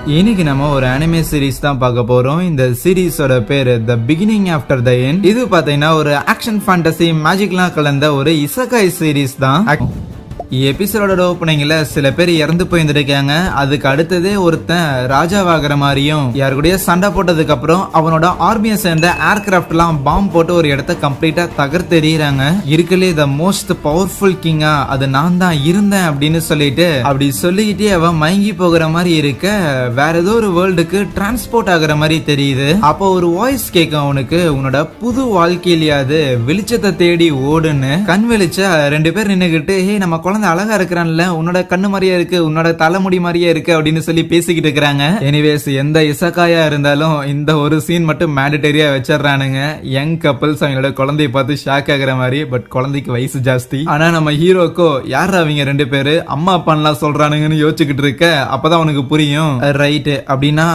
இன்னைக்கு நம்ம ஒரு அனிமே சீரிஸ் தான் பார்க்க போறோம். இந்த சீரிஸோட பேரு தி பிகினிங் ஆஃப்டர் தி எண்ட். இது பாத்தீங்கன்னா ஒரு ஆக்ஷன் ஃபேண்டசி மேஜிக்லாம் கலந்த ஒரு இசகாய் சீரிஸ் தான். எபிசோடோட ஓப்பனிங்ல சில பேர் இறந்து போயிருந்திருக்காங்க. அதுக்கு அடுத்ததே ஒருத்தன் ராஜாவாகிற மாதிரியும் யாரு கூட சண்டை போட்டதுக்கு அப்புறம் அவனோட ஆர்மியை சேர்ந்த ஏர்கிராப்ட் எல்லாம் பாம்பு போட்டு ஒரு இடத்த கம்ப்ளீட்டா தகர்த்தெறியறாங்க. இருக்கலே த மோஸ்ட் பவர்ஃபுல் கிங்கா அது நான் தான் இருந்தேன் அப்படின்னு சொல்லிட்டு அப்படி சொல்லிக்கிட்டே அவன் மயங்கி போகிற மாதிரி இருக்க வேற ஏதோ ஒரு வேர்ல்டுக்கு டிரான்ஸ்போர்ட் ஆகுற மாதிரி தெரியுது. அப்போ ஒரு வாய்ஸ் கேட்கும் அவனுக்கு, உன்னோட புது வாழ்க்கையிலயாவது வெளிச்சத்தை தேடி ஓடுன்னு. கண் வெளிச்சா ரெண்டு பேர் நின்னுகிட்டு, ஹே நம்ம குழந்தை அழகா இருக்கிறான்ல, உன்னோட கண்ணு மாதிரியே இருக்கு, உன்னோட தலைமுடி மாதிரியே இருக்கு அப்படின்னு சொல்லி பேசிக்கிட்டு இருக்கிறாங்க. எனிவேஸ் எந்த இசக்காயா இருந்தாலும் இந்த ஒரு சீன் மட்டும் மேண்டட்டரியா வச்சிடறானுங்க. யங் கப்பிள்ஸ் அவங்களோட குழந்தைய பார்த்து ஷாக் ஆகுற மாதிரி. பட் குழந்தைக்கு வயசு ஜாஸ்தி. ஆனா நம்ம ஹீரோக்கோ யார் அவங்க ரெண்டு பேரு அம்மா அப்பான்லாம் சொல்றானுங்கன்னு யோசிச்சுக்கிட்டு இருக்க. அப்பதான் அவனுக்கு புரியும், ரைட் அப்படின்னா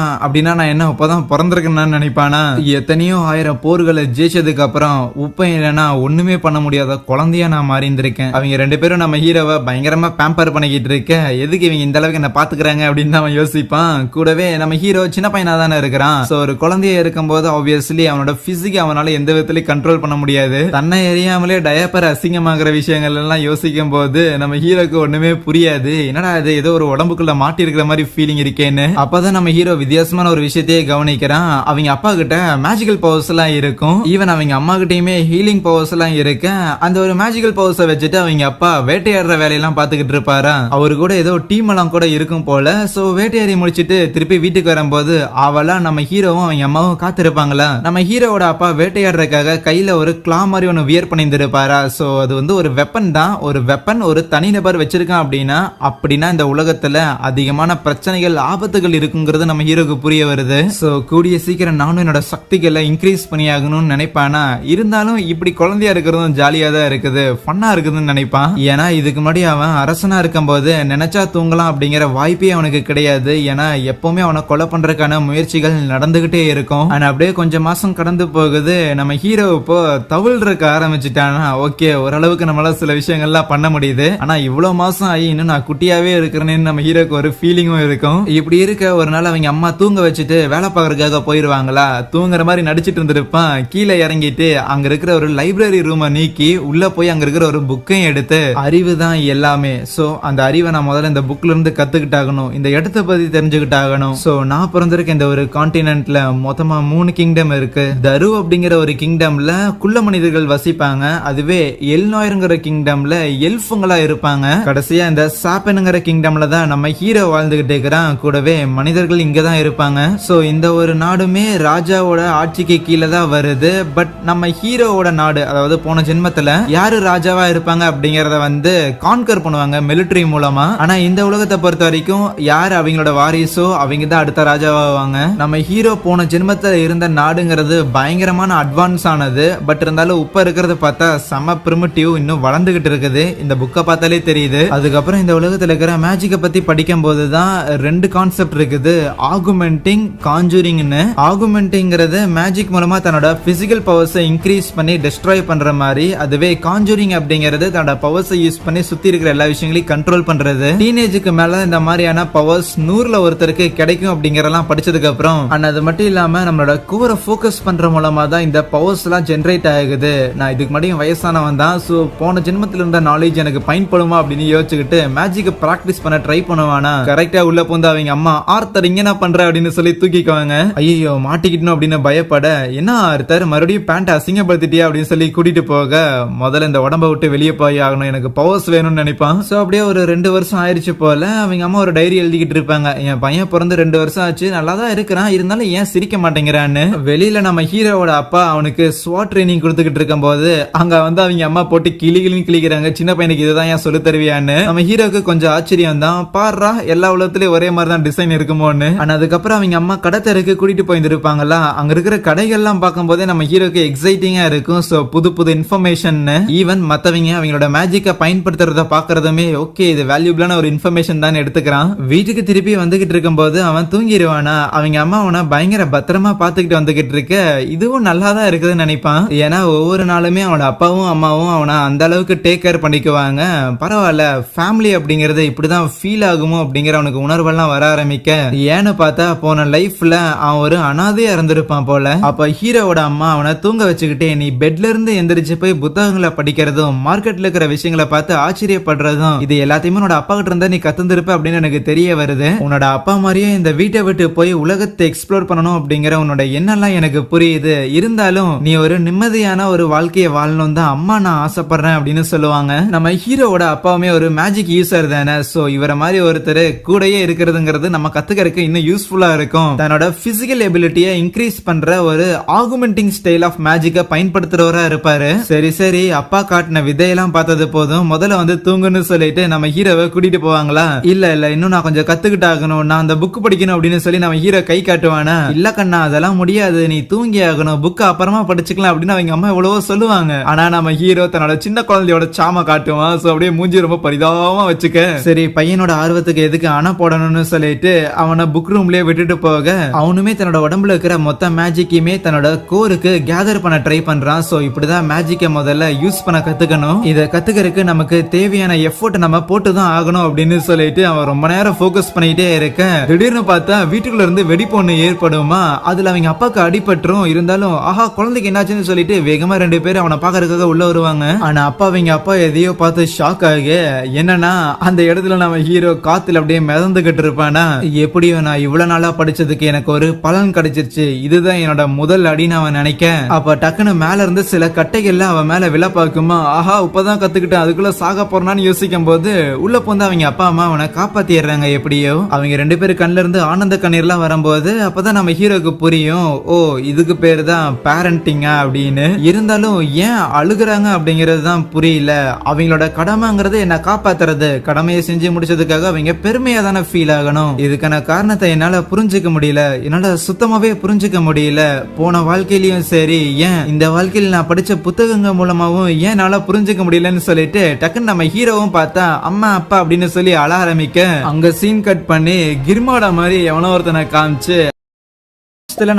நான் என்ன இப்பதான் பிறந்திருக்கேன்னு நினைப்பானா. எத்தனையோ ஆயிரம் போர்களை ஜெயிச்சதுக்கு அப்புறம் உப்ப இல்லைன்னா ஒண்ணுமே பண்ண முடியாத குழந்தையா நான் மாறி இருந்திருக்கேன். அவங்க ரெண்டு பேரும் நம்ம ஹீரோவை பயங்கரமா பேம்பர் பண்ணிக்கிட்டு இருக்க, எதுக்கு இவங்க இந்த அளவுக்கு என்ன பாத்துக்கிறாங்க அப்படின்னு அவன் யோசிப்பான். கூடவே நம்ம ஹீரோ சின்ன பையனா தானே இருக்கிறான். சோ ஒரு குழந்தைய இருக்கும்போது ஆப்வியஸ்லி அவனோட பிசிக் அவனால எந்த விதத்திலயும் கண்ட்ரோல் பண்ண முடியாது. தன்னை எரியாமலே டயப்பர் அசிங்கமாகிற விஷயங்கள் எல்லாம் யோசிக்கும் போது நம்ம ஹீரோக்கு ஒண்ணுமே புரியாது. என்னடா இது ஏதோ ஒரு உடம்புக்குள்ள மாட்டி இருக்கிற மாதிரி ஃபீலிங் இருக்கேன்னு. அப்பதான் நம்ம ஹீரோ வித்தியாசமான ஒரு விஷயத்தையே கவனிக்கிறான். அவங்க அப்பா கிட்ட மேஜிக்கல் பவர்ஸ் எல்லாம் இருக்கும். ஈவன் அவங்க அம்மா கிட்டயுமே ஹீலிங் பவர்ஸ் எல்லாம் இருக்கு. அந்த ஒரு மேஜிக்கல் பவர்ஸை வச்சுட்டு அவங்க அப்பா வேட்டையாடுற வேலையெல்லாம் பாத்துக்கிட்டு இருப்பாரா. அவரு கூட ஏதோ டீம் எல்லாம் கூட இருக்கும் போல. சோ வேட்டையாடி முடிச்சிட்டு திருப்பி வீட்டுக்கு வரும்போது அவளா நம்ம ஹீரோவும் அவங்க அம்மாவும் காத்திருப்பாங்களா. நம்ம ஹீரோவோட அப்பா வேட்டையாடுறதுக்காக கையில ஒரு கிளா மாதிரி ஒன்னு வியர் பண்ணியிருந்திருப்பாரா. சோ அது வந்து ஒரு வெப்பன் தான். ஒரு வெப்பன் ஒரு தனிநபர் வச்சிருக்கான் அப்படின்னா இந்த உலகத்துல அதிகமான பிரச்சனைகள் ஆபத்துகள் இருக்குங்கிறது நம்ம ஹீரோக்கு புரிய வருது. சோ கூடிய சீக்கிரம் நானும் என்னோட சக்திகளை இன்க்ரீஸ் பண்ணி ஆகணும்னு நினைப்பானா. இருந்தாலும் இப்படி குழந்தையா இருக்கிறதும் ஜாலியா தான் இருக்குது, ஃபன்னா இருக்குதுன்னு நினைப்பான். ஏன்னா இதுக்கு முன்னாடி அவன் அரசனா இருக்கும் போது நினைச்சா தூங்கலாம் அப்படிங்கிற வாய்ப்பே அவனுக்கு கிடையாது. ஏன்னா எப்பவுமே அவனை கொலை பண்றதுக்கான முயற்சிகள் நடந்துகிட்டே இருக்கும். ஆனா அப்படியே கொஞ்சம் மாசம் கடந்து போகுது. நம்ம ஹீரோ இப்போ தவுள் இருக்க ஆரம்பிச்சுட்டானா. ஓகே ஓரளவுக்கு நம்மளால சில விஷயங்கள்லாம் பண்ண முடியுது. ஆனா இவ்வளவு மாசம் ஆகி இன்னும் நான் குட்டியாவே இருக்கிறேன்னு நம்ம ஹீரோக்கு ஒரு ஃபீலிங்கும் இருக்கும். இப்படி இருக்க ஒரு நாள் அவங்க அம்மா தூங்க வச்சுட்டு வேலை பார்க்கறதுக்காக போயிருவாங்களா. தூங்குற மாதிரி நடிச்சிட்டு இருந்திருப்பான். கீழே இறங்கிட்டு அங்க இருக்கிற ஒரு லைப்ரரி ரூமை நீக்கி உள்ள போய் அங்க இருக்கிற ஒரு புக்கையும் எடுத்து, அறிவு தான் எல்லாமே. சோ அந்த அறிவை நான் முதல்ல இந்த புக்ல இருந்து கத்துக்கிட்டாகணும், இந்த இடத்தை பத்தி தெரிஞ்சுக்கிட்டாகணும். சோ நான் பிறந்திருக்க இந்த ஒரு கான்டினென்ட்ல மொத்தமா 3 கிங்டம் இருக்கு. தரு அப்படிங்கிற ஒரு கிங்டம்ல குள்ள மனிதர்கள் வசிப்பாங்க. அதுவே எல்நாயர்ங்கிற கிங்டம்ல எல்ஃபுங்களா இருப்பாங்க. கடைசியா இந்த சாப்பனுங்கிற கிங்டம்ல தான் நம்ம ஹீரோ வாழ்ந்துகிட்டு இருக்கிறான். கூடவே மனிதர்கள் இங்கதான் இருப்பாங்க. சோ இந்த ஒரு நாடுமே ராஜாவோட ஆட்சிக்கு கீழே தான் வருது. பட் நம்ம ஹீரோவோட நாடு, அதாவது போன ஜென்மத்துல யாரு ராஜாவா இருப்பாங்க அப்படிங்கறத வந்து கான்கர் பண்ணுவாங்க மிலிட்டரி மூலமா. ஆனா இந்த உலகத்தை பொறுத்த வரைக்கும் யார் அவங்களோட வாரிசோ அவங்க தான் அடுத்த ராஜாவாவாங்க. நம்ம ஹீரோ போன ஜென்மத்துல இருந்த நாடுங்கிறது பயங்கரமான அட்வான்ஸ் ஆனது. பட் இருந்தாலும் உப்ப இருக்கிறத பார்த்தா செம பிரிமிட்டிவ், இன்னும் வளர்ந்துகிட்டு இருக்குது. இந்த புக்கை பார்த்தாலே தெரியுது. அதுக்கப்புறம் இந்த உலகத்துல இருக்கிற மேஜிக்கை பத்தி படிக்கும் போதுதான் 2 கான்செப்ட் இருக்குது, ஆகுமெண்டிங் கான்ஜூரிங்னு. ஆகுமெண்டிங்கிறது மேஜிக் மூலமா தன்னோட பிசிக்கல் பவர்ஸை இன்க்ரீஸ் பண்ணி டெஸ்ட்ராய் பண்ற மாதிரி. அதுவே கான்ஜூரிங் அப்படிங்கிறது தன்னோட பவர்ஸை யூஸ் பண்ணி சுத்தி இருக்கிற எல்லா விஷயங்களையும் கண்ட்ரோல் பண்றது. டீனேஜுக்கு மேல இந்த மாதிரியான பவர்ஸ் 100ல ஒருத்தருக்கு கிடைக்கும் அப்படிங்கறதெல்லாம் படிச்சதுக்கு அப்புறம், அது மட்டும் இல்லாம நம்மளோட கோரை ஃபோக்கஸ் பண்ற மூலமா தான் இந்த பவர்ஸ் எல்லாம் ஜெனரேட் ஆகுது. நான் இதுக்கு முன்னாடி வயசானவன் தான். சோ போன ஜென்மத்துல இருந்த நாலேஜ் எனக்கு பயன்படுமா அப்படின்னு யோசிச்சுக்கிட்டு மேஜிக் பிராக்டிஸ் பண்ண ட்ரை பண்ணுவானா. கரெக்டா உள்ள போந்து அவங்க அம்மா, ஆர்த்தர் இங்க என்ன பண்ற அப்படின்னு சொல்லி தூக்கிக்குவாங்க. ஐயோ மாட்டிக்கிட்டோம் அப்படின்னு பயப்பட, என்ன ஆர்த்தர் மறுபடியும் பேண்ட் அசிங்கப்படுத்திட்டியா அப்படின்னு சொல்லி கூட்டிட்டு போக, முதல்ல இந்த உடம்ப விட்டு வெளியே போய் ஆகணும், எனக்கு பவர்ஸ் வேணும்னு நினைப்பான். சோ அப்படியே ஒரு 2 வருஷம் ஆயிடுச்சு போல. அவங்க அம்மா ஒரு டைரி எழுதிக்கிட்டு இருப்பாங்க. என் பையன் பிறந்து 2 வருஷம் ஆச்சு, நல்லா தான் இருக்கிறான், இருந்தாலும் ஏன் சிரிக்க மாட்டேங்கிறான்னு. வெளியில நம்ம ஹீரோவோட அப்பா அவனுக்கு ஸ்வாட் ட்ரைனிங் கொடுத்துக்கிட்டு இருக்கும் போது அங்க வந்து அவங்க அம்மா போட்டு கிளிக்கிறாங்க, சின்ன பையனுக்கு இதுதான் ஏன் சொல்லி தருவியான்னு. நம்ம ஹீரோக்கு கொஞ்சம் ஆச்சரியம் தான், பாடுறா எல்லா உலகத்திலயும் ஒரே மாதிரி தான் டிசைன் இருக்குமோன்னு. ஆனா அதுக்கப்புறம் அவங்க அம்மா கடத்தருக்கு கூட்டிட்டு போயிருந்திருப்பாங்களா. அங்க இருக்கிற கடைகள்லாம் பார்க்கும் போதே நம்ம ஹீரோக்கு எக்ஸைட்டிங்கா இருக்கும். சோ புது புது இன்ஃபர்மேஷன் ஈவன் மத்தவங்க அவங்களோட மேஜிக்கை பயன்படுத்துறது இருக்கிறத பாக்குறதுமே ஓகே இது வேல்யூபிளான ஒரு இன்ஃபர்மேஷன் தான் எடுத்துக்கிறான். வீட்டுக்கு திருப்பி வந்துகிட்டு இருக்கும்போது அவன் தூங்கிடுவானா, அவங்க அம்மா அவனை பயங்கர பத்திரமா பாத்துக்கிட்டு வந்துகிட்டு இருக்க இதுவும் நல்லாதான் இருக்குதுன்னு நினைப்பான். ஏன்னா ஒவ்வொரு நாளுமே அவனோட அப்பாவும் அம்மாவும் அவனை அந்த அளவுக்கு டேக் கேர் பண்ணிக்குவாங்க. பரவாயில்ல ஃபேமிலி அப்படிங்கறது இப்படிதான் ஃபீல் ஆகுமோ அப்படிங்கிற அவனுக்கு உணர்வெல்லாம் வர ஆரம்பிக்க, ஏன்னு பார்த்தா போன லைஃப்ல அவன் ஒரு அனாதையா இருந்திருப்பான் போல. அப்ப ஹீரோவோட அம்மா அவனை தூங்க வச்சுக்கிட்டே நீ பெட்ல இருந்து எந்திரிச்சு போய் புத்தகங்களை படிக்கிறதும் மார்க்கெட்ல இருக்கிற விஷயங்களை பார்த்து ஆச்சரியப்படுறதும் இது எல்லாத்தையுமே உன்னோட அப்பா கிட்ட இருந்தா நீ கத்துந்திருப்ப அப்படின்னு எனக்கு தெரிய வருது. உன்னோட அப்பா மாதிரியே இந்த வீட்டை விட்டு போய் உலகத்தை எக்ஸ்ப்ளோர் பண்ணணும் அப்படிங்கிற உன்னோட எண்ணெல்லாம் எனக்கு புரியுது. இருந்தாலும் நீ ஒரு நிம்மதியான ஒரு வாழ்க்கையை வாழணும் தான் அம்மா நான் ஆசைப்படுறேன் அப்படின்னு சொல்லுவாங்க. நம்ம ஹீரோவோட அப்பாவுமே ஒரு மேஜிக் யூசர் தானே. சோ இவரை மாதிரி ஒருத்தர் கூடயே இருக்கிறதுங்கிறது நம்ம கத்துக்கிறதுக்கு இன்னும் யூஸ்ஃபுல்லா இருக்கும். தன்னோட பிசிக்கல் எபிலிட்டியை இன்க்ரீஸ் பண்ற ஒரு ஆகுமெண்டிங் ஸ்டைல் ஆஃப் மேஜிக்கை பயன்படுத்துறவரா இருப்பாரு. சரி சரி அப்பா காட்டின விதையெல்லாம் பார்த்தது போதும், முதல்ல வந்து தூங்குன்னு சொல்லிட்டு நம்ம ஹீரோவை கூட்டிட்டு போவாங்களா. இல்ல இல்ல இன்னும் நான் கொஞ்சம் கத்துக்கிட்டு ஆகணும், நான் அந்த புக் படிக்கணும் அப்படின்னு சொல்லி நம்ம ஹீரோ கை காட்டுவானா. இல்ல கண்ணா அதெல்லாம் முடியாது, நீ தூங்கி ஆகணும், புக் அப்புறமா படிச்சுக்கலாம் அப்படின்னு அவங்க அம்மா எவ்வளவோ சொல்லுவாங்க. ஆனா நம்ம ஹீரோ தன்னோட சின்ன குழந்தையோட சாம காட்டுவான். சோ அப்படியே மூஞ்சி ரொம்ப பரிதாபமா வச்சுக்க, சரி பையனோட ஆர்வத்துக்கு எதுக்கு அணை போடணும்னு சொல்லிட்டு அவனை புக் ரூம்லயே விட்டுட்டு போக அவனுமே தன்னோட உடம்புல இருக்கிற மொத்த மேஜிக்கையுமே தன்னோட கோருக்கு கேதர் பண்ண ட்ரை பண்றான். சோ இப்படிதான் மேஜிக்கை முதல்ல யூஸ் பண்ண கத்துக்கணும். இதை கத்துக்கிறதுக்கு நமக்கு தேவையான எஃபோர்ட் நம்ம போட்டுதான் ஆகணும் அப்படின்னு சொல்லிட்டு அவன் ரொம்ப நேரம் போக்கஸ் பண்ணிட்டே இருக்க திடீர்னு பார்த்தா வீட்டுக்குள்ள இருந்து வெடிப்பொண்ணு ஏற்படுமா. அதுல அவங்க அப்பாக்கு அடிபட்டுரும். இருந்தாலும் ஆஹா குழந்தைக்கு என்னாச்சுன்னு சொல்லிட்டு வேகமா 2 பேரும் அவனை பாக்குறதுக்காக உள்ள வருவாங்க. ஆனா அவங்க அப்பா எதையோ பார்த்து ஷாக் ஆகு. என்னன்னா அந்த இடத்துல நம்ம ஹீரோ காத்துல அப்படியே மிதந்துகிட்டு இருப்பானா. எப்படியோ நான் இவ்வளவு நாளா படிச்சதுக்கு எனக்கு ஒரு பலன் கிடைச்சிருச்சு, இதுதான் என்னோட முதல் அடின்னு அவன் நினைக்க, அப்ப டக்குன்னு மேல இருந்து சில கட்டைகள்லாம் அவன் மேல விழ பாக்குமா. ஆஹா இப்பதான் கத்துக்கிட்டேன், அதுக்குள்ள சாக போறான்னு யோசிக்கும் போது உள்ள போந்து அவங்க அப்பா அம்மா அவனை காப்பாத்திடுறாங்க. எப்படியோ அவங்க 2 பேரும் கண்ணுல இருந்து ஆனந்த கண்ணீர்லாம் வரும்போது அப்பதான் நம்ம ஹீரோக்கு புரியும், ஓ இதுக்கு பேரு தான் பேரண்டிங்கா அப்படின்னு. இருந்தாலும் ஏன் அழுகுறாங்க அப்படிங்கிறது தான் புரியல. அவங்களோட கடமைங்கிறது என்ன காப்பாத்துறது, கடமையை செஞ்சு முடிச்சதுக்காக அவங்க பெருமையா தானே ஃபீல் ஆகணும். இதுக்கான காரணத்தை என்னால புரிஞ்சுக்க முடியல, என்னால சுத்தமாவே புரிஞ்சுக்க முடியல. போன வாழ்க்கையிலயும் சரி, ஏன் இந்த வாழ்க்கையில நான் படிச்ச புத்தகங்கள் மூலமாவும் ஏன் என்னால புரிஞ்சுக்க முடியலன்னு சொல்லிட்டு டக்குன்னு நம்ம ஹீரோவும் பார்த்தா அம்மா அப்பா அப்படின்னு சொல்லி அழ ஆரம்பிக்க அங்க சீன் கட் பண்ணி கிர்மாடா மாதிரி எவனோ ஒருத்தனை காமிச்சு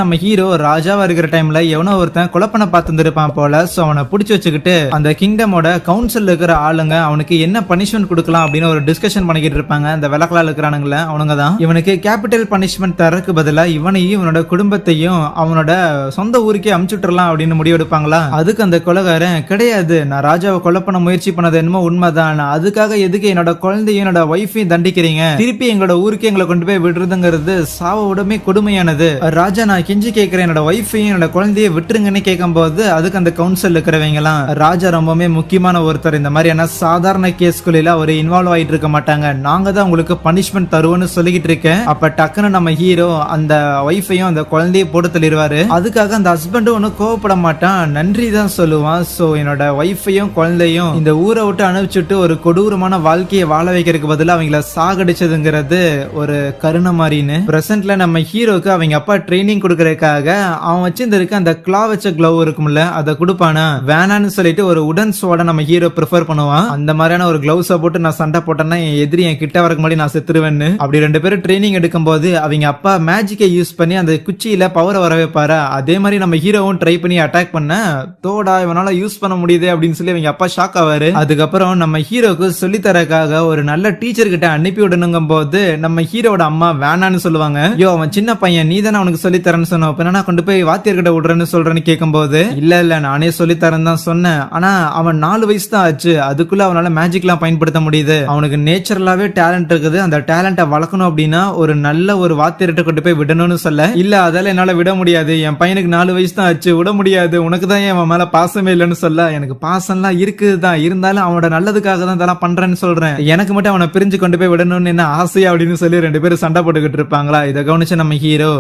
நம்ம ஹீரோ ராஜாவா இருக்கிற டைம்ல எவனோ ஒருத்தன் கொலை பண்ண பார்த்துருப்பான் போல. சோ அவனை புடிச்சு வச்சுக்கிட்டு அந்த கிங்டமோட கவுன்சில் இருக்கிற ஆளுங்க அவனுக்கு என்ன பனிஷ்மெண்ட் கொடுக்கலாம் அப்படின்னு ஒரு டிஸ்கஷன் பண்ணிக்கிட்டு இருப்பாங்க. அந்த விளக்கலால் இருக்கிறானுங்கள அவனுங்க தான் இவனுக்கு கேபிட்டல் பனிஷ்மெண்ட் தரக்கு பதிலா இவனையும் இவனோட குடும்பத்தையும் அவனோட சொந்த ஊருக்கே அமுச்சுட்டுலாம் அப்படின்னு முடிவெடுப்பாங்களா. அதுக்கு அந்த கொலைகாரன் கிடையாது, நான் ராஜாவை கொலை பண்ண முயற்சி பண்ணது என்னமோ உண்மைதான், அதுக்காக எதுக்கு என்னோட குழந்தையும் என்னோட ஒய்ஃபையும் தண்டிக்கிறீங்க, திருப்பி எங்களோட ஊருக்கே எங்களை கொண்டு போய் விடுறதுங்கிறது சாவோடமே கொடுமையானது. ராஜா நான் கெஞ்சி கேட்கிறேன், என்னோட ஒய்ஃபையும் என்னோட குழந்தைய விட்டுருங்கன்னு கேட்கும்போது அதுக்கு அந்த கவுன்சில் இருக்கிறவங்கலாம் ராஜா ரொம்பவே முக்கியமான ஒருத்தர், இந்த மாதிரியான சாதாரண கேஸ்குள்ள அவர் இன்வால்வ் ஆயிட்டு இருக்க மாட்டாங்க, நாங்க தான் உங்களுக்கு பனிஷ்மெண்ட் தருவோம்னு சொல்லிக்கிட்டு இருக்கேன். அப்ப டக்குன்னு நம்ம ஹீரோ அந்த ஒய்ஃபையும் அந்த குழந்தைய போட்டு தள்ளிடுவாரு. அதுக்காக அந்த ஹஸ்பண்டும் ஒன்னும் கோவப்பட மாட்டான், நன்றி தான் சொல்லுவான். சோ என்னோட ஒய்ஃபையும் குழந்தையும் இந்த ஊரை விட்டு அனுப்பிச்சுட்டு ஒரு கொடூரமான வாழ்க்கையை வாழ வைக்கிறதுக்கு பதிலா அவங்கள சாகடிச்சதுங்கிறது ஒரு கருணை மாதிரின்னு. பிரசன்ட்ல நம்ம ஹீரோக்கு அவங்க அப்பா ட்ரைனிங் கொடுக்கறதுக்காக அவன் வச்சிருந்திருக்க அந்த கிளா வச்ச கிளவ் இருக்கும்ல அதை கொடுப்பானா. வேணான்னு சொல்லிட்டு ஒரு உடன் சோட நம்ம ஹீரோ ப்ரிஃபர் பண்ணுவான். அந்த மாதிரியான ஒரு கிளவுஸ போட்டு நான் சண்டை போட்டேன்னா என் எதிரி என் கிட்ட வரக்கு முன்னாடி நான் செத்துருவேன்னு. அப்படி 2 பேரும் ட்ரைனிங் எடுக்கும் போது அவங்க அப்பா மேஜிக்கை யூஸ் பண்ணி அந்த குச்சியில பவரை வர வைப்பாரா. அதே மாதிரி நம்ம ஹீரோவும் ட்ரை பண்ணி அட்டாக் பண்ண தோடா இவனால யூஸ் பண்ண முடியுது அப்படின்னு சொல்லி அவங்க அப்பா ஷாக் ஆவாரு. அதுக்கப்புறம் நம்ம ஹீரோக்கு சொல்லி தரக்காக ஒரு நல்ல டீச்சர் கிட்ட அனுப்பி விடணுங்கும் போது நம்ம ஹீரோட அம்மா வேணான்னு சொல்லுவாங்க. யோ அவன் சின்ன பையன், நீ தானே அவனுக்கு சொல்லி தரேன்னு சொன்ன, நான் கொண்டு போய் வாத்தியர்கிட்ட விடுறேன்னு சொல்றேன்னு கேட்கும்போது இல்ல நானே சொல்லி தரேன்னு தான் சொன்னேன், ஆனா அவன் 4 வயசு தான் ஆச்சு, அதுக்குள்ள அவனால மேஜிக்லாம் பயன்படுத்த முடியுது, அவனுக்கு நேச்சுரலாவே டேலண்ட் இருக்குது, அந்த டேலண்ட்டை வளர்க்கணும் அப்படின்னா ஒரு நல்ல ஒரு வாத்தியர்கிட்ட கொண்டு போய் விடணும்னு சொல்ல, இல்ல அதால என்னால விட முடியாது, என் பையனுக்கு 4 வயசு தான் ஆச்சு, விட முடியாது, உனக்கு தான் அவன் மேல பாசமே இல்லைன்னு சொல்ல, எனக்கு பாசம்லாம் இருக்குதுதான், இருந்தாலும் அவனோட நல்லதுக்காக தான் இதெல்லாம் பண்றேன்னு சொல்றேன், எனக்கு மட்டும் அவனை பிரிஞ்சு கொண்டு போய் விடணும்னு என்ன ஆசையா அப்படின்னு சொல்லி 2 பேரும் சண்டை போட்டுக்கிட்டு இருப்பாங்களா. இதை கவனிச்சு நம்ம ஹீரோ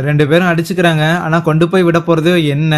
2 பேரும் பேரும் அடிச்சுக்கிறாங்க. ஆனா கொண்டு போய் விட போறது என்ன,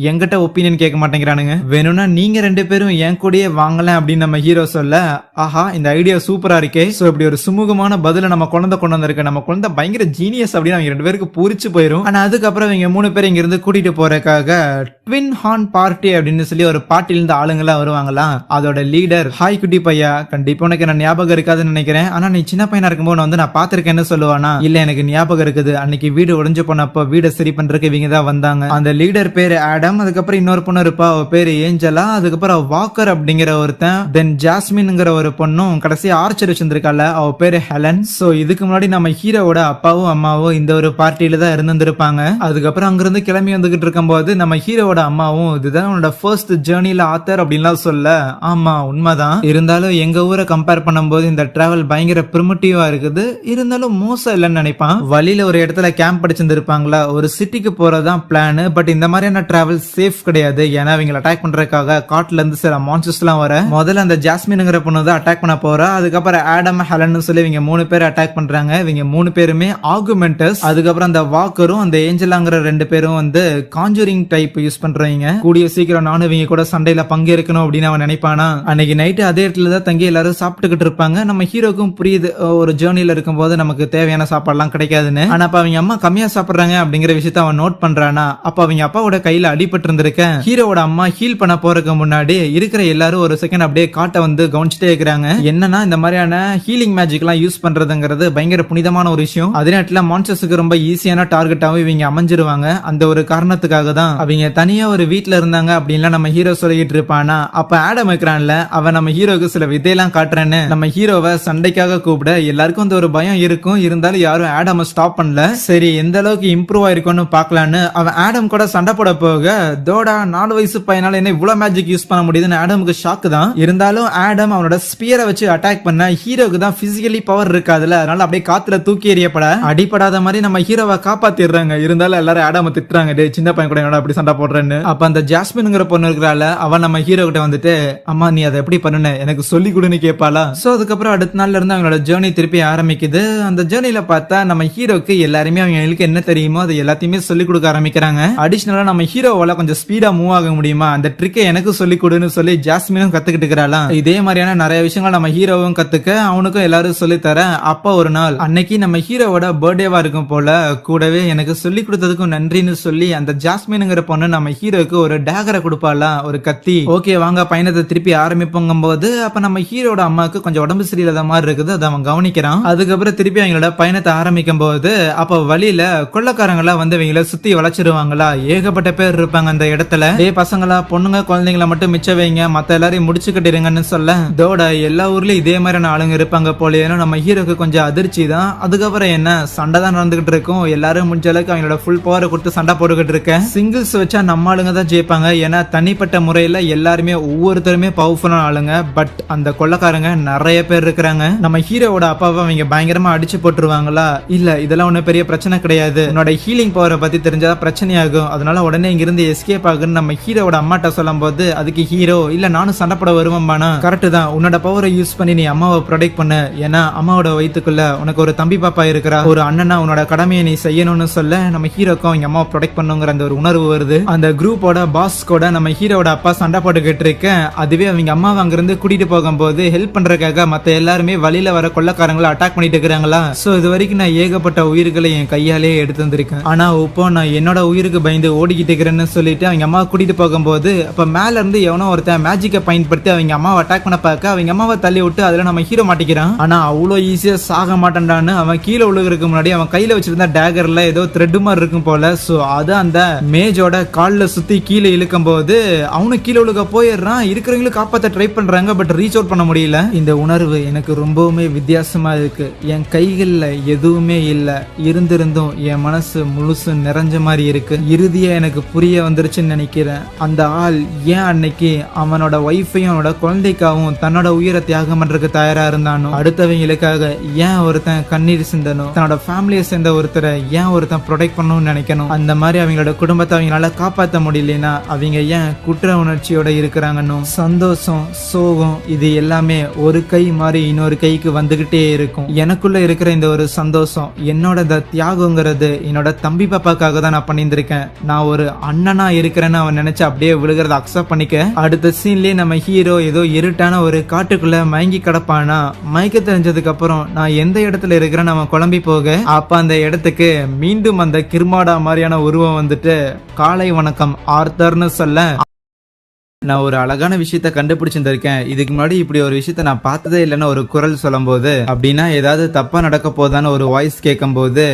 என்கிட்ட ஒப்பீனியன் கேட்க மாட்டேங்கிறானுங்க. வேணும்னா நீங்க 2 பேரும் என் கூடயே வாங்கல அப்படின்னு நம்ம ஹீரோ சொல்ல, ஆஹா இந்த ஐடியா சூப்பரா இருக்கே. சோ இப்படி ஒரு சுமூகமான பதில நம்ம குழந்தை கொண்டு வந்திருக்க, நம்ம குழந்தை பயங்கர ஜீனியஸ் அப்படின்னு அவங்க 2 பேருக்கு பூரிச்சு போயிரும். ஆனா அதுக்கப்புறம் இவங்க 3 பேர் இங்க இருந்து கூட்டிட்டு போறதுக்காக ட்வின் ஹார்ன் பார்ட்டி அப்படின்னு சொல்லி ஒரு பார்ட்டில இருந்து ஆளுங்களா வருவாங்களாம். அதோட லீடர், ஹாய் குட்டி பையா, கண்டிப்பா உனக்கு என்ன ஞாபகம் இருக்காதுன்னு நினைக்கிறேன், ஆனா நீ சின்ன பையனா இருக்கும்போது வந்து நான் பாத்திருக்கேன்னு சொல்லுவானா. இல்ல எனக்கு ஞாபகம் இருக்குது, அன்னைக்கு வீடு உடைஞ்சு போனப்ப வீடை சரி பண்றதுக்கு இவங்க தான் வந்தாங்க. அந்த லீடர் பேரு ஆடம், அதுக்கப்புறம் இன்னொரு பொண்ணு இருப்பா, அவ பேரு ஏஞ்சலா, அதுக்கப்புறம் வாக்கர் அப்படிங்கிற ஒருத்தன், தென் ஜாஸ்மின்ங்கிற ஒரு பொண்ணும், கடைசி ஆர்ச்சர் வச்சிருந்திருக்கால அவ பேரு ஹெலன். சோ இதுக்கு முன்னாடி நம்ம ஹீரோவோட அப்பாவும் அம்மாவும் இந்த ஒரு பார்ட்டியில தான் இருந்திருப்பாங்க. அதுக்கப்புறம் அங்கிருந்து கிளம்பி வந்துகிட்டு இருக்கும் போது நம்ம ஹீரோவோட அம்மாவும் இதுதான் உன்னோட ஃபர்ஸ்ட் ஜேர்னில ஆத்தர் அப்படின்லாம் சொல்ல, ஆமா உண்மைதான், இருந்தாலும் எங்க ஊரை கம்பேர் பண்ணும்போது இந்த டிராவல் பயங்கர பிரிமிட்டிவா இருக்குது, இருந்தாலும் மோசம் இல்லைன்னு நினைப்பான். வழியில ஒரு இடத்துல கேம்ப் படிச்சிருந்திருப்பாங்களா, ஒரு சிட்டிக்கு போறதான் பிளான். பட் இந்த மாதிரியான டிராவல் சேஃப் கிடையாது, ஏன்னா இவங்களை அட்டாக் பண்றதுக்காக காட்டுல இருந்து சில மான்ஸ்டர்ஸ் எல்லாம் வர. முதல்ல அந்த ஜாஸ்மின்ங்கிற பொண்ணு தான் அட்டாக் பண்ண போறா. அதுக்கப்புறம் ஆடம் ஹெலன் சொல்லி இவங்க 3 பேர் அட்டாக் பண்றாங்க. இவங்க 3 பேருமே ஆர்குமெண்டர்ஸ். அதுக்கப்புறம் அந்த வாக்கரும் அந்த ஏஞ்சலாங்கிற 2 பேரும் வந்து கான்ஜூரிங் டைப் யூஸ் பண்றவங்க. கூடிய சீக்கிரம் நானும் இவங்க கூட சண்டையில பங்கேற்கணும் அப்படின்னு அவன் நினைப்பானா. அன்னைக்கு நைட்டு அதே இடத்துல தான் தங்கி எல்லாரும் சாப்பிட்டுக்கிட்டு இருப்பாங்க. நம்ம ஹீரோக்கும் புரியுது ஒரு ஜேர்னில இருக்கும்போது நமக்கு தேவையான சாப்பாடுலாம் கிடைக்காதுன்னு. ஆனா அப்ப அவங்க அம்மா கம்மியா சாப்பிடுறாங்க அப்படிங்கிற விஷயத்த அவன் நோட் பண்றானா. அப்ப அவங்க அப்பாவோட கையில அடிபட்டு இருந்திருக்க ஹீரோவோட அம்மா ஹீல் பண்ண போறதுக்கு முன்னாடி இருக்கிற எல்லாரும் ஒரு செகண்ட் அப்படியே காட்டை வந்து கவனிச்சுட்டே இருக்கிறாங்க. என்னன்னா இந்த மாதிரியான ஹீலிங் மேஜிக் எல்லாம் யூஸ் பண்றதுங்கிறது பயங்கர புனிதமான ஒரு விஷயம். அதே நேரத்துல மான்ஸ்டர்ஸ்க்கு ரொம்ப ஈஸியான டார்கெட்டாவும் இவங்க அமைஞ்சிருவாங்க. அந்த ஒரு காரணத்துக்காக தான் அவங்க தனியா ஒரு வீட்ல இருந்தாங்க அப்படின்லாம் நம்ம ஹீரோ சொல்லிட்டு இருப்பானா. அப்ப ஆடம் இருக்கிறான்ல, அவன் நம்ம ஹீரோக்கு சில விதையெல்லாம் காட்டுறேன்னு நம்ம ஹீரோவை சண்டைக்காக கூப்பிட எல்லாருக்கும் அந்த ஒரு பயம் இருக்கும். இருந்தாலும் யாரும் ஆடம் ஸ்டாப் பண்ணல. சரி எந்த அளவுக்கு இம்ப்ரூவ் ஆயிருக்கும்னு பாக்கலான்னு அவன் ஆடம் கூட சண்டை போட போக, தோடா 4 வயசு பையனால என்ன இவ்வளவு மேஜிக் யூஸ் பண்ண முடியுதுன்னு ஆடமுக்கு ஷாக்கு தான். இருந்தாலும் ஆடம் அவனோட ஸ்பியரை வச்சு அட்டாக் பண்ண ஹீரோக்கு தான் பிசிக்கலி பவர் இருக்காதுல, அதனால அப்படியே காத்துல தூக்கி எறியப்பட அடிப்படாத மாதிரி நம்ம ஹீரோவை காப்பாத்திடுறாங்க. இருந்தாலும் எல்லாரும் ஆடாம திட்டுறாங்க, டே சின்ன பையன் கூட என்னோட அப்படி சண்டை போடுறேன்னு. அப்ப அந்த ஜாஸ்மின்ங்கிற பொண்ணு இருக்கிறால, அவன் நம்ம ஹீரோ கிட்ட வந்துட்டு, அம்மா நீ அதை எப்படி பண்ணுன எனக்கு சொல்லி கொடுன்னு கேட்பாளா. சோ அதுக்கப்புறம் அடுத்த நாள்ல இருந்து அவங்களோட ஜேர்னி திருப்பி ஆரம்பிக்குது. அந்த ஜேர்னில பார்த்தா நம்ம ஹீரோக்கு எல்லாருமே அவங்களுக்கு என்ன தெரியுமோ அது எல்லாத்தையுமே சொல்லி கொடுக்க ஆரம்பிக்கிறாங்க. அடிஷனலா நம்ம ஹீரோவால கொஞ்சம் ஸ்பீடா மூவ் ஆக முடியுமா, அந்த ட்ரிக்கை எனக்கு சொல்லி கொடுன்னு சொல்லி ஜாஸ்மினும் கத்துக்கிட்டு இருக்கிறாளாம். இதே மாதிரியான நிறைய விஷயங்கள் நம்ம ஹீரோவும் கத்துக்க அவனுக்கும் எல்லாரும் சொல்லி தர. அப்ப ஒரு நாள் அன்னைக்கு நம்ம ஹீரோவோட பர்த்டேவா இருக்கும் போல, கூடவே எனக்கு சொல்லி கொடுத்ததுக்கும் நன்றின்னு சொல்லி அந்த ஜாஸ்மின்ங்கிற பொண்ணு நம்ம ஹீரோக்கு ஒரு டேகரை கொடுப்பாளா, ஒரு கத்தி. ஓகே வாங்க பயணத்தை திருப்பி ஆரம்பிப்போங்கும் போது அப்ப நம்ம ஹீரோட அம்மாவுக்கு கொஞ்சம் உடம்பு சரியில்லாத மாதிரி இருக்குது, அதை அவன் கவனிக்கிறான். அதுக்கப்புறம் திருப்பி அவங்களோட பயணத்தை ஆரம்பிக்கும் போது அப்ப வழியில கொள்ளக்காரங்களா வந்து இவங்கள சுத்தி வளைச்சிருவாங்களா. ஏகப்பட்ட பேர் இருப்பாங்க அந்த இடத்துல. டே பசங்களா பொண்ணுங்க குழந்தைங்களை மட்டும் மிச்ச வைங்க, மத்த எல்லாரையும் முடிச்சுக்கிட்டு இருங்கன்னு சொல்ல, தோட எல்லா ஊர்லயும் இதே மாதிரியான ஆளுங்க இருப்பாங்க போல. நம்ம ஹீரோக்கு கொஞ்சம் அதிர்ச்சி தான். அதுக்கப்புறம் என்ன சண்டை தான் நடந்துகிட்டு இருக்கும். எல்லாரும் முடிஞ்ச அளவுக்கு அவங்களோட ஃபுல் பவரை கொடுத்து சண்டை போட்டுக்கிட்டு இருக்கேன். சிங்கிள்ஸ் வச்சா நம்ம ஆளுங்க தான் ஜெயிப்பாங்க, ஏன்னா தனிப்பட்ட முறையில எல்லாருமே ஒவ்வொருத்தருமே பவர்ஃபுல்லான ஆளுங்க. பட் அந்த கொள்ளக்காரங்க நிறைய பேர் இருக்கிறாங்க. நம்ம ஹீரோவோட அப்பாவை அவங்க பயங்கரமா அடிச்சு போட்டுருவாங்களா. இல்ல இதெல்லாம் ஒன்னும் பெரிய பிரச்சனை கிடையாது, உன்னோட ஹீலிங் பவரை பத்தி தெரிஞ்சா பிரச்சனையாகும், அதனால உடனே இங்க இருந்து எஸ்கேப் ஆகுன்னு நம்ம ஹீரோவோட அம்மாட்ட சொல்லும் போது அதுக்கு ஹீரோ, இல்ல நானும் சண்டை போட வருவேன்பானா. கரெக்ட் தான், உன்னோட பவரை யூஸ் பண்ணி நீ அம்மாவை ப்ரொடெக்ட் பண்ண, ஏன்னா அம்மாவோட வயிற்றுக்குள்ள உனக்கு ஒரு தம்பி பாப்பா இருக்கிறா, ஒரு அண்ணனா உன்னோட கடமையை நீ செய்யணும்னு சொல்ல நம்ம ஹீரோக்கும் அவங்க அம்மாவை ப்ரொடெக்ட் பண்ணுங்கிற அந்த ஒரு உணர்வு வருது. அந்த குரூப்போட பாஸ் கூட நம்ம ஹீரோவோட அப்பா சண்டை போட்டுக்கிட்டு இருக்கேன். அதுவே அவங்க அம்மாவை அங்கிருந்து கூட்டிட்டு போகும்போது ஹெல்ப் பண்றதுக்காக மத்த எல்லாருமே வழியில வர கொள்ளக்காரங்களை அட்டாக் பண்ணிட்டு இருக்கிறாங்களா. சோ இது வரைக்கும் நான் ஏகப்பட்ட உயிர்களை என் கையாலே எடுத்து வந்திருக்கேன். ஆனா இப்போ நான் என்னோட உயிருக்கு பயந்து ஓடிக்கிட்டு இருக்கிறேன்னு சொல்லிட்டு அவங்க அம்மா கூட்டிட்டு போகும்போது அப்ப மேல இருந்து எவனோ ஒருத்தன் மேஜிக்கை பயன்படுத்தி அவங்க அம்மாவை அட்டாக் பண்ண பார்க்க அவங்க அம்மாவை தள்ளி விட்டு அதுல நம்ம ஹீரோ மாட்டிக்கிறான். ஆனா அவ்வளோ ஈஸியா சாக மாட்டான்டான்னு அவன் கீழே விழுகிறதுக்கு முன்னாடி அவன் கையில வச்சிருந்த டேகர்ல ஏதோ த்ரெட் மாதிரி இருக்கும் போல. சோ அது அந்த மேஜோட கால்ல சுத்தி கீழே இழுக்கும் போது அவனு கீழே விழுக போயிடுறான். இருக்கிறவங்களும் காப்பாத்த ட்ரை பண்றாங்க, பட் ரீச் அவுட் பண்ண முடியல. இந்த உணர்வு எனக்கு ரொம்பவுமே வித்தியாசமா இருக்கு. என் கைகள்ல எதுவுமே இல்ல, இருந்திருந்தும் என் மனசு முழுசு நிறைஞ்ச மாதிரி இருக்கு. இறுதியா எனக்கு புரிய வந்துருச்சுன்னு நினைக்கிறேன். அந்த ஆள் ஏன் அன்னைக்கு அவனோட ஒய்ஃபையும் அவனோட குழந்தைக்காகவும் தன்னோட உயிரை தியாகம் பண்றதுக்கு தயாரா இருந்தானோ, அடுத்தவங்களுக்காக ஏன் ஒருத்தன் கண்ணீர் சிந்தனும், தன்னோட ஃபேமிலியை சேர்ந்த ஒருத்தரை ஏன் ஒருத்தன் ப்ரொடெக்ட் பண்ணணும்னு நினைக்கணும், அந்த மாதிரி அவங்களோட குடும்பத்தை அவங்களால காப்பாற்ற முடியலனா அவங்க ஏன் குற்ற உணர்ச்சியோட இருக்கிறாங்கன்னு. சந்தோஷம் சோகம் இது எல்லாமே ஒரு கை மாதிரி இன்னொரு கைக்கு வந்துகிட்டே இருக்கும். எனக்குள்ள இருக்கிற இந்த ஒரு சந்தோஷம், என்னோட தியாகங்கிறது, என்னோட தம்பி பாப்பாக்காக தான் நான் பண்ணியிருந்திருக்கேன், நான் ஒரு அண்ணனா இருக்கிறேன்னு அவன் நினைச்சு அப்படியே விழுகிறத அக்செப்ட் பண்ணிக்க. அடுத்த சீன்லயே நம்ம ஹீரோ ஏதோ இருட்டான ஒரு காட்டுக்குள்ள மயங்கி கிடப்பானா, மயக்க தெரிஞ்சதுக்கு அப்புறம் நான் எந்த இடத்துல இருக்கிறேன்னு அவன் குழம்பி போக, அப்ப அந்த இடத்துக்கு மீண்டும் அந்த கிர்மாடா மாதிரியான உருவம் வந்துட்டு காலை வணக்கம் ஆர்த்தர்னு சொல்ல, நான் ஒரு அழகான விஷயத்த கண்டுபிடிச்சிருந்திருக்கேன், இதுக்கு முன்னாடி இப்படி ஒரு விஷயத்த நான் பார்த்ததே இல்லைன்னு ஒரு குரல் சொல்லும் போது, அப்படின்னா ஏதாவது தப்பா நடக்க போதான்னு ஒரு வாய்ஸ் கேட்கும் போது,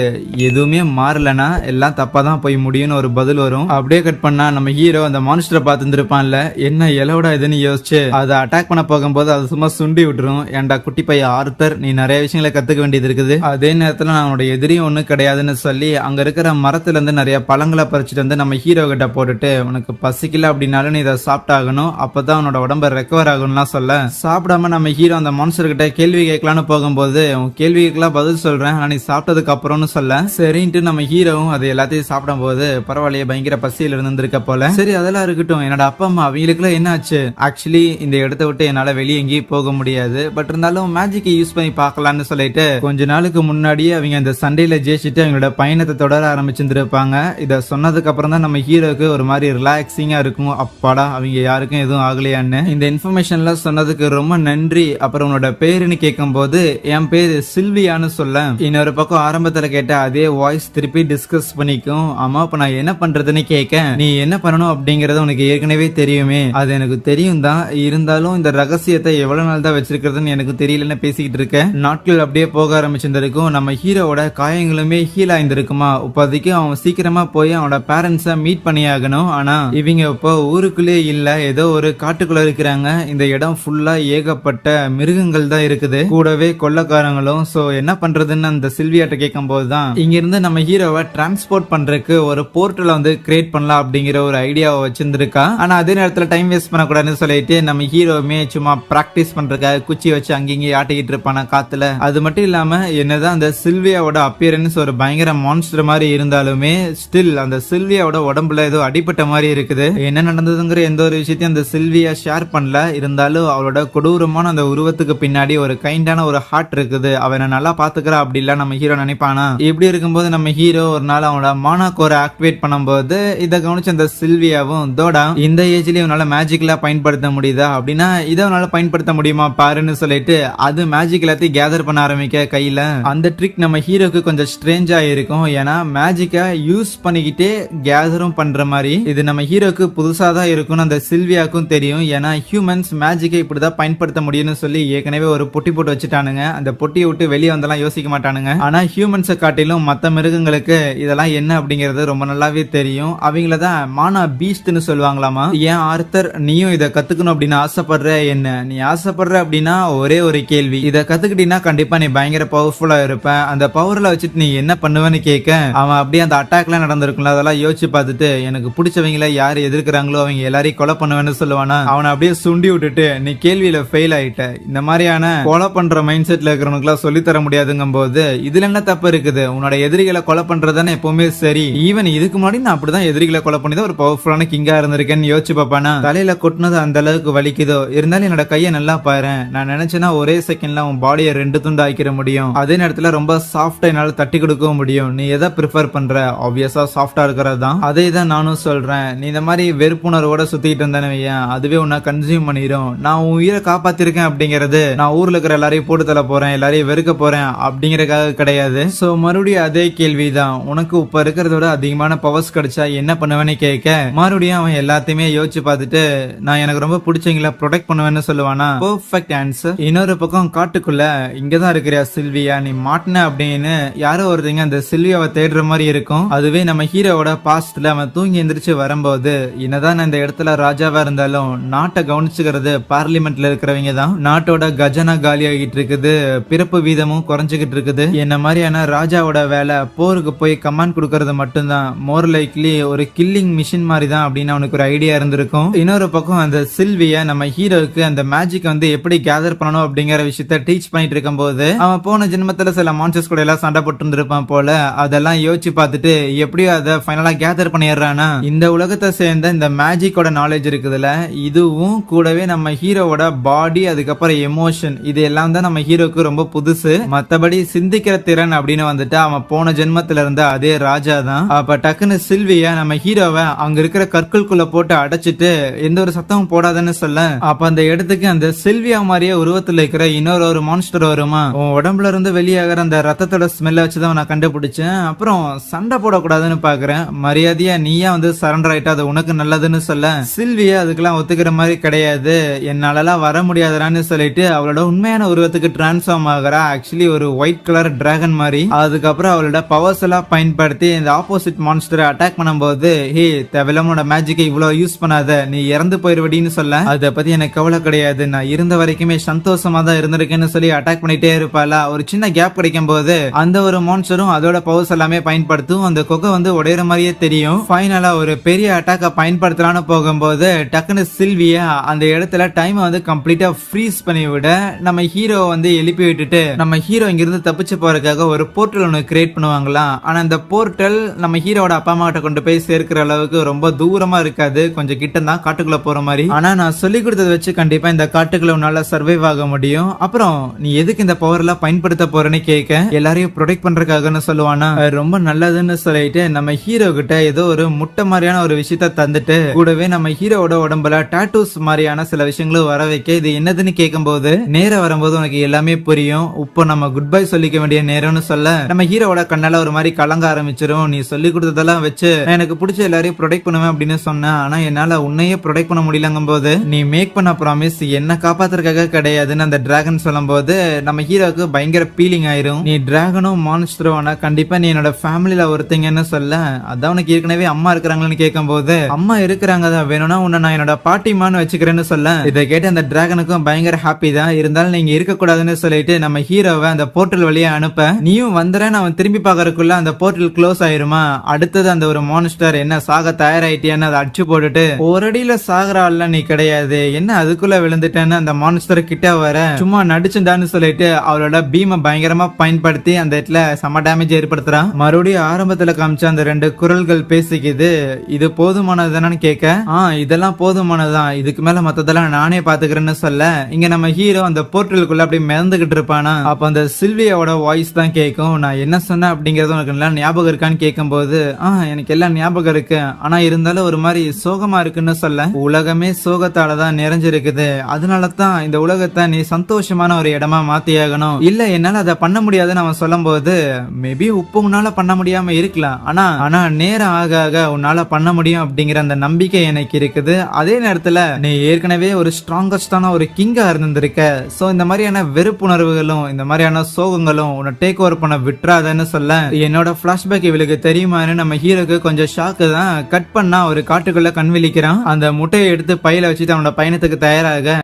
எதுவுமே மாறலனா எல்லாம் தப்பா தான் போய் முடியும்னு ஒரு பதில் வரும். அப்படியே கட் பண்ணா நம்ம ஹீரோ அந்த மான்ஸ்டரை பார்த்துருப்பான்ல, என்ன எலோடா இதுன்னு யோசிச்சு அதை அட்டாக் பண்ண போகும்போது அது சும்மா சுண்டி விட்டுரும். ஏன்டா குட்டி பைய ஆர்த்தர், நீ நிறைய விஷயங்களை கத்துக்க வேண்டியது இருக்குது, அதே நேரத்துல நான் உன்னோட எதிரியும் ஒண்ணு கிடையாதுன்னு சொல்லி அங்க இருக்கிற மரத்துல இருந்து நிறைய பழங்களை பறிச்சுட்டு வந்து நம்ம ஹீரோ கிட்ட போட்டுட்டு, உனக்கு பசிக்கல அப்படின்னாலும் நீ இதை சாப்பிட்டா ஆகணும், அப்பதான் அவனோட உடம்ப ரெக்கவர் ஆகணும்லாம் சொல்ல, சாப்பிடாம நம்ம ஹீரோ அந்த மான்ஸ்டர் கிட்ட கேள்வி கேட்கலான்னு போகும்போது, கேள்விக்கெல்லாம் பதில் சொல்றேன் ஆனா நீ சாப்பிட்டதுக்கு அப்புறம்னு சொல்ல, சரின்ட்டு நம்ம ஹீரோவும் அது எல்லாத்தையும் சாப்பிடும் போது பரவாயில்லையே பயங்கர பசியில இருந்திருக்க போல. சரி அதெல்லாம் இருக்கட்டும், என்னோட அப்பா அம்மா அவங்களுக்குலாம் என்ன ஆச்சு? ஆக்சுவலி இந்த இடத்த விட்டு என்னால வெளியே எங்கேயும் போக முடியாது, பட் இருந்தாலும் மேஜிக்கை யூஸ் பண்ணி பார்க்கலாம்னு சொல்லிட்டு கொஞ்ச நாளுக்கு முன்னாடியே அவங்க அந்த சண்டையில ஜெயிச்சுட்டு அவங்களோட பயணத்தை தொடர ஆரம்பிச்சிருந்திருப்பாங்க. இதை சொன்னதுக்கு அப்புறம் தான் நம்ம ஹீரோக்கு ஒரு மாதிரி ரிலாக்ஸிங்கா இருக்கும், அப்பாடா அவங்க யாருக்கும் எதுவும் ஆகலையான்னு. இந்த இன்ஃபர்மேஷன்லாம் சொன்னதுக்கு ரொம்ப நன்றி. அப்புறம் உன்னோட பேருன்னு கேட்கும் போது என் பேரு சில்வியான்னு சொல்ல, இன்னொரு பக்கம் ஆரம்பத்துல கேட்ட அதே வாய்ஸ் திருப்பி டிஸ்கஸ் பண்ணிக்கும். ஆமா இப்ப நான் என்ன பண்றதுன்னு கேட்க, நீ என்ன பண்ணணும் அப்படிங்கறது உனக்கு ஏற்கனவே தெரியுமே, அது எனக்கு தெரியும் தான், இருந்தாலும் இந்த ரகசியத்தை எவ்வளவு நாள் தான் வச்சிருக்கிறதுன்னு எனக்கு தெரியலன்னு பேசிக்கிட்டு இருக்க. நாட்கள் அப்படியே போக ஆரம்பிச்சிருந்திருக்கும். நம்ம ஹீரோவோட காயங்களுமே ஹீல் ஆயிருந்திருக்குமா, இப்போதைக்கு அவன் சீக்கிரமா போய் அவனோட பேரண்ட்ஸை மீட் பண்ணி ஆகணும். ஆனா இவங்க இப்போ ஊருக்குள்ளே இல்ல, ஏதோ ஒரு காட்டுக்குள்ள இருக்கிறாங்க. இந்த இடம் ஃபுல்லா ஏகப்பட்ட மிருகங்கள் தான் இருக்குது, கூடவே கொள்ளக்காரங்களும். சோ என்ன பண்றதுன்னு அந்த சில்வியாட்ட கேட்கும் போதுதான் இங்க இருந்து நம்ம ஹீரோவை டிரான்ஸ்போர்ட் பண்றதுக்கு ஒரு போர்ட்டல வந்து கிரியேட் பண்ணலாம் அப்படிங்கிற ஒரு ஐடியாவை வச்சிருந்திருக்கா. ஆனா அதே நேரத்துல டைம் வேஸ்ட் பண்ணக்கூடாதுன்னு சொல்லிட்டு நம்ம ஹீரோவுமே சும்மா பிராக்டிஸ் பண்றதுக்காக குச்சி வச்சு அங்கேயும் ஆட்டிக்கிட்டு இருப்பான காத்துல. அது மட்டும் இல்லாம என்னதான் அந்த சில்வியாவோட அப்பியரன்ஸ் ஒரு பயங்கர மான்ஸ்டர் மாதிரி இருந்தாலுமே ஸ்டில் அந்த சில்வியாவோட உடம்புல ஏதோ அடிப்பட்ட மாதிரி இருக்குது. என்ன நடந்ததுங்கிற எந்த ஒரு விஷயத்தையும் அந்த சில்வியா ஷேர் பண்ணல, இருந்தாலும் அவளோட கொடூரமான அந்த உருவத்துக்கு பின்னாடி ஒரு கைண்டான ஒரு ஹார்ட் இருக்குது, அவனை நல்லா பாத்துக்கிறா அப்படிலாம் நம்ம ஹீரோ நினைப்பானா. இப்படி இருக்கும்போது நம்ம ஹீரோ ஒரு நாள் அவனோட மானாக்கோரை ஆக்டிவேட் பண்ணும்போது இதை கவனிச்ச அந்த சில்வியாவும், தோடா இந்த ஏஜ்லயே உன்னால மேஜிக்லாம் பயன்படுத்த முடியுதா அப்படின்னா, இதை உன்னால பயன்படுத்த முடியுமா பாருன்னு சொல்லிட்டு அது மேஜிக் எல்லாத்தையும் கேதர் பண்ண ஆரம்பிக்க கையில. அந்த ட்ரிக் நம்ம ஹீரோக்கு கொஞ்சம் ஸ்ட்ரேஞ்சா இருக்கும், ஏன்னா மேஜிக்கை யூஸ் பண்ணிக்கிட்டே கேதரும் பண்ற மாதிரி. இது நம்ம ஹீரோக்கு புதுசா தான் இருக்கும்னு அந்த சில்வியாக்கும் தெரியும், ஏன்னா ஹியூமன்ஸ் மேஜிக்கை இப்படிதான் பயன்படுத்த முடியும்னு சொல்லி ஏற்கனவே ஒரு பொட்டி போட்டு வச்சுட்டானுங்க. அந்த பொட்டியை விட்டு வெளியே வந்தெல்லாம் யோசிக்க மாட்டானுங்க. ஆனா ஹியூமன்ஸை காட்டிலும் மத்த மிருகங்களுக்கு இதெல்லாம் என்ன அப்படிங்கறது ரொம்ப நல்லாவே தெரியும். அவங்களதான் மானா பீஸ்ட்னு சொல்லுவாங்களாமா. ஏன் ஆர்த்தர் நீயும் இதை கத்துக்கணும் அப்படின்னு ஆசைப்படுற? என்ன நீ ஆசைப்படுற அப்படின்னா ஒரே ஒரு கேள்வி, இதை கத்துக்கிட்டீங்கன்னா கண்டிப்பா நீ பயங்கர பவர்ஃபுல்லா இருப்ப, அந்த பவர்ல வச்சுட்டு நீ என்ன பண்ணுவேன்னு கேட்க, அவன் அப்படியே அந்த அட்டாக்லாம் நடந்திருக்கும்ல அதெல்லாம் யோசிச்சு பார்த்துட்டு எனக்கு பிடிச்சவங்கள யாரு எதிர்க்கிறாங்களோ அவங்க எல்லாரையும் கொலை பண்ணுவேன்னு சொல்லுவானா. அவனை அப்படியே சுண்டி விட்டுட்டு நீ கேள்வியில ஃபெயில் ஆயிட்ட, இந்த மாதிரியான கொலை பண்ற மைண்ட் செட்ல இருக்கிறவனுக்குலாம் சொல்லி தர முடியாதுங்கும் போது இதுல என்ன தப்பு இருக்குது? உன்னோட எதிரிகளை கொலை பண்றதுதானே எப்பவுமே சரி. ஈவன் இதுக்கு முன்னாடி நான் அப்படிதான் எதிரிகளை கொலை பண்ணி தான் ஒரு பவர்ஃபுல்லான கிங்கா இருந்திருக்கேன்னு யோசிச்சு பாப்பானா. தலையில கொட்டினது அந்த அளவுக்கு வலிக்குதோ, இருந்தாலும் என்னோட கையை நல்லா பாரு, நான் நினைச்சேன்னா ஒரே செகண்ட்ல உன் பாடியை 2 துண்டு ஆக்கிற முடியும், அதே நேரத்துல ரொம்ப சாஃப்டா என்னால தட்டி கொடுக்கவும் முடியும். நீ எதை ப்ரிஃபர் பண்ற? ஆப்வியஸா சாஃப்டா இருக்கிறது தான். அதே தான் நானும் சொல்றேன். நீ இந்த மாதிரி வெறுப்புணர்வோட சுத்திட்டு இருந்தானே அதுவே உன்னை கன்சியூம் பண்ணிடும். நான் உன் உயிரை காப்பாத்திருக்கேன் அப்படிங்கிறது நான் ஊர்ல இருக்கிற எல்லாரையும் போட்டு தள்ள போறேன், எல்லாரையும் வெறுக்க போறேன் அப்படிங்கறதுக்காக கிடையாது. சோ மறுபடியும் அதே கேள்விதான், உனக்கு இப்ப இருக்கிறதோட அதிகமான பவர்ஸ் கிடைச்சா என்ன பண்ணுவேன்னு கேட்க, மறுபடியும் அவன் எல்லாத்தையுமே யோசிச்சு பார்த்துட்டு நான் எனக்கு ரொம்ப பிடிச்சவங்கள ப்ரொடெக்ட் பண்ணுவேன்னு சொல்லுவானா. Perfect answer. இன்னொரு பக்கம் காட்டுக்குள்ள இங்கதான் இருக்கிறியா சில்வியா, நீ மாட்டின அப்படின்னு யாரோ ஒருத்தங்க அந்த சில்வியாவை தேடுற மாதிரி இருக்கும். அதுவே நம்ம ஹீரோவோட பாஸ்ட்ல அவன் தூங்கி எந்திரிச்சு வரும்போது, என்னதான் இந்த இடத்துல ராஜாவா இருந்தாலும் நாட்டை கவனிச்சுக்கிறது பார்லிமெண்ட்ல இருக்கிறவங்க தான். நாட்டோட கஜனா காலி ஆகிட்டு இருக்குது, பிறப்பு வீதமும் குறைஞ்சுக்கிட்டு இருக்குது. என்ன மாதிரியான ராஜாவோட வேலை போருக்கு போய் கமாண்ட் கொடுக்கறது மட்டும்தான், மோர் லைக்லி ஒரு கில்லிங் மிஷின் மாதிரி தான் அப்படின்னு அவனுக்கு ஒரு ஐடியா இருந்திருக்கும். இன்னொரு பக்கம் அந்த சில்வியா நம்ம ஹீரோக்கு அந்த மேஜிக் வந்து எப்படி கேதர் பண்ணணும் அப்படிங்கிற விஷயத்த டீச் பண்ணிட்டு இருக்கும் போது அவன் போன ஜென்மத்துல சில மான்ஸ்டர்ஸ் கூட எல்லாம் சண்டை போட்டு இருந்திருப்பான் போல. அதெல்லாம் யோசிச்சு பார்த்துட்டு எப்படியோ அதை ஃபைனலா கேதர் பண்ணிடுறானா. இந்த உலகத்தை சேர்ந்த இந்த மேஜிக்கோட நாலேஜ் இருக்குதுல, இதுவும் கூடவே நம்ம ஹீரோவோட பாடி, அதுக்கப்புறம் எமோஷன், இது எல்லாம் தான் நம்ம ஹீரோக்கு ரொம்ப புதுசு. மத்தபடி சிந்திக்கிற திறன் அப்படின்னு வந்துட்டு அவன் போன ஜென்மத்துல இருந்த அதே ராஜா தான். அப்ப டக்குன்னு சில்வியா நம்ம ஹீரோவை அங்க இருக்கிற கற்களுக்குள்ள போட்டு அடைச்சிட்டு எந்த ஒரு சத்தமும் போடாதுன்னு சொல்ல, அப்ப அந்த இடத்துக்கு அந்த சில்வியா மாதிரியே உருவத்துல இருக்கிற இன்னொரு ஒரு மான்ஸ்டர் வருமா, உன் உடம்புல இருந்து வெளியாகிற அந்த ரத்தத்தோட ஸ்மெல்ல வச்சுதான் நான் கண்டுபிடிச்சேன். அப்புறம் சண்டை போடக்கூடாதுன்னு பாக்குறேன், மரியாதையா நீயா வந்து சரண்டர் ஆயிட்டா அது உனக்கு நல்லதுன்னு சொல்ல, சில்வியா அதுக்கெல்லாம் ஒத்துக்கிற மாதிரி கிடையாது, என்னாலலாம் வர முடியாதுறான்னு சொல்லிட்டு அவளோட உண்மையான உருவத்துக்கு டிரான்ஸ்ஃபார்ம் ஆகிறா. ஆக்சுவலி ஒரு ஒயிட் கலர் டிராகன் மாதிரி. அதுக்கப்புறம் அவளோட பவர்ஸ் எல்லாம் பயன்படுத்தி இந்த ஆப்போசிட் மான்ஸ்டரை அட்டாக் பண்ணும்போது, ஹே தேவையில்லாம மேஜிக்கை இவ்வளவு யூஸ் பண்ணாத, நீ இறந்து போயிருவடின்னு சொல்ல, அதை பத்தி எனக்கு கவலை கிடையாது, நான் இருந்த வரைக்குமே சந்தோஷமா தான் இருந்திருக்கேன்னு சொல்லி அட்டாக் பண்ணிட்டே இருப்பாளா. ஒரு சின்ன கேப் கிடைக்கும் போது அந்த ஒரு மான்ஸ்டரும் அதோட பவர்ஸ் எல்லாமே பயன்படுத்தும். அந்த கொகை வந்து உடையிற மாதிரியே தெரியும். ஃபைனலா ஒரு பெரிய அட்டாக்க பயன்படுத்தலான்னு போகும்போது டக்குன்னு சில்வியா அந்த இடத்துல டைம் வந்து கம்ப்ளீட்டா ஃப்ரீஸ் பண்ணி விட, நம்ம ஹீரோ வந்து எழுப்பி விட்டுட்டு நம்ம ஹீரோ இங்கிருந்து தப்பிச்சு போறதுக்காக ஒரு போர்ட்டல் ஒன்று கிரியேட் பண்ணுவாங்களா. ஆனா அந்த போர்ட்டல் நம்ம ஹீரோட அப்பா அம்மா கிட்ட கொண்டு போய் சேர்க்கிற அளவுக்கு ரொம்ப தூரமா இருக்காது, கொஞ்சம் கிட்ட தான் காட்டுக்குள்ள போற மாதிரி. ஆனா நான் சொல்லி கொடுத்ததை வச்சு கண்டிப்பா இந்த காட்டுக்குள்ள உன்னால சர்வைவ் ஆக முடியும். அப்புறம் நீ எதுக்கு இந்த பவர் எல்லாம் பயன்படுத்த போறேன்னு கேட்க, எல்லாரையும் ப்ரொடெக்ட் பண்றதுக்காகன்னு சொல்லுவானா. ரொம்ப நல்லதுன்னு சொல்லிட்டு நம்ம ஹீரோ கிட்ட ஏதோ ஒரு முட்டை மாதிரியான ஒரு விஷயத்த தந்துட்டு கூடவே நம்ம ஹீரோவோட உடம்புல டாட்டூஸ் மாதிரியான சில விஷயங்களும் வர வைக்க, இது என்னதுன்னு கேட்கும்போது நேரம் வரும்போது உனக்கு எல்லாமே புரியும், இப்போ நம்ம குட் பை சொல்லிக்க வேண்டிய நேரம்னு சொல்ல, நம்ம ஹீரோவோட கண்ணால ஒரு மாதிரி கலங்க ஆரம்பிச்சிரும். நீ சொல்லி கொடுத்ததெல்லாம் வச்சு எனக்கு பிடிச்ச எல்லாரையும் ப்ரொடெக்ட் பண்ணுவேன் அப்படின்னு சொன்னேன், ஆனா என்னால உன்னையே ப்ரொடெக்ட் பண்ண முடியலங்கும் போது நீ மேக் பண்ண ப்ராமிஸ் என்ன காப்பாத்துறதுக்காக கிடையாதுன்னு அந்த டிராகன் சொல்லும் போது நம்ம ஹீரோக்கு பயங்கர பீலிங் ஆயிரும். நீ டிராகனும் மான்ஸ்டரும் ஆனா கண்டிப்பா நீ என்னோட ஃபேமிலியில ஒருத்தங்கன்னு சொல்ல, அதான் உனக்கு ஏற்கனவே அம்மா இருக்கிறாங்கன்னு கேட்கும் போது, அம்மா இருக்கிறாங்க தான், வேணும்னா உன்னை நான் என்னோட பாட்டிமான்னு வச்சுக்கிறேன்னு சொல்ல, இதை கேட்டு அந்த டிராகனுக்கும் பயங்கர ஹாப்பி தான். இருந்தாலும் நீங்க இருக்கக்கூடாதுன்னு சொல்லிட்டு நம்ம ஹீரோவை அந்த போர்ட்டல் வழியா அனுப்ப, நீயும் வந்துறேன்னு அவன் திரும்பி பாக்கறதுக்குள்ள அந்த போர்ட்டல் க்ளோஸ் ஆயிருமா. அடுத்தது அந்த ஒரு மான்ஸ்டர் என்ன சாக தயாராயிட்டியான்னு அதை அடிச்சு போட்டுட்டு, ஒரு அடியில சாகர ஆள்ல நீ கிடையாது, என்ன அதுக்குள்ள விழுந்துட்டேன்னு அந்த மான்ஸ்டர் கிட்ட வர, சும்மா நடிச்சுட்டான்னு சொல்லிட்டு அவளோட பீமை பயங்கரமா பயன்படுத்தி அந்த இடத்துல செம டேமேஜ் ஏற்படுத்துறான். மறுபடியும் ஆரம்பத்துல காமிச்ச அந்த ரெண்டு குரல்கள் பேசிக்குது, இது போதுமானதுன்னு கேட்க, இதெல்லாம் போதுமானதுதான், இதுக்கு மேல மத்ததெல்லாம் நானே பாத்துக்கிறேன்னு சொல்ல, இங்க நம்ம ஹீரோ அந்த போர்ட்டலுக்குள்ள அப்படி மிதந்துகிட்டு இருப்பானா. அப்ப அந்த சில்வியாவோட வாய்ஸ் தான் கேட்கும், நான் என்ன சொன்னேன் அப்படிங்கறது உனக்கு எல்லாம் ஞாபகம் இருக்கான்னு கேட்கும் போது, எனக்கு எல்லாம் ஞாபகம் இருக்கு, ஆனா இருந்தாலும் ஒரு மாதிரி சோகமா இருக்குன்னு சொல்ல, உலகமே சோகத்தாலதான் நிறைஞ்சிருக்குது, அதனாலதான் இந்த உலகத்தை நீ சந்தோஷமான ஒரு இடமா மாத்தியாகணும், இல்ல என்னால அதை பண்ண முடியாதுன்னு அவன் சொல்லும் போது, மேபி உப்பு உன்னால பண்ண முடியாம இருக்கலாம், ஆனா நேரம் ஆக ஆக உன்னால பண்ண முடியும் அப்படிங்கிற அந்த நம்பிக்கை எனக்கு இருக்குது. அதே நேரத்துல நீ ஏற்கனவே ஒரு ஸ்ட்ராங்கஸ்டான ஒரு கிங்கா இருந்திருக்க, சோ இந்த மாதிரியான வெறுப்புணர்வுகளும் இந்த மாதிரியான சோகங்களும் உன்னை டேக் ஓவர் பண்ண விட்டுறாதன்னு சொல்ல, என்னோட பிளாஷ்பேக் இவளுக்கு தெரியுமான்னு நம்ம ஹீரோக்கு கொஞ்சம் ஷாக்கு தான். கட் பண்ணா ஒரு காட்டுக்குள்ள கண் விழிக்கிறான், அந்த முட்டையை எடுத்து பையில வச்சுட்டு அவனோட பயணத்துக்கு தயாராக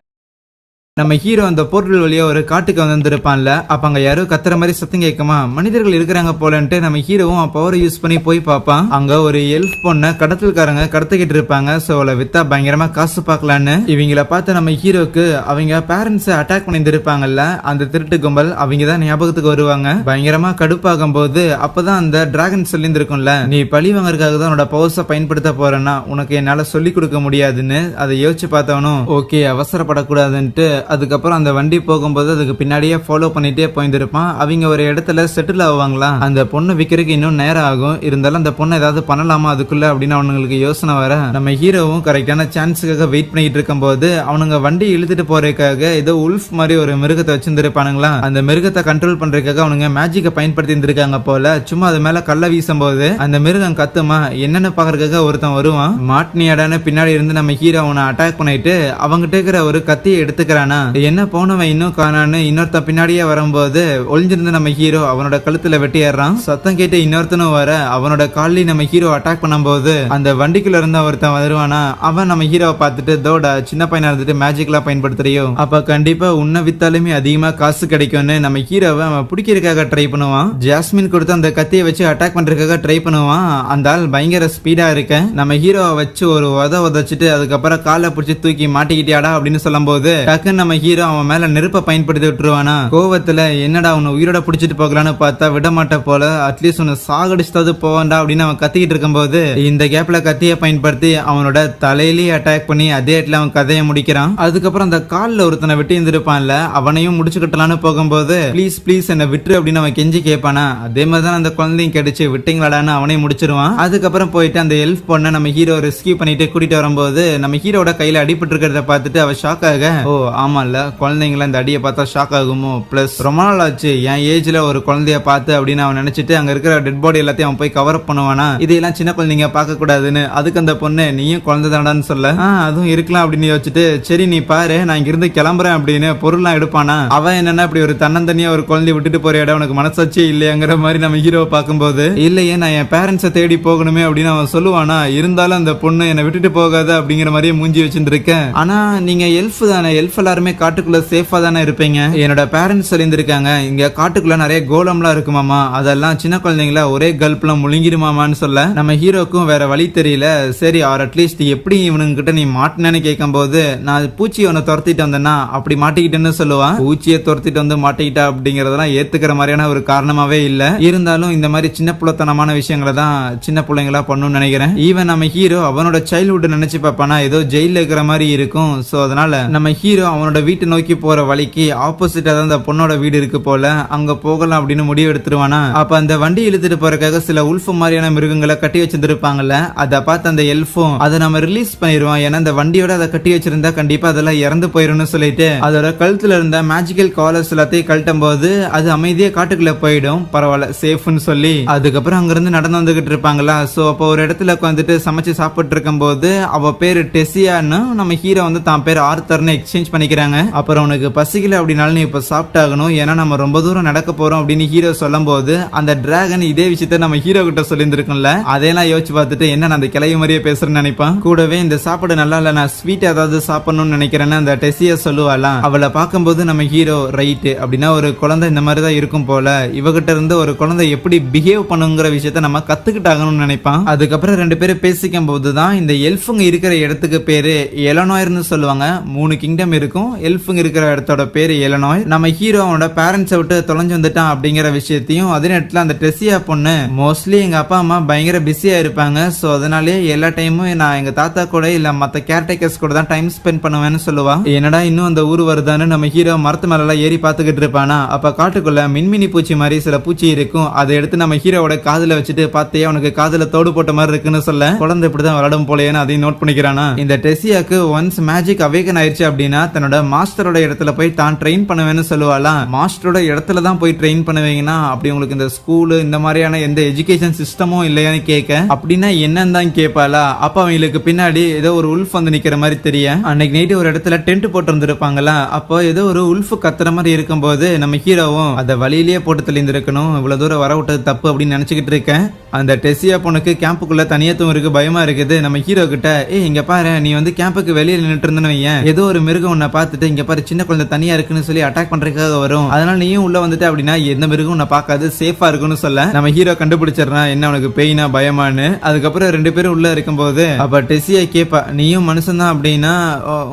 நம்ம ஹீரோ அந்த போர்ட்டல் வழியா ஒரு காட்டுக்கு வந்திருப்பான்ல. அப்ப அங்க யாரோ கத்துற மாதிரி சத்தம் கேட்குமா, மனிதர்கள் இருக்கிறாங்க போலன்ட்டு நம்ம ஹீரோவும் பவரை யூஸ் பண்ணி போய் பார்ப்பான். அங்க ஒரு எல்ஃப் பொண்ணை கடத்தல்காரங்க கடத்திக்கிட்டு இருப்பாங்க. சோ அவளை வித்தா பயங்கரமா காசு பார்க்கலான்னு இவங்கள பார்த்து நம்ம ஹீரோக்கு அவங்க பேரண்ட்ஸ் அட்டாக் பண்ணிருப்பாங்கல்ல, அந்த திருட்டு கும்பல் அவங்க தான் ஞாபகத்துக்கு வருவாங்க. பயங்கரமா கடுப்பாகும் போது அப்பதான் அந்த டிராகன் சொல்லியிருந்திருக்கும்ல, நீ பழி வாங்கறதுக்காக தான் உன்னோட பவர்ஸை பயன்படுத்த போறேன்னா உனக்கு என்னால சொல்லி கொடுக்க முடியாதுன்னு. அதை யோசிச்சு பார்த்தவனும் ஓகே அவசரப்படக்கூடாதுன்ட்டு அதுக்கப்புறம் அந்த வண்டி போகும்போது அதுக்கு பின்னாடியே ஃபாலோ பண்ணிட்டே போயிருப்பான். அவங்க ஒரு இடத்துல செட்டில் ஆவாங்களா, அந்த பொண்ணு விற்கிறதுக்கு இன்னும் நேரம் ஆகும், இருந்தாலும் அந்த பொண்ணை ஏதாவது பண்ணலாமா அதுக்குள்ள அப்படின்னு அவனுங்களுக்கு யோசனை வர, நம்ம ஹீரோவும் கரெக்டான சான்ஸுக்காக வெயிட் பண்ணிட்டு இருக்கும் போது அவனுங்க வண்டி இழுத்துட்டு போறதுக்காக ஏதோ உல்ஃப் மாதிரி ஒரு மிருகத்தை வச்சிருந்திருப்பானுங்களா. அந்த மிருகத்தை கண்ட்ரோல் பண்றதுக்காக அவனுங்க மேஜிக்கை பயன்படுத்தி இருந்திருக்காங்க போல. சும்மா அது மேல கல்ல வீசும் போது அந்த மிருகம் கத்துமா, என்னன்னு பாக்குறதுக்காக ஒருத்தன் வருவான். மாட்னியாடான பின்னாடி இருந்து நம்ம ஹீரோ அவனை அட்டாக் பண்ணிட்டு அவங்கிட்ட இருக்கிற ஒரு கத்தியை எடுத்துக்கிறான். என்ன போனவன் இன்னும் காணான்னு இன்னொருத்த பின்னாடியே வரும்போது ஒளிஞ்சிருந்த நம்ம ஹீரோ அவனோட கழுத்துல வெட்டிடுறான். சத்தம் கேட்டு இன்னொருத்தனும் வர அவனோட காலில் நம்ம ஹீரோ அட்டாக் பண்ணும்போது அந்த வண்டிக்குள்ள இருந்த ஒருத்தன் வருவானா, அவன் நம்ம ஹீரோவை பார்த்துட்டு தோட சின்ன பையனா இருந்துட்டு மேஜிக்லாம் பயன்படுத்துறியோ, அப்ப கண்டிப்பா உன்னை வித்தாலுமே அதிகமா காசு கிடைக்கும்னு நம்ம ஹீரோவை அவன் பிடிக்கிறதுக்காக ட்ரை பண்ணுவான். ஜாஸ்மின் கொடுத்து அந்த கத்தியை வச்சு அட்டாக் பண்றதுக்காக ட்ரை பண்ணுவான். அந்த ஆள் பயங்கர ஸ்பீடா இருக்க நம்ம ஹீரோவை வச்சு ஒரு உதச்சிட்டு அதுக்கப்புறம் காலை பிடிச்சி தூக்கி மாட்டிக்கிட்டியாடா அப்படின்னு சொல்லும் போது டக்குன்னு டக்குன்னு நம்ம ஹீரோ அவன் மேல நெருப்பை பயன்படுத்தி விட்டுருவானா. கோவத்துல என்னடா உன்னை உயிரோட பிடிச்சிட்டு போகலான்னு பார்த்தா விட மாட்ட போல, அட்லீஸ்ட் உன்னை சாகடிச்சது போவான்டா அப்படின்னு அவன் கத்திக்கிட்டு இருக்கும்போது இந்த கேப்ல கத்தியை பயன்படுத்தி அவனோட தலையிலேயே அட்டாக் பண்ணி அதே இடத்துல அவன் கதையை முடிக்கிறான். அதுக்கப்புறம் அந்த காலில் ஒருத்தனை வெட்டி இருந்திருப்பான்ல, அவனையும் முடிச்சுக்கிட்டலான்னு போகும்போது ப்ளீஸ் ப்ளீஸ் என்ன விட்டுரு அப்படின்னு அவன் கெஞ்சி கேட்பானா. அதே மாதிரி தான் அந்த குழந்தையும் கிடைச்சு விட்டீங்களாடான்னு அவனையும் முடிச்சிருவான். அதுக்கப்புறம் போயிட்டு அந்த எல்ஃப் பொண்ணை நம்ம ஹீரோ ரெஸ்கியூ பண்ணிட்டு கூட்டிட்டு வரும்போது நம்ம ஹீரோட கையில அடிபட்டு இருக்கிறத பார்த்துட்டு அவ ஷாக் ஆக, ஓ ஆமா இல்ல குழந்தைங்கள இந்த அடியை பார்த்தா ஷாக் ஆகுமோ, பிளஸ் ரொம்ப நாள் ஆச்சு என் ஏஜ்ல ஒரு குழந்தைய பார்த்து அப்படின்னு அவன் நினைச்சிட்டு அங்க இருக்கிற டெட் பாடி எல்லாத்தையும் அவன் போய் கவர் அப் பண்ணுவானா. இதையெல்லாம் சின்ன குழந்தைங்க பார்க்க கூடாதுன்னு. அதுக்கு அந்த பொண்ணு நீயும் குழந்தை தானடான்னு சொல்ல, அதுவும் இருக்கலாம் அப்படின்னு யோசிச்சுட்டு சரி நீ பாரு நான் இங்க இருந்து கிளம்புறேன் அப்படின்னு பொருள்லாம் எடுப்பானா. அவன் என்னன்னா இப்படி ஒரு தன்னந்தனியா ஒரு குழந்தைய விட்டுட்டு போற இடம் உனக்கு மனசாட்சியே இல்லையாங்கிற மாதிரி நம்ம ஹீரோவை பார்க்கும்போது, இல்லையே நான் என் பேரண்ட்ஸை தேடி போகணுமே அப்படின்னு அவன் சொல்லுவானா. இருந்தாலும் அந்த பொண்ணு என்னை விட்டுட்டு போகாத அப்படிங்கிற மாதிரியே மூஞ்சி வச்சுட்டு இருக்கேன். ஆனா நீங்க எல்ஃப் தானே, எல்ஃப் எல்லாருமே காட்டுக்குள்ள சேஃபா தானே இருப்பீங்க. என்னோட பேரண்ட்ஸ் சொல்லியிருக்காங்க இங்க காட்டுக்குள்ள நிறைய கோலம்லாம் இருக்குமாமா, அதெல்லாம் சின்ன குழந்தைங்கள ஒரே கல்ப்ல முழுங்கிடுமாமான்னு சொல்ல நம்ம ஹீரோக்கும் வேற வழி தெரியல. சரி ஆர் அட்லீஸ்ட் எப்படி இவனுங்கிட்ட நீ மாட்டினேன்னு கேட்கும் போது, நான் பூச்சி ஒன்னு துரத்திட்டு வந்தேன்னா அப்படி மாட்டிக்கிட்டேன்னு சொல்லுவான். பூச்சியை துரத்திட்டு வந்து மாட்டிக்கிட்டா அப்படிங்கறதெல்லாம் ஏத்துக்கிற மாதிரியான ஒரு காரணமாவே இல்ல. இருந்தாலும் இந்த மாதிரி சின்ன புள்ளத்தனமான விஷயங்களை தான் சின்ன பிள்ளைங்களா பண்ணணும்னு நினைக்கிறேன். ஈவன் நம்ம ஹீரோ அவனோட சைல்ட்ஹுட் நினைச்சு பார்ப்பானா ஏதோ ஜெயில இருக்கிற மாதிரி இருக்கும். சோ அதனால நம்ம ஹீரோ அவனோட வீட்டை நோக்கி போற வழிக்கு ஆப்போசிட்டா தான் அந்த பொண்ணோட வீடு இருக்கு போல, அங்க போகலாம் அப்படின்னு முடிவு எடுத்துருவானா. அப்ப அந்த வண்டி இழுத்துட்டு போறதுக்காக சில உல்ஃப் மாதிரியான மிருகங்களை கட்டி வச்சிருப்பாங்கல்ல, அதை பார்த்து அந்த எல்ஃபும் அதை நம்ம ரிலீஸ் பண்ணிடுவான். ஏன்னா அந்த வண்டியோட அதை கட்டி வச்சிருந்தா கண்டிப்பா அதெல்லாம் இறந்து போயிரும்னு சொல்லிட்டு அதோட கழுத்துல இருந்த மேஜிக்கல் காலர்ஸ் எல்லாத்தையும் கழட்டும் போது அது அமைதியா காட்டுக்குள்ள போயிடும். பரவாயில்ல சேஃப்னு சொல்லி அதுக்கப்புறம் அங்கிருந்து நடந்து வந்துகிட்டு இருப்பாங்களா. சோ அப்போ ஒரு இடத்துல உட்காந்துட்டு சமைச்சு சாப்பிட்டு இருக்கும் போது அவ பேரு டெசியான்னு நம்ம ஹீரோ வந்து தான் பேர் ஆர்த்தர்னு எக்ஸ்சேஞ்ச் பண்ணிக்கிறாங்க. அப்புறம் உனக்கு பசிக்கல அப்படின்னாலும் நீ இப்ப சாப்பிட்டாகணும், ஏன்னா நம்ம ரொம்ப தூரம் நடக்க போறோம் அப்படின்னு ஹீரோ சொல்லும் போது அந்த டிராகன் இதே விஷயத்த நம்ம ஹீரோ கிட்ட சொல்லியிருந்திருக்கும்ல, அதையெல்லாம் யோசிச்சு பார்த்துட்டு என்ன நான் அந்த கிளைய மாதிரியே பேசுறேன்னு நினைப்பான். கூடவே இந்த சாப்பாடு நல்லா இல்ல நான் ஸ்வீட் ஏதாவது சாப்பிடணும்னு நினைக்கிறேன்னு அந்த டெசியா சொல்லுவாளாம். அவளை பார்க்கும்போது நம்ம ஹீரோ ரைட் அப்படின்னா ஒரு குழந்தை இந்த மாதிரி தான் இருக்கும் போல, இவகிட்ட இருந்து ஒரு குழந்தை எப்படி பிஹேவ் பண்ணுங்கிற விஷயத்த நம்ம கத்துக்கிட்டாகணும்னு நினைப்பான். அதுக்கப்புறம் ரெண்டு பேரும் பேசிக்கும் போதுதான் இந்த எல்ஃபுங்க இருக்கிற இடத்துக்கு பேரு எலனாய்னு சொல்லுவாங்க. 3 கிங்டம் இருக்கும், எல்ஃபுங்க இருக்கிற இடத்தோட பேரு எலனாய். நம்ம ஹீரோ அவனோட பேரண்ட்ஸை விட்டு தொலைஞ்சு வந்துட்டான் அப்படிங்கிற விஷயத்தையும் அதே நேரத்தில் அந்த டெசியா பொண்ணு மோஸ்ட்லி எங்க அப்பா அம்மா பயங்கர பிஸியா இருப்பாங்க, சோ அதனாலே எல்லா டைமும் நான் எங்க தாத்தா கூட இல்ல மத்த கேர்டேக்கர்ஸ் கூட தான் டைம் ஸ்பெண்ட் பண்ணுவேன்னு சொல்லுவா. என்னடா இன்னும் அந்த ஊர் வருதான்னு நம்ம ஹீரோ மரத்து மேல ஏறி பாத்துக்கிட்டு இருப்பானா. அப்ப காட்டுக்குள்ள மின்மினி பூச்சி மாதிரி சில பூச்சி இருக்கும், அதை எடுத்து நம்ம ஹீரோவோட காதுல வச்சுட்டு பார்த்தே அவனுக்கு காதுல தோடு போட்ட மாதிரி இருக்குன்னு சொல்ல, குழந்தை இப்படிதான் விளையாடும் போலேன்னு அதையும் நோட் பண்ணிக்கிறானா. இந்த டெசியாக்கு ஒன்ஸ் மேஜிக் அவேக்கன் ஆயிடுச்சு அப்படின்னா தன்னோட மாஸ்டரோட இடத்துல போய் தான் ட்ரெயின் பண்ணுவேன்னு சொல்லுவாளாம். மாஸ்டரோட இடத்துல தான் போய் ட்ரெயின் பண்ணுவீங்கன்னா அப்படி உங்களுக்கு இந்த ஸ்கூலு இந்த மாதிரியான எந்த எஜுகேஷன் சிஸ்டமும் இல்லையான்னு கேட்க, அப்படின்னா என்னன்னு தான் கேட்பாளா. அப்ப அவங்களுக்கு பின்னாடி ஏதோ ஒரு உல்ஃப் வந்து நிக்கிற மாதிரி தெரிய, அன்னைக்கு நைட்டு ஒரு இடத்துல டென்ட் போட்டு இருந்திருப்பாங்களா, அப்போ ஏதோ ஒரு உல்ஃப் கத்துற மாதிரி இருக்கும்போது நம்ம ஹீரோவும் அதை வழியிலேயே போட்டு தெளிந்திருக்கணும், இவ்வளவு தூரம் வர விட்டது தப்பு அப்படின்னு நினைச்சுக்கிட்டு இருக்கேன். அந்த டெசியா பொண்ணுக்கு கேம்புக்குள்ள தனியத்துவம் இருக்கு, பயமா இருக்குது. நம்ம ஹீரோ கிட்ட இங்க பாரு நீ வந்து கேம்புக்கு வெளியே நின்றுட்டு இருந்தேன்னு வையேன், ஏதோ ஒரு மிருகம் உன்னை பார்த்துட்டு இங்க பாரு சின்ன குழந்தை தனியா இருக்குன்னு சொல்லி அட்டாக் பண்றதுக்காக வரும், அதனால நீயும் உள்ள வந்துட்டு அப்படின்னா எந்த மிருகம் உன்னை பார்க்காது சேஃபா இருக்குன்னு சொல்ல நம்ம ஹீரோ கண்டுபிடிச்சிடறான் என்ன உனக்கு பெயினா பயமானு. அதுக்கப்புறம் ரெண்டு பேரும் உள்ள இருக்கும்போது அப்ப டெசியா கேப்பா நீயும் மனுஷன் தான் அப்படின்னா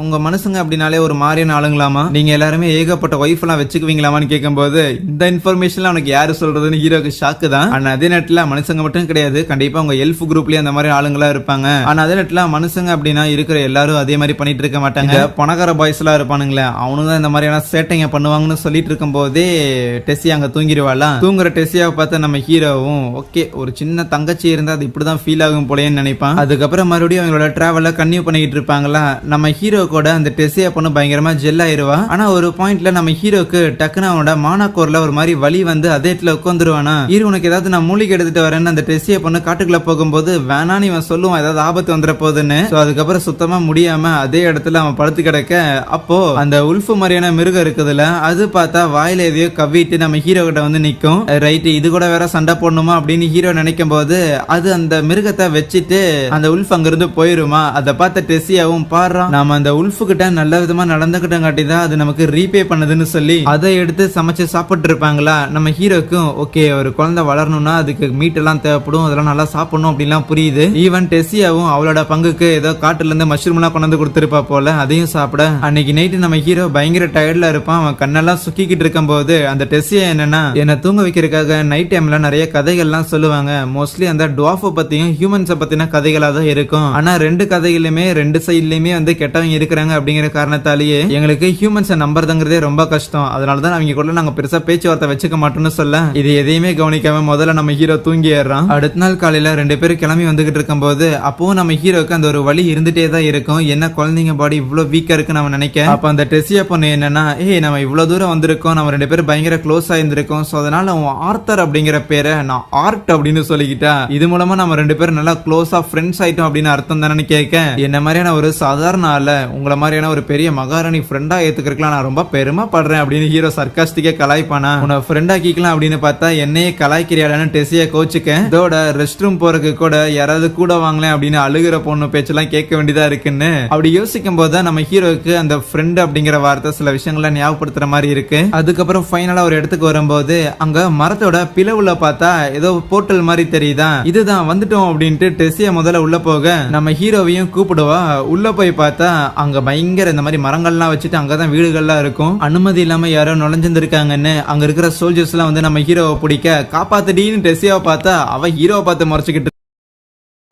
உங்க மனுஷங்க அப்படின்னாலே ஒரு மாதிரியான ஆளுங்களாமா, நீங்க எல்லாருமே ஏகப்பட்ட ஒய்ஃப் எல்லாம் வச்சுக்குவீங்களாமான்னு கேட்கும்போது இந்த இன்ஃபர்மேஷன் அவனுக்கு யாரு சொல்றதுன்னு ஹீரோக்கு ஷாக்கு தான். ஆனா அதே நேரத்துல மனுஷங்க மட்டும் கிடையாது, கண்டிப்பா உங்க எல்ஃப் குரூப்லயே அந்த மாதிரி ஆளுங்களா இருப்பாங்க. ஆனா அதே நேரத்துல மனுஷங்க அப்படின்னா இருக்கிற எல்லாரும் அதே மாதிரி பண்ணிட்டு இருக்க மாட்டாங்க, பணக்கார பாய்ஸ் எல்லாம் இருப்பானுங்களே அவனுங்க தான் இந்த மாதிரியான சேட்டைங்க பண்ணுவாங்கன்னு சொல்லிட்டு இருக்கும் போதே டெசியா அங்க தூங்கிடுவாளாம். தூங்குற டெசியாவை பார்த்து நம்ம ஹீரோவும் ஓகே ஒரு சின்ன தங்கச்சி இருந்தா அது இப்படிதான் ஃபீல் ஆகும் போலேன்னு நினைப்பான். அதுக்கப்புறம் மறுபடியும் அவங்களோட டிராவல கன்டினியூ பண்ணிட்டு இருப்பாங்களா. நம்ம ஹீரோ கூட அந்த டெசியா பொண்ணு பயங்கரமா ஜெல் ஆயிருவா. ஆனா ஒரு பாயிண்ட்ல நம்ம ஹீரோக்கு டக்குன்னு அவனோட மானாக்கோர்ல ஒரு மாதிரி வலி வந்து அதே இடத்துல உட்காந்துருவானா. உனக்கு ஏதாவது நான் மூலிகை எடுத்துட்டு வரேன்னு அந்த டெசியா பொண்ணு காட்டுக்குள்ள போகும்போது வேணான்னு இவன் சொல்லுவான் ஏதாவது ஆபத்து வந்துட போகுதுன்னு. அதுக்கப்புறம் சுத்தமா முடியாம அதே இடத்துல அவன் படுத்து கிடக்க, அப்போ அந்த உல்ஃப் மாதிரியான மிருகம் இருக்குதுல அது பார்த்தா வாயில எதையோ கவ்விட்டு நம்ம ஹீரோ கிட்ட வந்து நிக்கும். ரைட் இது கூட வேற சண்டை போடணுமா அப்படின்னு ஹீரோ நினைக்கும் போது அது அந்த மிருகத்தை வச்சுட்டு அந்த உல்ஃப் அங்கிருந்து போயிருமா. அதை பார்த்த டெசியாவும் பாடுறா நாம அந்த உல்ஃப் கிட்ட நல்ல விதமா நடந்துகிட்டங்காட்டி தான் அது நமக்கு ரீபே பண்ணுதுன்னு சொல்லி அதை எடுத்து சமைச்சு சாப்பிட்டு இருப்பாங்களா. நம்ம ஹீரோக்கும் ஓகே ஒரு குழந்தை வளரணும்னா அதுக்கு மீட் எல்லாம் தேவைப்படும், அதெல்லாம் நல்லா சாப்பிடணும் அப்படின்லாம் புரியுது. ஈவன் டெசியாவும் அவளோட பங்குக்கு ஏதோ காட்டுல இருந்து மஷ்ரூம் எல்லாம் கொண்டு வந்து கொடுத்துருப்பா போல, அதையும் சாப்பிட அன்னைக்கு நைட்டு நம்ம ஹீரோ பயங்கர டயர்ட்ல இருப்பான். அவன் கண்ணெல்லாம் சுக்கிக்கிட்டு இருக்கும் போது அந்த டெசியா என்னன்னா என்ன தூங்க வைக்கிறதுக்காக நைட் டைம்ல நிறைய கதைகள்லாம் சொல்லுவாங்க. மோஸ்ட்லி அந்த டுவாஃபை பத்தியும் ஹியூமன்ஸை பத்தின கதைகளா தான் இருக்கும். ஆனா ரெண்டு கதைகளுமே ரெண்டு சைட்லயுமே வந்து கெட்டவங்க இருக்கிறாங்க அப்படிங்கிற காரணத்தாலேயே எங்களுக்கு ஹியூமன்ஸை நம்புறதுங்கிறதே ரொம்ப கஷ்டம். அதனாலதான் அவங்க கூட நாங்க பெருசா பேச்சுவார்த்தை வச்சுக்க மாட்டோம்னு சொல்ல, இது எதையுமே கவனிக்காம முதல்ல நம்ம ஹீரோ தூங்கி ஏறான். அடுத்த நாள் காலையில ரெண்டு பேரும் கிளம்பி வந்துகிட்டு இருக்கும் போது அப்பவும் நம்ம ஹீரோக்கு அந்த ஒரு வலி இருந்துட்டே தான் இருக்கும். என்ன குழந்தைங்க பாடி இவ்வளவு வீக்கா இருக்குன்னு அவன் நினைக்க, அப்ப அந்த டெசியா பொண்ணு என்னன்னா, நம்ம இவ்வளவு தூரம் வந்திருக்கோம், நம்ம ரெண்டு பேரும் பயங்கர க்ளோஸ் ஆயிருந்திருக்கோம், சோ அதனால அவன் ஆர்த்தர் அப்படிங்கிற பேரை நான் ஆர்ட் அப்படின்னு சொல்லிக்கிட்டா, இது மூலமா நம்ம ரெண்டு பேரும் நல்லா க்ளோஸா ஃப்ரெண்ட்ஸ் ஆயிட்டோம் அப்படின்னு அர்த்தம் தானே கேட்க, என்ன மாதிரியான ஒரு சாதாரண ஆள உங்களை மாதிரியான ஒரு பெரிய மகாராணி ஃப்ரெண்டா ஏத்துக்கிறதுக்கு நான் ரொம்ப பெருமைப்படுறேன் அப்படின்னு ஹீரோ சர்க்காஸ்டிக்கா கலாய்ப்பானா. உன்னை ஃப்ரெண்ட் ஆக்கிக்கலாம் அப்படின்னு பார்த்தா என்னையே கலாய்க்கிறியாடான்னு டெசியா கோச்சுக்க, இதோட ரெஸ்ட் ரூம் போறதுக்கு கூட யாராவது கூட வாங்கலாம் அப்படின்னு அழுகிற பொண்ணு பேச்செல்லாம் கேட்க வேண்டியதா இருக்குன்னு அப்படி யோசிக்கும் போது நம்ம ஹீரோக்கு அந்த ஃப்ரெண்ட் அப்படிங்கிற வார்த்தை சில விஷயங்களை ஞாபகப்படுத்துற மாதிரி இருக்கு. அதுக்கப்புறம் ஃபைனலா ஒரு இடத்துக்கு வரும்போது அங்க மரத்தோட பிளவுல பார்த்தா ஏதோ போர்ட்டல் மாதிரி தெரியுதா, இதுதான் வந்துட்டோம் அப்படின்ட்டு டெசியா முதல்ல உள்ள போக நம்ம ஹீரோவையும் கூப்பிடுவா. உள்ள போய் பார்த்தா அங்க பயங்கர இந்த மாதிரி மரங்கள்லாம் வச்சுட்டு அங்கதான் வீடுகள்லாம் இருக்கும். அனுமதி இல்லாம யாரோ நுழைஞ்சிருக்காங்கன்னு அங்க இருக்கிற சோல்ஜர்ஸ் எல்லாம் வந்து நம்ம ஹீரோவை பிடிக்க காப்பாத்துடின்னு டெசியாவை பார்த்தா அவ ஹீரோவை பார்த்து முறைச்சுக்கிட்டு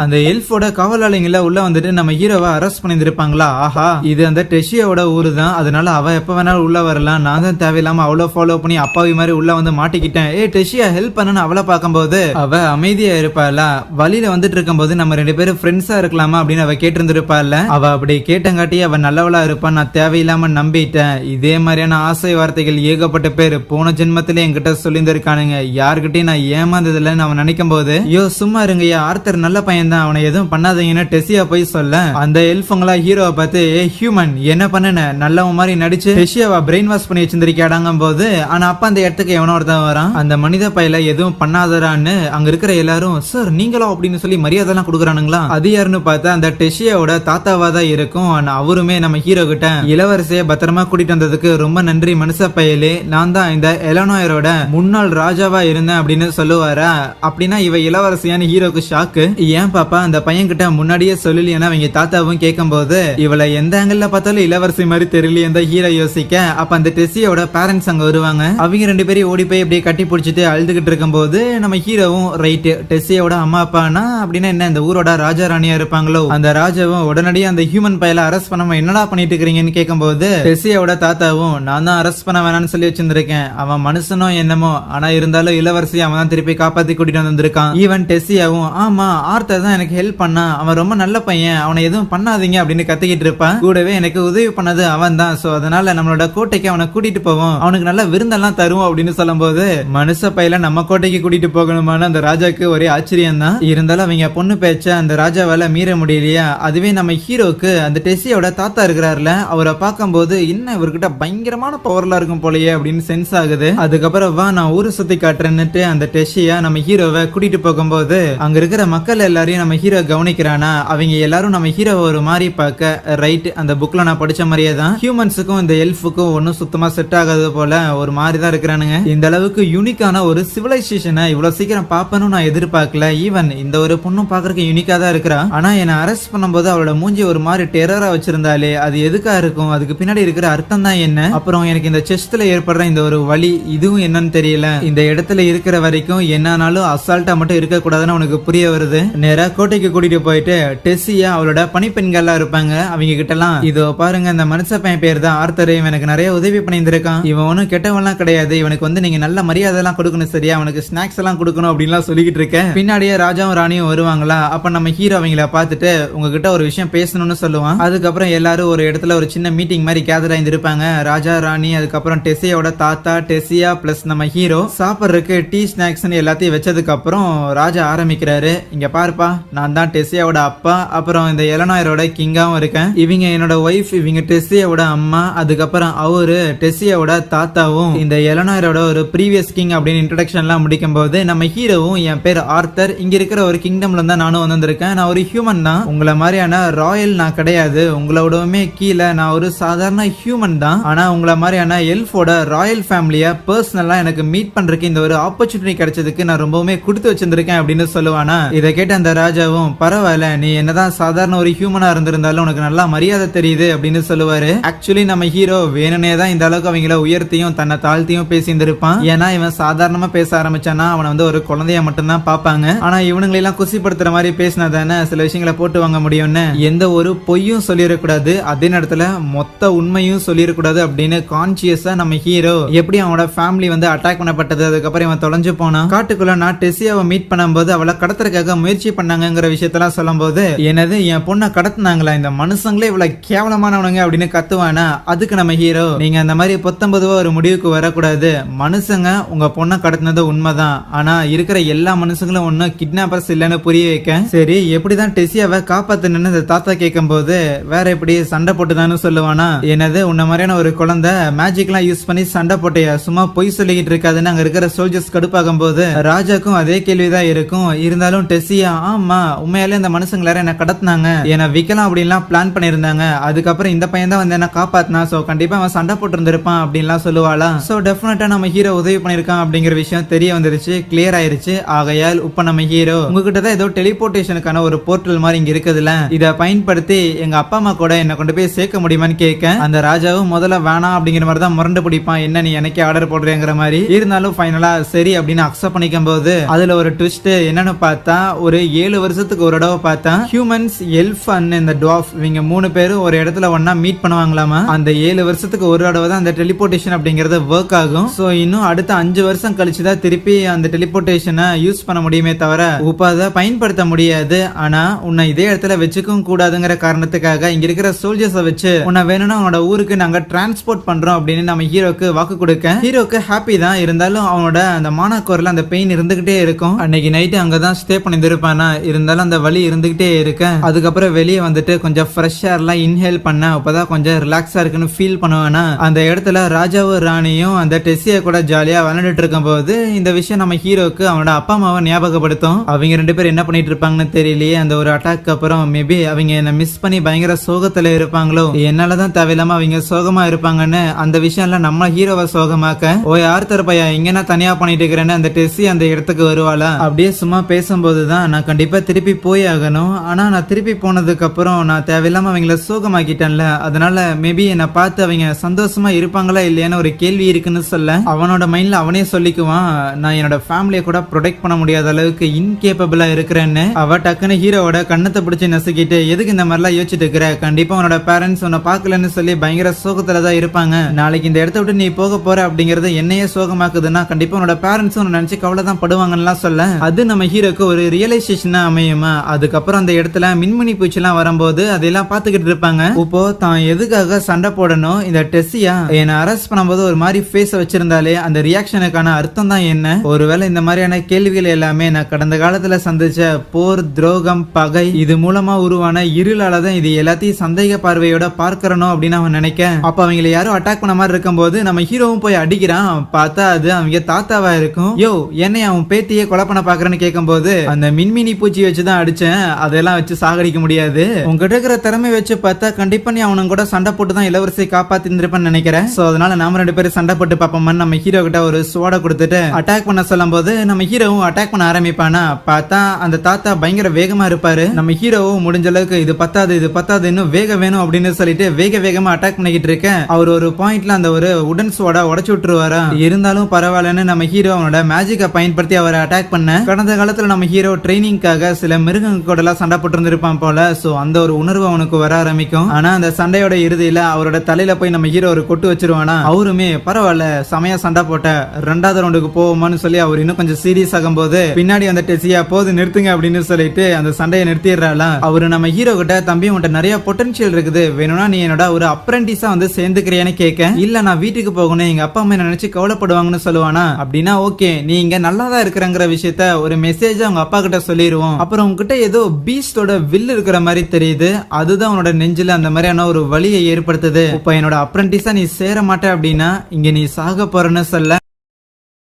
அந்த எல்ஃபோட காவலாளிங்கள உள்ள வந்துட்டு நம்ம ஹீரோவை அரெஸ்ட் பண்ணிருப்பாங்களா. ஆஹா, இது அந்த டெஷியாவோட ஊரு தான், அதனால அவ எப்ப வேணாலும் உள்ள வரலாம். நான் தான் தேவையில்லாம அவ்வளவு ஃபாலோ பண்ணி அப்பாவி மாதிரி உள்ள வந்து மாட்டிக்கிட்டேன். டெஷியா ஹெல்ப் பண்ணு அவளை பார்க்கும்போது அவ அமைதியா இருப்பாளா. வழியில வந்துட்டு இருக்கும் போது நம்ம ரெண்டு பேரும் ஃப்ரெண்ட்ஸா இருக்கலாமா அப்படின்னு அவ கேட்டிருந்திருப்பாள். அவ அப்படி கேட்டங்காட்டி அவ நல்லவளா இருப்பான், நான் தேவையில்லாம நம்பிட்டேன். இதே மாதிரியான ஆசை வார்த்தைகள் ஏகப்பட்ட பேர் போன ஜென்மத்திலே என்கிட்ட சொல்லியிருந்திருக்கானுங்க, யாருக்கிட்டையும் நான் ஏமாந்ததில்லைன்னு அவன் நினைக்கும் போது, ஐயோ சும்மா இருங்கய்யா, ஆர்த்தர் நல்ல பையன் தான், அவனை எதுவும் பண்ணாதீங்கன்னு டெசியா போய் சொல்ல, அந்த எல்ஃபங்களா ஹீரோவை பார்த்து ஹியூமன் என்ன பண்ணன நல்லவன் மாதிரி நடிச்சு டெசியாவை பிரெயின் வாஷ் பண்ணி வச்சிருந்திருக்காடாங்கும் போது, ஆனா அப்ப அந்த இடத்துக்கு எவனோ ஒருத்தன் வரான். அந்த மனித பையில எதுவும் பண்ணாதரான்னு அங்க இருக்கிற எல்லாரும் சார் நீங்களோ அப்படின்னு சொல்லி மரியாதை எல்லாம் கொடுக்குறானுங்களா. அது யாருன்னு பார்த்தா அந்த டெசியாவோட தாத்தாவா தான் இருக்கும். ஆனா அவருமே நம்ம ஹீரோ கிட்ட இளவரசியை பத்திரமா கூட்டிட்டு வந்ததுக்கு ரொம்ப நன்றி மனுஷ பயலே, நான் தான் இந்த எலனோயரோட முன்னாள் ராஜாவா இருந்தேன் அப்படின்னு சொல்லுவாரா. அப்படின்னா இவ இளவரசியான்னு ஹீரோக்கு ஷாக்கு. ஏன் பாப்பா அந்த பையன் கிட்ட முன்னாடியே சொல்லலையா அவங்க தாத்தாவும் கேட்கும் போது, இவளை எந்த ஆங்கிள் பார்த்தாலும் இளவரசி மாதிரி தெரியல இந்த ஹீரோ யோசிக்க, அப்ப அந்த டெசியோட பேரண்ட்ஸ் அங்க வருவாங்க. அவங்க ரெண்டு பேரும் ஓடி போய் அப்படியே கட்டி பிடிச்சிட்டு அழுதுகிட்டு இருக்கும் போது நம்ம ஹீரோவும் ரைட் டெசியோட அம்மா அப்பானா அப்படின்னா என்ன இந்த ஊரோட ராஜா ராணியா இருப்பாங்களோ, அந்த ராஜாவும் உடனடியே அந்த ஹியூமன் பையல அரெஸ்ட் பண்ணாம என்னடா பண்ணிட்டு இருக்கீங்கன்னு கேட்கும் போது, டெசியோட தாத்தாவும் நான் தான் அரெஸ்ட் பண்ண வேணாம்னு சொல்லி வச்சிருந்திருக்கேன், அவன் மனுஷனோ என்னமோ ஆனா இருந்தாலும் இளவரசி அவன் தான் திருப்பி காப்பாத்தி கூட்டிட்டு வந்திருக்கான். ஈவன் டெசியாவும் ஆமா ஆர்த்தர் தான் எனக்கு ஹெல்ப் பண்ணா, அவன் ரொம்ப நல்ல பையன், அவனை எதுவும் பண்ணாதீங்க அப்படின்னு கத்திக்கிட்டு இருப்பான். கூடவே எனக்கு உதவி பண்ணது அவன் தான், சோ அதனால நம்மளோட கோட்டைக்கு அவனை கூட்டிட்டு போவோம், அவனுக்கு நல்ல விருந்தெல்லாம் தருவோம் அப்படின்னு சொல்லும் போது, மனுஷ பையில நம்ம கோட்டைக்கு கூட்டிட்டு போகணுமான அந்த ராஜாக்கு ஒரே ஆச்சரியம் தான். இருந்தாலும் அவங்க பொண்ணு பேச்ச அந்த ராஜாவால மீற முடியலையா. அதுவே நம்ம ஹீரோக்கு அந்த டெசியோட தாத்தா இருக்கிறாருல, அவரை பார்க்கும்போது இன்னும் இவர்கிட்ட பயங்கரமான பவர்லாம் இருக்கும் போலயே அப்படின்னு சென்ஸ் ஆகுது. அதுக்கப்புறம் வா நான் ஊரை சுத்தி காட்டுறேன்னுட்டு அந்த டெசியா நம்ம ஹீரோவை கூட்டிட்டு போகும்போது அங்க இருக்கிற மக்கள் எல்லாரையும் நம்ம ஹீரோ கவனிக்கிறானா. அவங்க எல்லாரும் நம்ம ஹீரோ ஒரு மாதிரி பார்க்க ரைட் அந்த புக்ல நான் படிச்ச மாதிரியே தான் ஹியூமன்ஸுக்கும் இந்த எல்ஃபுக்கும் ஒன்னும் சுத்தமா செட் ஆகாது போல ஒரு மாதிரி தான் இருக்கிறானுங்க. இந்த அளவுக்கு யூனிக்கான ஒரு சிவிலைசேஷனை இவ்வளவு சீக்கிரம் பாப்பனும் நான் எதிர்பார்க்கல. ஈவன் இந்த ஒரு பொண்ணும் பாக்குறதுக்கு யூனிக்கா தான் இருக்கிறா. ஆனா என்ன அரெஸ்ட் பண்ணும்போது அவளோட மூஞ்சி ஒரு மாதிரி டெரரா வச்சிருந்தாலே அது எதுக்கா இருக்கும், அதுக்கு பின்னாடி இருக்கிற அர்த்தம் தான் என்ன, அப்புறம் எனக்கு இந்த செஸ்ட்ல ஏற்படுற இந்த ஒரு வலி இதுவும் என்னன்னு தெரியல. இந்த இடத்துல இருக்கிற வரைக்கும் என்னானாலும் அசால்ட்டா மட்டும் இருக்க கூடாதுன்னு உனக்கு புரிய வருது. நேரா கோட்டைக்கு கூட்டிட்டு போயிட்டு டெசியா அவளோட பணிப்பெண்கள்லாம் இருப்பாங்க, அவங்க கிட்ட எல்லாம் இதோ பாருங்க இந்த மனுஷ பையன் பேர் தான் ஆர்த்தர், இவனுக்கு நிறைய உதவி பண்ணியிருந்திருக்கான், இவன் ஒன்னும் கெட்டவன்லாம் கிடையாது, இவனுக்கு வந்து நீங்க நல்ல மரியாதை எல்லாம் கொடுக்கணும் சரியா, அவனுக்கு ஸ்நாக்ஸ் எல்லாம் கொடுக்கணும் அப்படின்லாம் சொல்லிக்கிட்டு இருக்கேன். பின்னாடியே ராஜாவும் ராணியும் வருவாங்களா. அப்ப நம்ம ஹீரோ அவங்கள பார்த்துட்டு உங்ககிட்ட ஒரு விஷயம் பேசணும்னு சொல்லுவான். அதுக்கப்புறம் எல்லாரும் ஒரு இடத்துல ஒரு சின்ன மீட்டிங் மாதிரி கேதர் ஆயிருப்பாங்க. ராஜா ராணி அதுக்கப்புறம் டெசியோட தாத்தா டெசியா பிளஸ் நம்ம ஹீரோ சாப்பிட்றதுக்கு டீ ஸ்நாக்ஸ் எல்லாத்தையும் வச்சதுக்கு அப்புறம் ராஜா ஆரம்பிக்கிறாரு. இங்க பாருப்பா நான் தான் டெஸ்ஸியாவோட அப்பா, அப்புறம் இந்த எலனாயரோட கிங்காவும் இருக்கேன். இவங்க என்னோட ஒய்ஃப், இவங்க டெஸ்ஸியாவோட அம்மா, அதுக்கப்புறம் அவரு டெஸ்ஸியாவோட தாத்தாவும் இந்த எலனாயரோட ஒரு ப்ரீவியஸ் கிங் அப்படின்னு இன்ட்ரோடக்ஷன்லாம் முடிக்கும் போது நம்ம ஹீரோவும் என் பேர் ஆர்த்தர், இங்க இருக்கிற ஒரு கிங்டம்ல தான் நானும் வந்திருக்கேன். நான் ஒரு ஹியூமன் தான், உங்களை மாதிரியான ராயல் நான் கிடையாது, உங்களோடவுமே கீழே நான் ஒரு சாதாரண ஹியூமன் தான். ஆனா உங்களை மாதிரியான எல்ஃபோட ராயல் ஃபேமிலியை பர்சனலா எனக்கு மீட் பண்றதுக்கு இந்த ஒரு ஆப்பர்ச்சுனிட்டி கிடைச்சதுக்கு நான் ரொம்பவுமே கொடுத்து வச்சிருந்திருக்கேன் அப்படின்னு சொல்லுவானா. இதை கேட்ட அந்த ராஜாவும் பரவாயில்ல, நீ என்னதான் சாதாரண ஒரு ஹியூமனா இருந்திருந்தாலும் உனக்கு நல்லா மரியாதை தெரியுது அப்படின்னு சொல்லுவாரு. ஆக்சுவலி நம்ம ஹீரோ வேணுனே தான் இந்த அளவுக்கு அவங்கள உயர்த்தியும் தன்னை தாழ்த்தியும் பேசி இருந்திருப்பான். ஏன்னா இவன் சாதாரணமா பேச ஆரம்பிச்சானா அவனை வந்து ஒரு குழந்தைய மட்டும் தான் பாப்பாங்க. ஆனா இவனுங்களெல்லாம் குசிப்படுத்துற மாதிரி பேசினா தானே சில விஷயங்களை போட்டு வாங்க முடியும்னு எந்த ஒரு பொய்யும் சொல்லிடக்கூடாது, அதே நேரத்துல மொத்த உண்மையும் சொல்லிடக்கூடாது அப்படின்னு கான்சியஸா நம்ம ஹீரோ எப்படி அவனோட ஃபேமிலி வந்து அட்டாக் பண்ணப்பட்டது, அதுக்கப்புறம் இவன் தொலைஞ்சு போனான், காட்டுக்குள்ள நான் டெஸ்ஸியாவை மீட் பண்ணும்போது அவளை கடத்துறதுக்காக முயற்சி பண்ணாங்கிற விஷயத்தெல்லாம் சொல்லும் போது என்னது என் பொண்ணை கடத்தினாங்களா, இந்த மனுஷங்களே இவ்வளவு கேவலமானவனுங்க அப்படின்னு கத்துவானா. அதுக்கு நம்ம ஹீரோ நீங்க அந்த மாதிரி 19 ஒரு முடிவுக்கு வரக்கூடாது, மனுஷங்க உங்க பொண்ணை கடத்தினது உண்மைதான், ஆனா இருக்கிற எல்லா மனுஷங்களும் ஒன்னும் கிட்னாப்பர்ஸ் இல்லன்னு புரிய வைக்க. சரி எப்படிதான் டெஸ்ஸியாவை காப்பாத்துன்னு இந்த தாத்தா கேட்கும் போது வேற எப்படி சண்டை போட்டுதான்னு சொல்லுவானா. என்னது உன்ன மாதிரியான ஒரு குழந்தை மேஜிக் எல்லாம் யூஸ் பண்ணி சண்டை போட்டையா, சும்மா பொய் சொல்லிக்கிட்டு இருக்காதுன்னு அங்க இருக்கிற சோல்ஜர்ஸ் கடுப்பாகும் போது ராஜாக்கும் அதே கேள்விதான் இருக்கும். இருந்தாலும் டெஸ்ஸியா ஆமா உண்மையாலே இந்த மனுஷங்க எல்லாரும் என்ன கடத்தினாங்க, என்ன விக்கலாம் அப்படின்லாம் பிளான் பண்ணிருந்தாங்க, அதுக்கப்புறம் இந்த பையன் தான் வந்து என்ன காப்பாத்தினா, சோ கண்டிப்பா அவன் சண்டை போட்டு இருந்திருப்பான் அப்படின்லாம் சொல்லுவாளா. சோ டெஃபினட்டா நம்ம ஹீரோ உதவி பண்ணிருக்கான் அப்படிங்கிற விஷயம் தெரிய வந்துருச்சு, கிளியர் ஆயிருச்சு. ஆகையால் இப்ப நம்ம ஹீரோ உங்ககிட்ட தான் ஏதோ டெலிபோர்டேஷனுக்கான ஒரு போர்ட்டல் மாதிரி இங்க இருக்குதுல, இதை பயன்படுத்தி எங்க அப்பா அம்மா கூட என்ன கொண்டு போய் சேர்க்க முடியுமான்னு கேட்க அந்த ராஜாவும் முதல்ல வேணாம் அப்படிங்கிற மாதிரி தான் முரண்டு பிடிப்பான், என்ன நீ எனக்கே ஆர்டர் போடுறேங்கிற மாதிரி. இருந்தாலும் ஃபைனலா சரி அப்படின்னு அக்செப்ட் பண்ணிக்கும் போது அதுல ஒரு ட்விஸ்ட் என்னன்னு பார்த்தா ஒரு 7 வருஷத்துக்கு ஒரு தடவை பார்த்தா ஹியூமன்ஸ் எல்ஃப் அண்ட் இந்த டுவார்ஃப் இவங்க 3 பேரும் ஒரு இடத்துல ஒண்ணா மீட் பண்ணுவாங்களாமா. அந்த 7 வருஷத்துக்கு ஒரு தடவை தான் அந்த டெலிபோர்டேஷன் அப்படிங்கறது ஒர்க் ஆகும். சோ இன்னும் அடுத்த 5 வருஷம் கழிச்சு தான் திருப்பி அந்த டெலிபோர்டேஷனை யூஸ் பண்ண முடியுமே தவிர இப்ப அதை பயன்படுத்த முடியாது. ஆனா உன்னை இதே இடத்துல வச்சுக்கவும் கூடாதுங்கிற காரணத்துக்காக இங்க இருக்கிற சோல்ஜர்ஸை வச்சு உன்னை வேணும்னா உன்னோட ஊருக்கு நாங்க டிரான்ஸ்போர்ட் பண்றோம் அப்படின்னு நம்ம ஹீரோக்கு வாக்கு கொடுக்க ஹீரோக்கு ஹாப்பி தான். இருந்தாலும் அவனோட அந்த மானக்கோர்ல அந்த பெயின் இருந்துகிட்டே இருக்கும். அன்னைக்கு நைட்டு அங்கதான் ஸ்டே பண்ணிருப்பானா, இருந்தாலும் அந்த வலி இருந்துகிட்டே இருக்க. அதுக்கப்புறம் வெளியே வந்துட்டு கொஞ்சம் ஃப்ரெஷ் ஏர்லாம் இன்ஹேல் பண்ண அப்பதான் கொஞ்சம் ரிலாக்ஸா இருக்குன்னு ஃபீல் பண்ணுவானா. அந்த இடத்துல ராஜாவும் ராணியும் அந்த டெஸ்ஸியா கூட ஜாலியா விளையாண்டுட்டு இருக்கும் போது இந்த விஷயம் நம்ம ஹீரோக்கு அவனோட அப்பா அம்மாவை ஞாபகப்படுத்தும். அவங்க 2 பேரும் என்ன பண்ணிட்டு இருப்பாங்கன்னு தெரியலையே. அந்த ஒரு அட்டாக் அப்புறம் மேபி அவங்க என்ன மிஸ் பண்ணி பயங்கர சோகத்துல இருப்பாங்களோ, என்னாலதான் தேவையில்லாம அவங்க சோகமா இருப்பாங்கன்னு அந்த விஷயம் எல்லாம் நம்ம ஹீரோவை சோகமாக்க ஓய் ஆர்த்தர் பையா இங்க நான் தனியா பண்ணிட்டு இருக்கிறேன்னு அந்த டெஸ்ஸி அந்த இடத்துக்கு வருவாளா. அப்படியே சும்மா பேசும்போதுதான் நான் கண்டிப்பா திருப்பி போய் ஆகணும், ஆனா நான் திருப்பி போனதுக்கு அப்புறம் நான் தேவையில்லாம அவங்கள சோகமாக்கிட்டேன்ல, அதனால மேபி என்ன பார்த்து அவங்க சந்தோஷமா இருப்பாங்களா இல்லையான்னு ஒரு கேள்வி இருக்குன்னு சொல்ல அவனோட மைண்ட்ல அவனே சொல்லிக்குவான், நான் என்னோட ஃபேமிலியை கூட ப்ரொடெக்ட் பண்ண முடியாத அளவுக்கு இன்கேப்பபிளா இருக்கிறேன்னு. அவ டக்குன்னு ஹீரோவோட கண்ணத்தை பிடிச்சி நசுக்கிட்டு எதுக்கு இந்த மாதிரிலாம் யோசிச்சுட்டு இருக்கிற, கண்டிப்பா உன்னோட பேரண்ட்ஸ் உன்னை பார்க்கலன்னு சொல்லி பயங்கர சோகத்துலதான் இருப்பாங்க, நாளைக்கு இந்த இடத்த விட்டு நீ போக போற அப்படிங்கறது என்னையே சோகமாக்குதுன்னா கண்டிப்பா உன்னோட பேரண்ட்ஸ் உன்னை நினைச்சு கவலை தான் படுவாங்கன்னு சொல்ல அது நம்ம ஹீரோக்கு ஒரு ரியலைசேஷனா அமையுமா. அதுக்கப்புறம் அந்த இடத்துல மின்மினி பூச்சிலாம் வரும்போது அதெல்லாம் பாத்துக்கிட்டு இருப்பாங்க. இப்போ தான் எதுக்காக சண்டை போடணும், இந்த டெஸ்ஸியா என்ன அரெஸ்ட் பண்ணும்போது ஒரு மாதிரி ஃபேஸ் வச்சிருந்தாலே அந்த ரியாக்ஷனுக்கான அர்த்தம் தான் என்ன, ஒருவேளை இந்த மாதிரியான கேள்விகள் எல்லாமே நான் கடந்த காலத்துல சந்திச்ச போர், துரோகம், பகை இது மூலமா உருவான இருளால தான் இது எல்லாத்தையும் சந்தேக பார்வையோட பார்க்கறணும் அப்படின்னு அவன் நினைக்க அப்ப அவங்களை யாரும் அட்டாக் பண்ண மாதிரி இருக்கும் போது நம்ம ஹீரோவும் போய் அடிக்கிறான். பார்த்தா அது அவங்க தாத்தாவா இருக்கும். யோ என்னை அவன் பேத்தியே கொலை பண்ண பாக்குறேன்னு கேட்கும் போது அந்த மின்மினி பூச்சி வச்சுதான் அடிச்சேன், அதெல்லாம் வச்சு சாகடிக்க முடியாது, உங்ககிட்ட இருக்கிற திறமை வச்சு பார்த்தா கண்டிப்பா நீ அவனும் கூட சண்டை போட்டு தான் இளவரசியை காப்பாத்தி இருந்திருப்பேன்னு நினைக்கிறேன். சோ அதனால நாம 2 பேரும் சண்டை போட்டு பாப்போம்னு நம்ம ஹீரோ கிட்ட ஒரு சோட கொடுத்துட்டு அட்டாக் பண்ண சொல்லும் போது நம்ம ஹீரோவும் அட்டாக் பண்ண ஆரம்பிப்பானா. பார்த்தா அந்த தாத்தா பயங்கர வேகமா இருப்பாரு. நம்ம ஹீரோவும் முடிஞ்ச அளவுக்கு இது பத்தாது இன்னும் வேக வேணும் அப்படின்னு சொல்லிட்டு வேகமா அட்டாக் பண்ணிக்கிட்டு இருக்க அவர் ஒரு பாயிண்ட்ல அந்த ஒரு உடன் சோட உடைச்சு விட்டுருவாரா. இருந்தாலும் பரவாயில்லன்னு நம்ம ஹீரோ அவனோட மேஜிக்கை பயன்படுத்தி அவரை அட்டாக் பண்ண கடந்த காலத்துல நம்ம ஹீரோ ட்ரைனிங்காக சில மிருகங்க கூட எல்லாம் சண்டை போட்டு இருந்திருப்பான் போல. சோ அந்த ஒரு உணர்வு அவனுக்கு வர ஆரம்பிக்கும். ஆனா அந்த சண்டையோட இறுதியில அவரோட தலையில போய் நம்ம ஹீரோ ஒரு கொட்டு வச்சிருவானா. அவருமே பரவாயில்ல செமையா சண்டை போட்ட 2வது ரவுண்டுக்கு போவோமான்னு சொல்லி அவர் இன்னும் கொஞ்சம் சீரியஸ் ஆகும் போது பின்னாடி அந்த டெஸ்ஸியா போது நிறுத்துங்க அப்படின்னு சொல்லிட்டு அந்த சண்டையை நிறுத்திடுறாளா. அவரு நம்ம ஹீரோ கிட்ட தம்பி உன்கிட்ட நிறைய பொட்டன்ஷியல் இருக்குது, வேணும்னா நீ என்னோட ஒரு அப்ரெண்டிஸா வந்து சேர்ந்துக்கிறியான்னு கேட்க இல்ல நான் வீட்டுக்கு போகணும் எங்க அப்பா அம்மா நினைச்சு கவலைப்படுவாங்கன்னு சொல்லுவானா. அப்படின்னா ஓகே நீ இங்க நல்லாதான் இருக்கிறங்கிற விஷயத்த ஒரு மெசேஜ் அவங்க அப்பா கிட்ட சொல்லிடுவான். போயிருவோம். அப்புறம் உங்ககிட்ட ஏதோ பீஸ்டோட வில் இருக்கிற மாதிரி தெரியுது, அதுதான் உன்னோட நெஞ்சில அந்த மாதிரியான ஒரு வலியை ஏற்படுத்துது. இப்ப என்னோட அப்ரண்டிஸா நீ சேர மாட்டே அப்படின்னா இங்க நீ சாக போறன்னு சொல்ல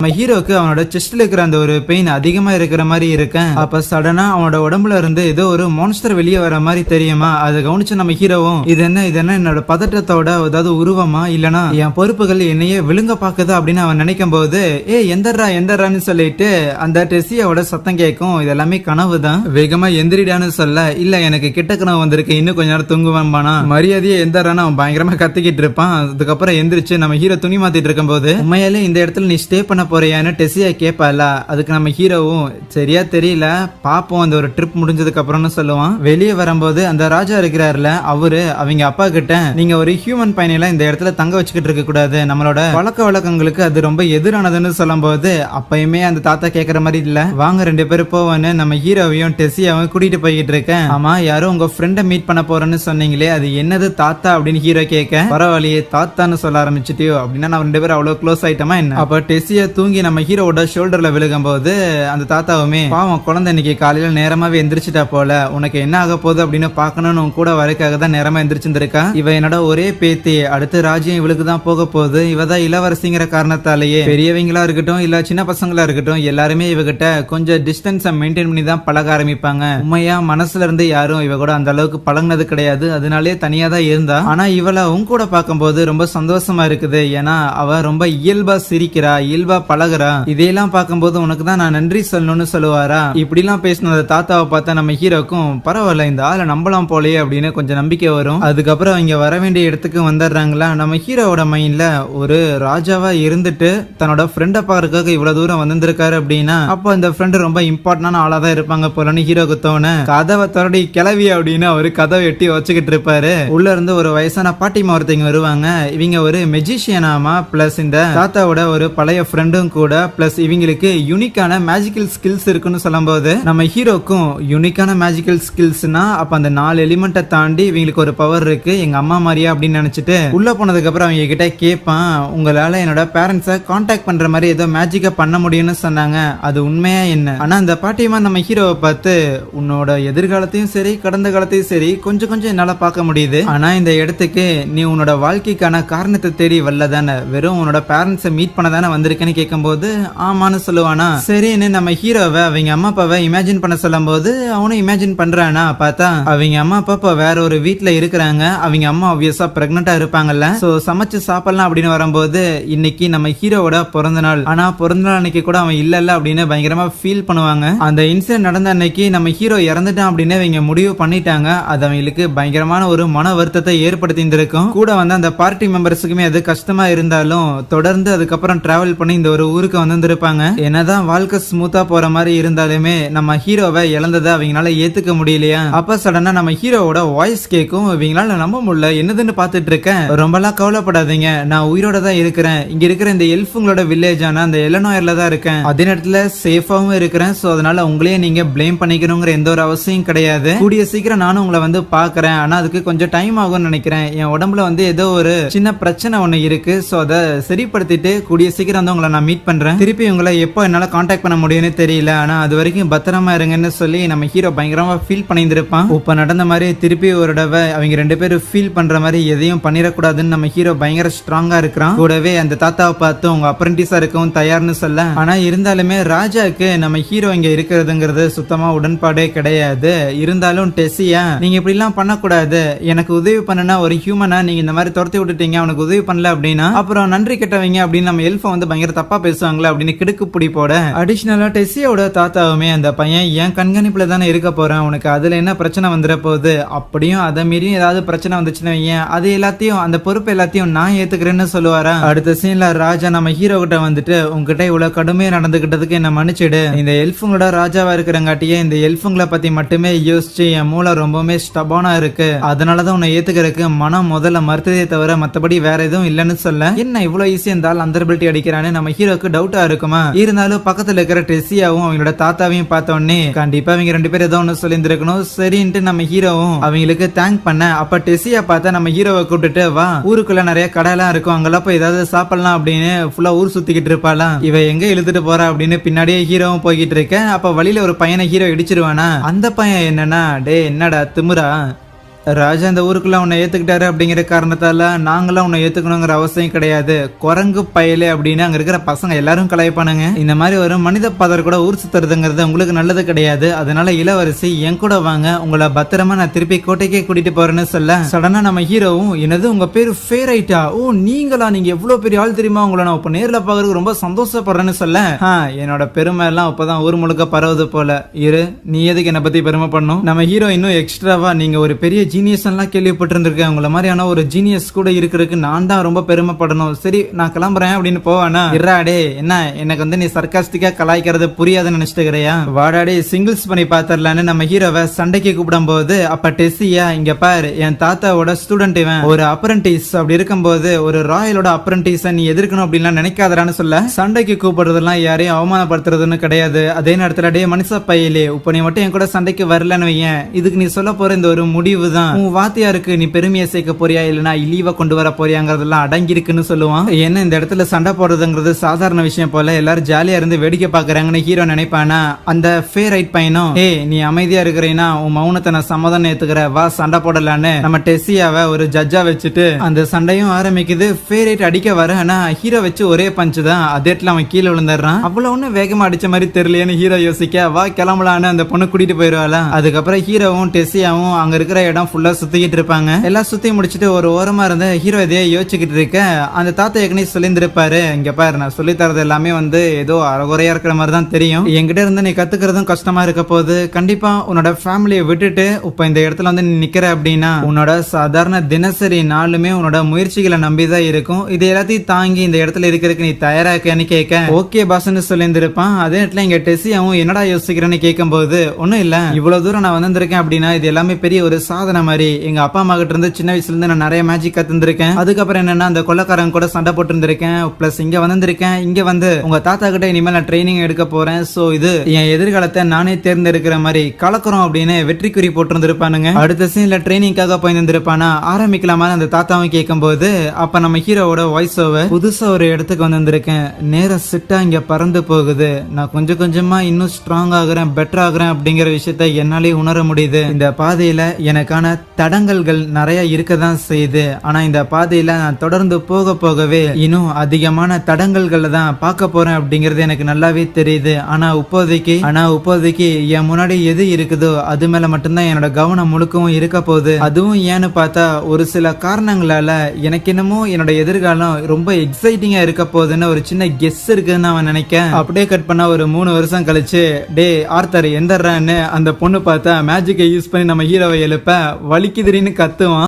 நம்ம ஹீரோக்கு அவனோட செஸ்ட்ல இருக்கிற அந்த ஒரு பெயின் அதிகமா இருக்கிற மாதிரி இருக்கேன். அப்ப சடனா அவனோட உடம்புல இருந்து ஏதோ ஒரு மான்ஸ்டர் வெளியே வர மாதிரி தெரியுமா? அதை கவனிச்சு நம்ம ஹீரோவும் இது என்ன என்னோட பதட்டத்தோட ஏதாவது உருவமா இல்லனா என் பொறுப்புகள் என்னையே விழுங்க பாக்குதா அப்படின்னு அவன் நினைக்கும் போது எந்தர்றான்னு சொல்லிட்டு அந்த டெசியோட சத்தம் கேட்கும். இது எல்லாமே கனவு தான். வேகமா எந்திரிடான்னு சொல்ல இல்ல எனக்கு கிட்ட கனவு வந்திருக்கு, இன்னும் கொஞ்ச நேரம் தூங்குவான்பானா மரியாதையே எந்தர்றான்னு அவன் பயங்கரமா கத்திக்கிட்டு இருப்பான். அதுக்கப்புறம் எந்திரிச்சு நம்ம ஹீரோ துணி மாத்திட்டு இருக்கும் போது உண்மையாலே இந்த இடத்துல நீ ஸ்டே பண்ண போறியான்னு டெசியா கேட்பால. அதுக்கு நம்ம ஹீரோவும் சரியா தெரியல பாப்போம் அந்த ஒரு ட்ரிப் முடிஞ்சதுக்கு அப்புறம்னு சொல்லுவான். வெளியே வரும்போது அந்த ராஜா இருக்கிறாருல அவரு அவங்க அப்பா கிட்ட நீங்க ஒரு ஹியூமன் பையனை இந்த இடத்துல தங்க வச்சுக்கிட்டு இருக்க கூடாது, நம்மளோட பழக்க வழக்கங்களுக்கு அது ரொம்ப எதிரானதுன்னு சொல்லும் போது அப்பயுமே அந்த தாத்தா கேட்கற மாதிரி இல்ல வாங்க 2 பேரும் போவான்னு நம்ம ஹீரோவையும் டெசியாவும் கூட்டிட்டு போய்கிட்டு இருக்கேன். ஆமா யாரும் உங்க ஃப்ரெண்ட மீட் பண்ண போறேன்னு சொன்னீங்களே அது என்னது தாத்தா அப்படின்னு ஹீரோ கேட்க பரவாயில்லையே தாத்தான்னு சொல்ல ஆரம்பிச்சிட்டியோ அப்படின்னா நம்ம 2 பேரும் அவ்வளவு க்ளோஸ் ஆயிட்டோமா என்ன? அப்ப டெசியா தூங்கி நம்ம ஹீரோட ஷோல்டர்ல விழுகும் போது அந்த தாத்தாவுமே பாவம் குழந்தை இன்னைக்கு காலையில நேரமாவே எந்திரிச்சிட்டா போல, உனக்கு என்ன ஆக போகுது அப்படின்னு பாக்கணும்னு கூட வரைக்காக தான் நேரமா எந்திரிச்சிருந்திருக்கா. இவ என்னோட ஒரே பேத்தி, அடுத்து ராஜ்யம் இவளுக்கு தான் போக போகுது, இவதான் இளவரசிங்கிற காரணத்தாலேயே பெரியவங்களா இருக்கட்டும் இல்ல சின்ன பசங்களா இருக்கட்டும் எல்லாருமே இவகிட்ட கொஞ்சம் டிஸ்டன்ஸை மெயின்டைன் பண்ணி தான் பழக ஆரம்பிப்பாங்க. உண்மையா மனசுல இருந்து யாரும் இவ கூட அந்த அளவுக்கு பழகினது கிடையாது, அதனாலே தனியா தான் இருந்தா. ஆனா இவளை உன் கூட பார்க்கும்போது ரொம்ப சந்தோஷமா இருக்குது, ஏன்னா அவ ரொம்ப இயல்பா சிரிக்கிறா, இயல்பா பழகுறா. இதையெல்லாம் பார்க்கும்போது உனக்கு தான் நான் நன்றி சொல்லணும்னு சொல்லுவாரா. இப்படி எல்லாம் பேசின தாத்தாவை பார்த்தா நம்ம ஹீரோக்கும் பரவாயில்ல இந்த ஆளை நம்பலாம் போலயே அப்படின்னு கொஞ்சம் நம்பிக்கை வரும். அதுக்கப்புறம் அவங்க வர வேண்டிய இடத்துக்கு வந்துடுறாங்களா. நம்ம ஹீரோவோட மைண்ட்ல ஒரு ராஜாவா இருந்துட்டு தன்னோட ஃப்ரெண்டை பார்க்கறதுக்காக இவ்வளவு தூரம் வந்திருக்காரு அப்படின்னா அப்போ இந்த ஃப்ரெண்டு ரொம்ப இம்பார்ட்டன்டான ஆளா தான் இருப்பாங்க போலன்னு ஹீரோக்கு தோணு. கதவை தொடடி கிளவி அப்படின்னு அவரு கதவை எட்டி வச்சுக்கிட்டு இருப்பாரு. உள்ள இருந்து ஒரு வயசான பாட்டிமா ஒருத்தங்க வருவாங்க. இவங்க ஒரு மெஜிஷியனாமா பிளஸ் இந்த தாத்தாவோட ஒரு பழைய ஃப்ரெண்டும் கூட, பிளஸ் இவங்களுக்கு யூனிக்கான மேஜிக்கல் ஸ்கில்ஸ் இருக்குன்னு சொல்லும்போது நம்ம ஹீரோக்கும் யூனிக்கான மேஜிக்கல் ஸ்கில்ஸ்னா அப்ப அந்த 4 எலிமெண்ட்டை தாண்டி இவங்களுக்கு ஒரு பவர் இருக்கு, எங்க அம்மா மாதிரியா அப்படின்னு நினைச்சிட்டு உள்ள போனதுக்கு அப்புறம் அவங்க கிட்ட கேட்பான் உங்களால என்னோட பேரண்ட்ஸை கான்டாக்ட் பண்ற மாதிரி ஏதோ மேஜிக்கா பண்ண முடியும்னு சொன்னாங்க, அது உண்மையா என்ன? ஆனா அந்த பாட்டியமா நம்ம ஹீரோவை பார்த்து உன்னோட எதிர்காலத்தையும் சரி கடந்த காலத்தையும் சரி கொஞ்சம் கொஞ்சம் என்னால பார்க்க முடியுது, ஆனா இந்த இடத்துக்கு நீ உன்னோட வாழ்க்கைக்கான காரணத்தை தேடி வரலதானே, வெறும் உன்னோட பேரண்ட்ஸை மீட் பண்ண தானே வந்திருக்கேன்னு கேட்கும்போது ஆமான்னு சொல்லுவானா. சரின்னு நம்ம ஹீரோவை அவங்க அம்மா அப்பாவை இமேஜின் பண்ண சொல்லும் போது அவனும் இமேஜின் பண்றானா. பார்த்தா அவங்க அம்மா அப்பா வேற ஒரு வீட்டுல இருக்கிறாங்க, அவங்க அம்மா ஆப்வியஸா பிரெக்னெண்டா இருப்பாங்கல்ல. சோ சமைச்சு சாப்பிடலாம் அப்படின்னு வரும்போது இன்னைக்கு நம்ம ஹீரோவோட பிறந்த நாள், ஆனா பிறந்த நாள் அன்னைக்கு கூட அவன் இல்ல அப்படின்னு பயங்கரமா ஃபீல் பண்ணுவாங்க. அந்த இன்சிடென்ட் நடந்த அன்னைக்கு நம்ம ஹீரோ இறந்துட்டான் அப்படின்னு அவங்க முடிவு பண்ணிட்டாங்க. அது அவங்களுக்கு பயங்கரமான ஒரு மன வருத்தத்தை ஏற்படுத்தி இருந்திருக்கும். கூட வந்து அந்த பார்ட்டி மெம்பர்ஸுக்குமே அது கஷ்டமா இருந்தாலும் தொடர்ந்து அதுக்கப்புறம் டிராவல் பண்ணி இந்த ஒரு ஊருக்கு வந்திருப்பாங்க. என்னதான் வாழ்க்கை ஸ்மூத்தா போற மாதிரி இருந்தாலுமே நம்ம ஹீரோவை இழந்ததை அவங்களால ஏத்துக்க முடியலையா. அப்ப சடனா நம்ம ஹீரோவோட வாய்ஸ் கேட்கும். இவங்களால நம்ப முடியல, என்னதுன்னு பாத்துட்டு இருக்கேன், ரொம்பலாம் கவலைப்படாதீங்க, நான் உயிரோட தான் இருக்கிறேன், இங்க இருக்கிற இந்த எல்ஃபுங்களோட வில்லேஜ் ஆனா அந்த எலனோயர்ல தான் இருக்கேன், அதே நேரத்துல சேஃபாவும் இருக்கிறேன், சோ அதனால உங்களையே நீங்க பிளேம் பண்ணிக்கணுங்கிற எந்த ஒரு அவசியம் கிடையாது, கூடிய சீக்கிரம் நானும் உங்களை வந்து பாக்குறேன், ஆனா அதுக்கு கொஞ்சம் டைம் ஆகும்னு நினைக்கிறேன், என் உடம்புல வந்து ஏதோ ஒரு சின்ன பிரச்சனை ஒண்ணு இருக்கு, சோ அதை சரிப்படுத்திட்டு கூடிய சீக்கிரம் வந்து உங்களை நான் மீட் பண்றேன், திருப்பி உங்களை எப்போ என்னால கான்டாக்ட் பண்ண முடியும்னு தெரியல, ஆனா அது வரைக்கும் பத்திரமா இருங்கன்னு சொல்லி நம்ம ஹீரோ பயங்கரமா ஃபீல் பண்ணியிருந்திருப்பான். இப்ப நடந்த மாதிரி திருப்பி ஒரு தடவை அவங்க 2 பேரும் ஃபீல் பண்ற மாதிரி எதையும் பண்ணிடக்கூடாதுன்னு நம்ம ஹீரோ பயங்கர ஸ்ட்ராங்கா இருக்கிறான். கூடவே அந்த தாத்தாவை பார்த்து உங்க அப்ரெண்டிஸா இருக்கவும் தயார்னு சொல்ல, ஆனா இருந்தாலுமே ராஜாக்கு நம்ம ஹீரோ இங்க இருக்கிறதுங்கிறது சுத்தமா உடன்பாடே கிடையாது. இருந்தாலும் டெசியா நீங்க இப்படி எல்லாம் பண்ணக்கூடாது, எனக்கு உதவி பண்ணனா ஒரு ஹியூமனா நீங்க இந்த மாதிரி துரத்தி விட்டுட்டீங்க, அவனுக்கு உதவி பண்ணல அப்படின்னா அப்புறம் நன்றி கெட்டவங்க அப்படின்னு நம்ம எல்ஃபை வந்து பயங்கர தப்பா பேசுவாங்களே அப்படின்னு கிடுக்கு பிடி போட, அடிஷனலா டெசியோட தாத்தாவுமே அந்த பையன் என் கண்காணிப்புல தானே இருக்க போறேன், உனக்கு அதுல என்ன பிரச்சனை வந்துட போகுது, அப்படியும் அதை மீறியும் ஏதாவது பிரச்சனை வந்துச்சுன்னு வையன், அது எல்லாத்தையும் அந்த பொறுப்பு எல்லாத்தையும் நான் ஏத்துக்கிறேன்னு சொல்லுவாரா. அடுத்த சீன்ல ராஜா நம்ம ஹீரோ கிட்ட வந்துட்டு உங்ககிட்ட இவ்வளவு கடுமையா நடந்துகிட்டதுக்கு என்ன மன்னிச்சிடு, இந்த எல்ஃபுங்களோட ராஜாவா இருக்கிறங்காட்டியே இந்த எல்ஃபுங்களை பத்தி மட்டுமே யோசிச்சு என் மூளை ரொம்பவுமே ஸ்டபானா இருக்கு, அதனாலதான் உன்னை ஏத்துக்கிறதுக்கு மனம் முதல்ல மறுத்ததே தவிர மத்தபடி வேற எதுவும் இல்லைன்னு சொல்ல, என்ன இவ்வளவு ஈஸியா இருந்தால் அந்தர்பிலிட்டி அடிக்கிறான்னு நம்ம ஹீரோக்கு டவுட்டா இருக்குமா? இருந்தாலும் பக்கத்துல இருக்கிற டெஸ்ஸியாவும் அவங்களோட தாத்தாவையும் பார்த்த உடனே கண்டிப்பா அவங்க 2 பேரும் ஏதோ ஒண்ணு சொல்லியிருந்திருக்கணும். சரின்ட்டு நம்ம ஹீரோவும் அவங்களுக்கு தேங்க் பண்ண, அப்ப டெஸ்ஸியா பார்த்தா நம்ம ஹீரோவை கூப்பிட்டுட்டு வா, ஊருக்குள்ள நிறைய கடைலாம் இருக்கும், அங்கெல்லாம் போய் ஏதாவது சாப்பிடலாம் அப்படின்னு ஃபுல்லா ஊர் சுத்திக்கிட்டு இருப்பாளாம். இவ எங்க இழுத்துட்டு போறா அப்படின்னு பின்னாடியே ஹீரோவும் போய்கிட்டு இருக்க. அப்ப வழியில ஒரு பையனை ஹீரோ இடிச்சிருவானா? அந்த பையன் என்னன்னா, டே என்னடா திமிரா, ராஜா இந்த ஊருக்குள்ள உன்னை ஏத்துக்கிட்டாரு அப்படிங்கிற காரணத்தால நாங்களாம் உன்னை ஏத்துக்கணுங்கிற அவசியம் கிடையாது, குரங்கு பயலே அப்படின்னு அங்க இருக்கிற பசங்க எல்லாரும் கலாய்ப்பானுங்க. இந்த மாதிரி ஒரு மனித பாதர் கூட ஊர் சுத்துறதுங்கிறது உங்களுக்கு நல்லது கிடையாது. அதனால இளவரசி என் கூட வாங்க, உங்களை பத்திரமா நான் திருப்பி கோட்டைக்கே கூட்டிட்டு போறேன்னு சொல்ல, சடனா நம்ம ஹீரோவும் என்னது உங்க பேரு ஃபேரைட்டா, ஓ நீங்களா, நீங்க எவ்வளவு பெரிய ஆள் தெரியுமா, உங்களை நான் இப்ப நேர்ல பாக்குறதுக்கு ரொம்ப சந்தோஷப்படுறேன்னு சொல்ல, என்னோட பெருமை எல்லாம் இப்பதான் ஊர் முழுக்க பரவுது போல, இரு நீ எதுக்கு என்னை பத்தி பெருமை பண்ணும்? நம்ம ஹீரோ இன்னும் எக்ஸ்ட்ராவா, நீங்க ஒரு பெரிய ஜீனியஸ் எல்லாம் கேள்விப்பட்டிருந்திருக்கேன், உங்களை மாதிரியான ஒரு ஜீனியஸ் கூட இருக்கிறதுக்கு நான் தான் ரொம்ப பெருமைப்படணும், சரி நான் கிளம்புறேன் அப்படின்னு போவானா? இராடே என்ன எனக்கு வந்து நீ சர்க்காஸ்டிக்கா கலாய்க்கிறது புரியாதுன்னு நினைச்சிட்டுக்கிறியா, வாடாடே சிங்கிள்ஸ் பண்ணி பாத்திரலான்னு நம்ம ஹீரோவை சண்டைக்கு கூப்பிடும் போது, அப்ப டெஸ்ஸியா இங்க பாரு, என் தாத்தாவோட ஸ்டூடெண்ட், இவன் ஒரு அப்ரண்டிஸ், அப்படி இருக்கும்போது ஒரு ராயலோட அப்ரண்டிஸ நீ எதிர்க்கணும் அப்படின்லாம் நினைக்காதரான்னு சொல்ல, சண்டைக்கு கூப்பிடுறதுலாம் யாரையும் அவமானப்படுத்துறதுன்னு கிடையாது. அதே நேரத்துல டே மனுஷ பையிலே, இப்ப நீ மட்டும் என் கூட சண்டைக்கு வரலன்னு வையேன், இதுக்கு நீ சொல்ல போற இந்த ஒரு முடிவு தான் உன் வாத்தியாருக்கு நீ பெருமையை சேர்க்க போறியா இல்லனா இழிவா கொண்டு வர போறியாங்கிறதெல்லாம் அடங்கி இருக்குன்னு சொல்லுவான். என்ன இந்த இடத்துல சண்டை போடுறதுங்கிறது சாதாரண விஷயம் போல எல்லாரும் ஜாலியா இருந்து வேடிக்கை பாக்குறாங்கன்னு ஹீரோ நினைப்பானா? அந்த ஃபேரைட் பையனும் நீ அமைதியா இருக்கிறீனா உன் மௌனத்தை நான் சமாதானம் ஏத்துக்கிற, வா சண்டை போடலான்னு நம்ம டெஸ்ஸியாவை ஒரு ஜட்ஜா வச்சுட்டு அந்த சண்டையும் ஆரம்பிக்குது. ஃபேரைட் அடிக்க வர, ஆனா ஹீரோ வச்சு ஒரே பஞ்சு தான், அதே இடத்துல அவன் கீழே விழுந்துடுறான். அவ்வளவு ஒண்ணு வேகமா அடிச்ச மாதிரி தெரியலையேன்னு ஹீரோ யோசிக்க, வா கிளம்பலான்னு அந்த பொண்ணு கூட்டிட்டு போயிருவாளா. அதுக்கப்புறம் ஹீரோவும் டெஸ்ஸியாவும் அங்க இருக்கிற இடம் ஃபுல்லா சுத்திக்கிட்டு இருப்பாங்க. எல்லாம் சுத்தி முடிச்சுட்டு ஒரு ஓரமா இருந்த ஹீரோ இதையே யோசிச்சுக்கிட்டு இருக்க, அந்த தாத்தா ஏற்கனவே சொல்லியிருந்திருப்பாரு, இங்க பாரு நான் சொல்லி தரது எல்லாமே வந்து ஏதோ அறகுறையா இருக்கிற மாதிரி தான் தெரியும், என்கிட்ட இருந்து நீ கத்துக்கிறதும் கஷ்டமா இருக்க போது, கண்டிப்பா உன்னோட ஃபேமிலியை விட்டுட்டு இப்ப இந்த இடத்துல வந்து நீ நிக்கிற அப்படின்னா உன்னோட சாதாரண தினசரி நாளுமே உன்னோட முயற்சிகளை நம்பிதான் இருக்கும், இது எல்லாத்தையும் தாங்கி இந்த இடத்துல இருக்கிறதுக்கு நீ தயாரா இருக்கேன்னு கேட்க, ஓகே பாஸ்ன்னு சொல்லியிருந்திருப்பான். அதே இடத்துல இங்க டெஸ்ஸியாவும் என்னடா யோசிக்கிறேன்னு கேட்கும் போது, ஒன்னும் இல்ல இவ்வளவு தூரம் நான் வந்திருக்கேன் அப்படின்னா இது எல்லாமே பெரிய ஒரு சாதனை மாதிரி, எங்க அப்பா அம்மா கிட்ட இருந்து சின்ன வயசுல இருந்து நான் நிறைய மேஜிக் கத்துந்திருக்கேன், அதுக்கப்புறம் என்னன்னா அந்த கொள்ளக்காரங்க கூட சண்டை போட்டு இருந்திருக்கேன், பிளஸ் இங்க வந்திருக்கேன், இங்க வந்து உங்க தாத்தா கிட்ட இனிமேல் நான் ட்ரைனிங் எடுக்க போறேன், சோ இது என் எதிர்காலத்தை நானே தேர்ந்தெடுக்கிற மாதிரி கலக்குறோம் அப்படின்னு வெற்றிக்குறி போட்டிருந்திருப்பானுங்க. அடுத்த சீன்ல ட்ரைனிங்காக போயிருந்திருப்பானா, ஆரம்பிக்கலாமா அந்த தாத்தாவும் கேட்கும் போது, அப்ப நம்ம ஹீரோவோட வாய்ஸ் ஓவர், புதுசா ஒரு இடத்துக்கு வந்திருக்கேன், நேரம் சிட்டா இங்க பறந்து போகுது, நான் கொஞ்சம் கொஞ்சமா இன்னும் ஸ்ட்ராங் ஆகுறேன், பெட்டர் ஆகுறேன் அப்படிங்கிற விஷயத்த என்னாலே உணர முடியுது, இந்த பாதையில எனக்கான தடங்கல்கள் நிறைய இருக்கதான் செய்யுது, ஆனா இந்த பாதையில நான் தொடர்ந்து போக போகவே இன்னும் அதிகமான தடங்கல்களை தான் பார்க்க போறேன் அப்படிங்கறது எனக்கு நல்லாவே தெரியுது, ஆனா இப்போதைக்கு என் முன்னாடி எது இருக்குதோ அது மேல மட்டும்தான் என்னோட கவனம் முழுக்கவும் இருக்க போகுது, அதுவும் ஏன்னு பார்த்தா ஒரு சில காரணங்களால எனக்கு என்னமோ என்னோட எதிர்காலம் ரொம்ப எக்ஸைட்டிங்கா இருக்க போகுதுன்னு ஒரு சின்ன கெஸ் இருக்குன்னு அவன் நினைக்க, அப்படியே கட் பண்ணா ஒரு 3 வருஷம் கழிச்சு, டே ஆர்த்தர் எந்தர்றான்னு அந்த பொண்ணு பார்த்தா மேஜிக்கை யூஸ் பண்ணி நம்ம ஹீரோவை எழுப்ப வலிக்குதிரின்னு கத்துவான்.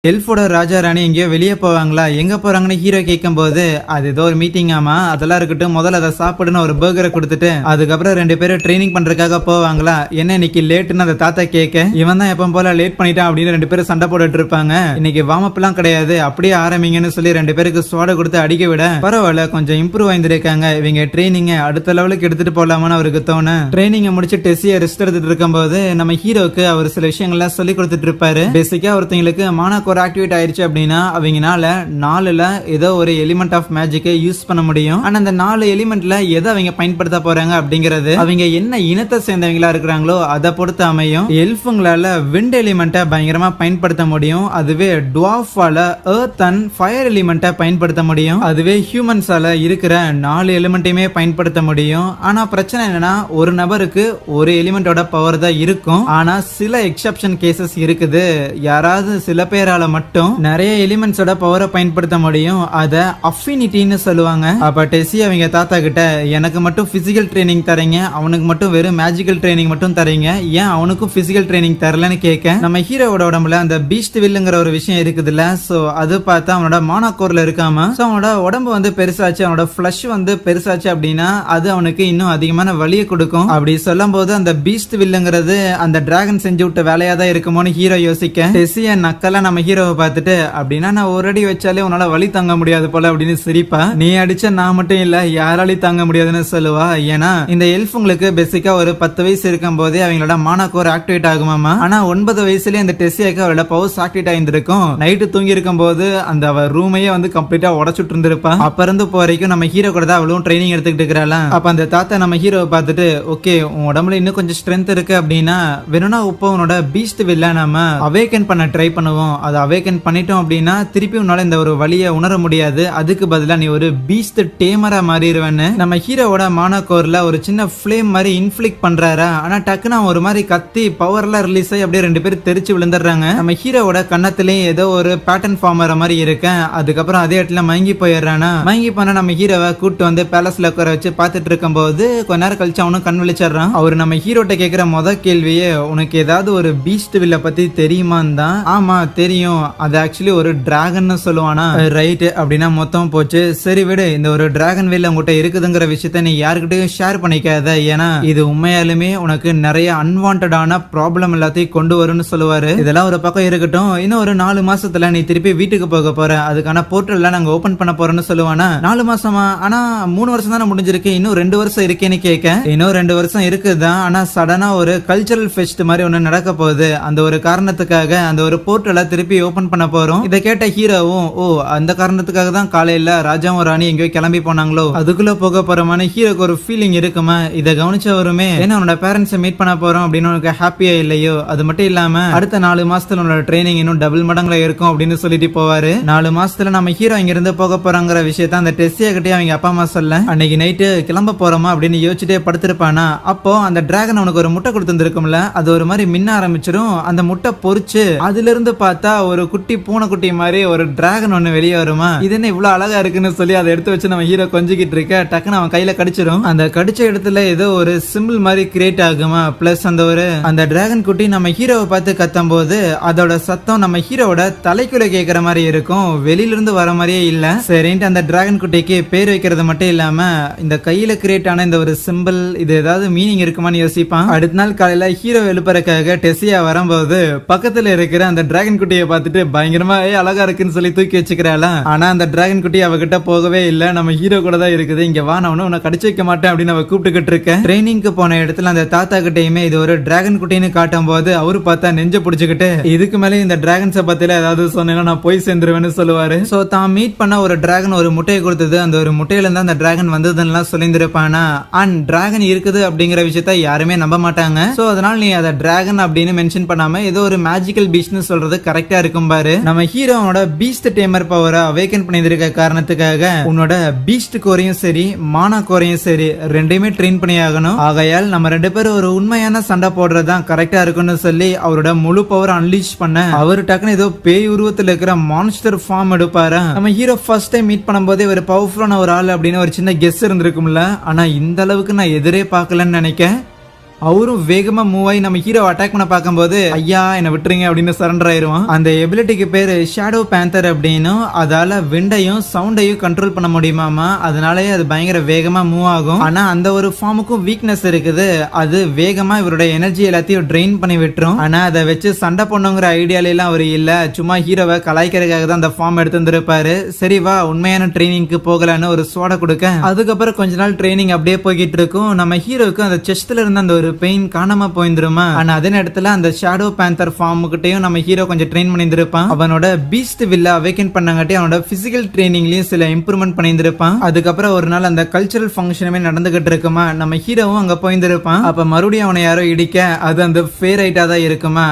எல்ஃபோட ராஜா ராணி எங்கேயோ வெளியே போவாங்களா, எங்க போறாங்கன்னு ஹீரோ கேட்கும் போது, அது ஏதோ ஒரு மீட்டிங் ஆமா, அதெல்லாம் இருக்கட்டும், முதல்ல அதை சாப்பிடுன்னு ஒரு பர்கரை கொடுத்துட்டு அதுக்கப்புறம் 2 பேரும் ட்ரைனிங் பண்றதுக்காக போவாங்களா, என்ன இன்னைக்கு லேட்டுன்னு அந்த தாத்தா கேட்க, இவன் தான் எப்ப போல லேட் பண்ணிட்டான் அப்படின்னு 2 பேரும் சண்டை போட்டுட்டு இருப்பாங்க. இன்னைக்கு வார்ம் அப் எல்லாம் கிடையாது, அப்படியே ஆரம்பிங்கன்னு சொல்லி 2 பேருக்கு சோடை கொடுத்து அடிக்க விட, பரவாயில்ல கொஞ்சம் இம்ப்ரூவ் ஆயிருக்காங்க, இவங்க ட்ரைனிங் அடுத்த லெவலுக்கு எடுத்துட்டு போலாமான்னு அவருக்கு தோணு. ட்ரைனிங் முடிச்சு டெஸ்ஸியை ரெஸ்ட் எடுத்துட்டு இருக்கும் போது நம்ம ஹீரோக்கு அவர் சில விஷயங்கள்லாம் சொல்லி கொடுத்துட்டு இருப்பாரு. பேசிக்கா ஒருத்தங்களுக்கு மானாக்கோர் ஆக்டிவேட் ஆயிருச்சு அப்படின்னா அவங்கனால 4ல ஏதோ ஒரு எலிமெண்ட் ஆஃப் மேஜிக்கை யூஸ் பண்ண முடியும். ஆனா அந்த 4 எலிமெண்ட்ல எதை அவங்க பயன்படுத்த போறாங்க அப்படிங்கிறது அவங்க என்ன இனத்தை சேர்ந்தவங்களா இருக்கிறாங்களோ அதை பொறுத்து அமையும். எல்ஃபுங்களால விண்ட் எலிமெண்ட்டை பயங்கரமா பயன்படுத்த முடியும், அதுவே டுவார்ஃபால எர்த் அண்ட் ஃபயர் எலிமெண்ட்டை பயன்படுத்த முடியும், அதுவே ஹியூமன்ஸால இருக்கிற 4 எலிமெண்ட்டையுமே பயன்படுத்த முடியும். ஆனா பிரச்சனை என்னன்னா ஒரு நபருக்கு ஒரு எலிமெண்டோட பவர் தான் இருக்கும், ஆனா சில எக்ஸெப்ஷன் கேசஸ் இருக்குது, யாராவது சில பேரால மட்டும் நிறைய எலிமெண்ட்ஸோட பவரை பயன்படுத்த முடியும், அத அஃபினிட்டின்னு சொல்லுவாங்க. அப்ப டெஸ்ஸி அவங்க தாத்தா கிட்ட, எனக்கு மட்டும் பிசிக்கல் ட்ரைனிங் தரீங்க, அவனுக்கு மட்டும் வெறும் மேஜிக்கல் ட்ரைனிங் மட்டும் தரீங்க, ஏன் அவனுக்கும் பிசிக்கல் ட்ரைனிங் தரலன்னு கேட்க, நம்ம ஹீரோவோட உடம்புல அந்த பீஸ்ட் வில்லுங்கிற ஒரு விஷயம் இருக்குதுல்ல, சோ அது பார்த்தா அவனோட மானாக்கோர்ல இருக்காம, சோ அவனோட உடம்பு வந்து பெருசாச்சு, அவனோட ஃபிளஷ் வந்து பெருசாச்சு அப்படின்னா அது அவனுக்கு இன்னும் அதிகமான வலியை கொடுக்கும். அப்படி சொல்லும் போது அந்த பீஸ்ட் வில்லுங்கிறது அந்த டிராகன் செஞ்சு விட்ட வேலையா தான் இருக்குமோன்னு ஹீரோ யோசிக்க, டெஸ்ஸிய நக்கலா நம்ம ஹீரோவை பார்த்துட்டு அப்படின்னா நான் ஒரு அடி வச்சாலே உன்னால வலி தாங்க முடியாது போல அப்படின்னு சிரிப்பா. நீ அடிச்ச நான் மட்டும் இல்ல யாராலையும் தாங்க முடியாதுன்னு சொல்லுவா. ஏன்னா இந்த எல்ஃபுங்களுக்கு பேசிக்கா ஒரு 10 வயசு இருக்கும் போதே அவங்களோட மானாக்கோர் ஆக்டிவேட் ஆகுமாமா. ஆனா 9 வயசுலயே இந்த டெஸ்ஸியாக்கு அவளோட பவர்ஸ் ஆக்டிவேட் ஆயிருந்திருக்கும். நைட்டு தூங்கி இருக்கும் போது அந்த அவ ரூமையே வந்து கம்ப்ளீட்டா உடச்சுட்டு இருந்திருப்பா. அப்ப இருந்து இப்போ வரைக்கும் நம்ம ஹீரோ கூட தான் அவளும் ட்ரைனிங் எடுத்துக்கிட்டு இருக்கிறாளா. அப்ப அந்த தாத்தா நம்ம ஹீரோவை பார்த்துட்டு ஓகே உன் உடம்புல இன்னும் கொஞ்சம் ஸ்ட்ரென்த் இருக்கு அப்படின்னா வேணும்னா இப்போ உன்னோட பீஸ்ட் வில்ல நாம அவேக்கன் பண்ண ட்ரை பண்ணுவோம். அதை அவேக்கன் பண்ணிட்டோம் அப்படின்னா திருப்பி உன்னால இந்த ஒரு வலியை உணர முடியாது. அதுக்கு பதிலா நீ ஒரு பீஸ்ட் டேமரா மாறிடுவேன்னு நம்ம ஹீரோவோட மானோகோர்ல ஒரு சின்ன ஃப்ளேம் மாதிரி இன்ஃபிளிக் பண்றாரா. ஆனா டக்குன்னு ஒரு மாதிரி கத்தி பவர்லாம் ரிலீஸ் ஆகி அப்படியே 2 பேரும் தெரிச்சு விழுந்துடுறாங்க. நம்ம ஹீரோவோட கண்ணத்திலேயே ஏதோ ஒரு பேட்டர்ன் ஃபார்ம் ஆற மாதிரி இருக்கேன். அதுக்கப்புறம் அதே இடத்துல மயங்கி போயிடுறானா. மயங்கி போனா நம்ம ஹீரோவை கூட்டு வந்து பேலஸ்ல உட்கார வச்சு பார்த்துட்டு இருக்கும் போது கொஞ்ச நேரம் கழிச்சு அவனும் கண் விழிச்சிடறான். அவர் நம்ம ஹீரோட்ட கேட்கிற முதல் கேள்வியே உனக்கு ஏதாவது ஒரு பீஸ்ட் வில்ல பத்தி தெரியுமான்னு தான். ஆமா தெரியும், அது ஆக்சுவலி ஒரு டிராகன் சொல்லுவானா. ரைட் அப்படின்னா மொத்தம் போச்சு. சரி விடு, இந்த ஒரு டிராகன் வில்ல உங்ககிட்ட இருக்குதுங்கிற விஷயத்த நீ யாருக்கிட்டையும் ஷேர் பண்ணிக்காத. ஏன்னா இது உண்மையாலுமே உனக்கு நிறைய அன்வான்டான ப்ராப்ளம் எல்லாத்தையும் கொண்டு வரும்னு சொல்லுவாரு. இதெல்லாம் ஒரு பக்கம் இருக்கட்டும், இன்னும் ஒரு 4 மாசத்துல நீ திருப்பி வீட்டுக்கு போக போற, அதுக்கான போர்ட்டல் நாங்க ஓபன் பண்ண போறோம்னு சொல்லுவானா. 4 மாசமா? ஆனா 3 வருஷம் தானே முடிஞ்சிருக்கு, இன்னும் 2 வருஷம் இருக்கேன்னு கேட்க. இன்னும் 2 வருஷம் இருக்குதான், ஆனா சடனா ஒரு கல்ச்சரல் ஃபெஸ்ட் மாதிரி ஒண்ணு நடக்க போகுது. அந்த ஒரு காரணத்துக்காக அந்த ஒரு போர்ட்டலை திருப்பி ஓபன் பண்ண போறோம். இதை கேட்ட ஹீரோவும் ஓ அந்த காரணத்துக்காக தான் காலையில ராஜாவும் ராணி எங்கேயோ கிளம்பி போனாங்களோ, அதுக்குள்ள போக போறமான ஹீரோக்கு ஒரு ஃபீலிங் இருக்குமா. இதை கவனிச்சவருமே ஏன்னா உன்னோட பேரண்ட்ஸை மீட் பண்ண போறோம் அப்படின்னு உனக்கு ஹாப்பியா இல்லையோ, அது மட்டும் இல்லாம அடுத்த 4 மாசத்துல உன்னோட ட்ரைனிங் இன்னும் டபுள் மடங்குல இருக்கும் அப்படின்னு சொல்லிட்டு போவாரு. 4 மாசத்துல நம்ம ஹீரோ இங்க இருந்து போக போறாங்கிற விஷயத்த அந்த டெஸ்ஸியா கிட்டே அவங்க அப்பா அம்மா சொல்ல அன்னைக்கு நைட்டு கிளம்ப போறோமா அப்படின்னு யோசிச்சுட்டே படுத்திருப்பானா. அப்போ அந்த டிராகன் அவனுக்கு ஒரு முட்டை கொடுத்துருக்கும்ல, அது ஒரு மாதிரி மின்ன ஆரம்பிச்சிடும். அந்த முட்டை பொறிச்சு அதுல இருந்து பார்த்தா ஒரு குட்டி பூனைக்குட்டி மாதிரி ஒரு டிராகன் ஒண்ணு வெளியே வருமா. இது என்ன இவ்வளவு அழகா இருக்குன்னு சொல்லி அதை எடுத்து வச்சு நம்ம ஹீரோ கொஞ்சிக்கிட்டு இருக்க டக்குன்னு அவன் கையில கடிச்சிடும். அந்த கடிச்ச இடத்துல ஏதோ ஒரு சிம்பிள் மாதிரி கிரியேட் ஆகுமா. பிளஸ் அந்த டிராகன் குட்டி நம்ம ஹீரோவை பார்த்து கத்தும் போது அதோட சத்தம் நம்ம ஹீரோவோட தலைக்குள்ள கேட்கிற மாதிரி இருக்கும், வெளியில இருந்து வர மாதிரியே இல்ல. சரின்ட்டு அந்த டிராகன் குட்டிக்கு பேர் வைக்கிறது மட்டும் இல்லாம இந்த கையில கிரியேட் ஆன இந்த ஒரு சிம்பிள் இது ஏதாவது மீனிங் இருக்குமான்னு யோசிப்பான். அடுத்த நாள் காலையில ஹீரோ எழுப்புறதுக்காக டெஸ்ஸியா வரும்போது பக்கத்துல இருக்கிற அந்த டிராகன் குட்டியை பார்த்துட்டு பயங்கரமா அழகா இருக்குன்னு சொல்லி தூக்கி வச்சுக்கிறாளா. ஆனா அந்த டிராகன் குட்டி அவகிட்ட போகவே இல்ல, நம்ம ஹீரோ கூட தான் இருக்குது. இங்க வா நான் உன்னை கடிச்சு வைக்க மாட்டேன் அப்படின்னு அவ கூப்பிட்டுக்கிட்டு இருக்கேன். ட்ரைனிங்க்கு போன இடத்துல அந்த தாத்தா கிட்டையுமே இது ஒரு டிராகன் குட்டின்னு காட்டும் போது அவரு பார்த்தா நெஞ்ச பிடிச்சுக்கிட்டு இதுக்கு மேலே இந்த டிராகன்ஸை பத்தில ஏதாவது சொன்னா நான் போய் சேர்ந்துருவேன்னு சொல்லுவாரு. சோ தான் மீட் பண்ண ஒரு டிராகன் ஒரு முட்டையை கொடுத்தது, அந்த ஒரு முட்டையில இருந்து அந்த டிராகன் வந்ததுன்னு சொல்லியிருப்பானா. அண்ட் டிராகன் இருக்குது அப்படிங்கிற விஷயத்த யாருமே நம்ப மாட்டாங்க. சோ அதனால நீ அதை டிராகன் அப்படின்னு மென்ஷன் பண்ணாம ஏதோ ஒரு மேஜிக்கல் பீஸ்ட்னு சொல்றது கரெக்டா இருக்கும் பாரு. நம்ம ஹீரோவோட பீஸ்ட் டேமர் பவரை அவேக்கன் பண்ணியிருக்க காரணத்துக்காக உன்னோட பீஸ்ட் கோரையும் சரி மானா கோரையும் சரி ரெண்டையுமே ட்ரெயின் பண்ணி ஆகணும். ஆகையால் நம்ம 2 பேரும் ஒரு உண்மையான சண்டை போடுறதுதான் கரெக்டா இருக்கும்னு சொல்லி அவரோட முழு பவர் அன்லீஷ் பண்ண அவரு டக்குன்னு ஏதோ பேய் உருவத்தில் இருக்கிற மான்ஸ்டர் ஃபார்ம் எடுப்பாரு. நம்ம ஹீரோ ஃபர்ஸ்ட் டைம் மீட் பண்ணும்போதே ஒரு பவர்ஃபுல்லான ஒரு ஆள் அப்படின்னு ஒரு சின்ன கெஸ் இருந்திருக்கும்ல. ஆனா இந்த அளவுக்கு நான் எதிரே பார்க்கலன்னு நினைக்கிறேன். அவரும் வேகமா மூவ் ஆகி நம்ம ஹீரோ அட்டாக் பண்ண பார்க்கும்போது ஐயா என்ன விட்டுருங்க அப்படின்னு சரண்டர் ஆயிருவான். அந்த எபிலிட்டிக்கு பேரு ஷேடோ பேந்தர் அப்படின்னு, அதால விண்டையும் சவுண்டையும் கண்ட்ரோல் பண்ண முடியுமாமா. அதனாலயே அது பயங்கர வேகமா மூவ் ஆகும். ஆனா அந்த ஒரு ஃபார்முக்கும் வீக்னஸ் இருக்குது, அது வேகமா இவருடைய எனர்ஜி எல்லாத்தையும் ட்ரெயின் பண்ணி விட்டுரும். ஆனா அதை வச்சு சண்டை பண்ணுங்கிற ஐடியால எல்லாம் அவர் இல்ல, சும்மா ஹீரோவை கலாய்க்கிறதுக்காக தான் அந்த ஃபார்ம் எடுத்து வந்திருப்பாரு. சரி வா உண்மையான ட்ரைனிங்க்கு போகலான்னு ஒரு சோடை கொடுக்க அதுக்கப்புறம் கொஞ்ச நாள் ட்ரைனிங் அப்படியே போய்கிட்டு இருக்கும். நம்ம ஹீரோவுக்கு அந்த செஸ்ட்ல இருந்த அந்த ஒரு பெயின் காணாம போயிருந்துருமா. ஆனா அதே நேரத்துல அந்த ஷேடோ பேந்தர் ஃபார்ம் கிட்டையும் நம்ம ஹீரோ கொஞ்சம் ட்ரெயின் பண்ணியிருப்பான். அவனோட பீஸ்ட் வில்ல அவேக்கன் பண்ணங்காட்டி அவனோட பிசிக்கல் ட்ரைனிங்லயும் சில இம்ப்ரூவ்மெண்ட் பண்ணியிருப்பான். அதுக்கப்புறம் ஒரு நாள் அந்த கல்ச்சரல் ஃபங்க்ஷனுமே நடந்துகிட்டு இருக்குமா. நம்ம ஹீரோவும் அங்க போயிருந்திருப்பான். அப்ப மறுபடியும் அவனை யாரோ இடிக்க அது அந்த ஃபேர் ஐட்டா தான் இருக்குமா.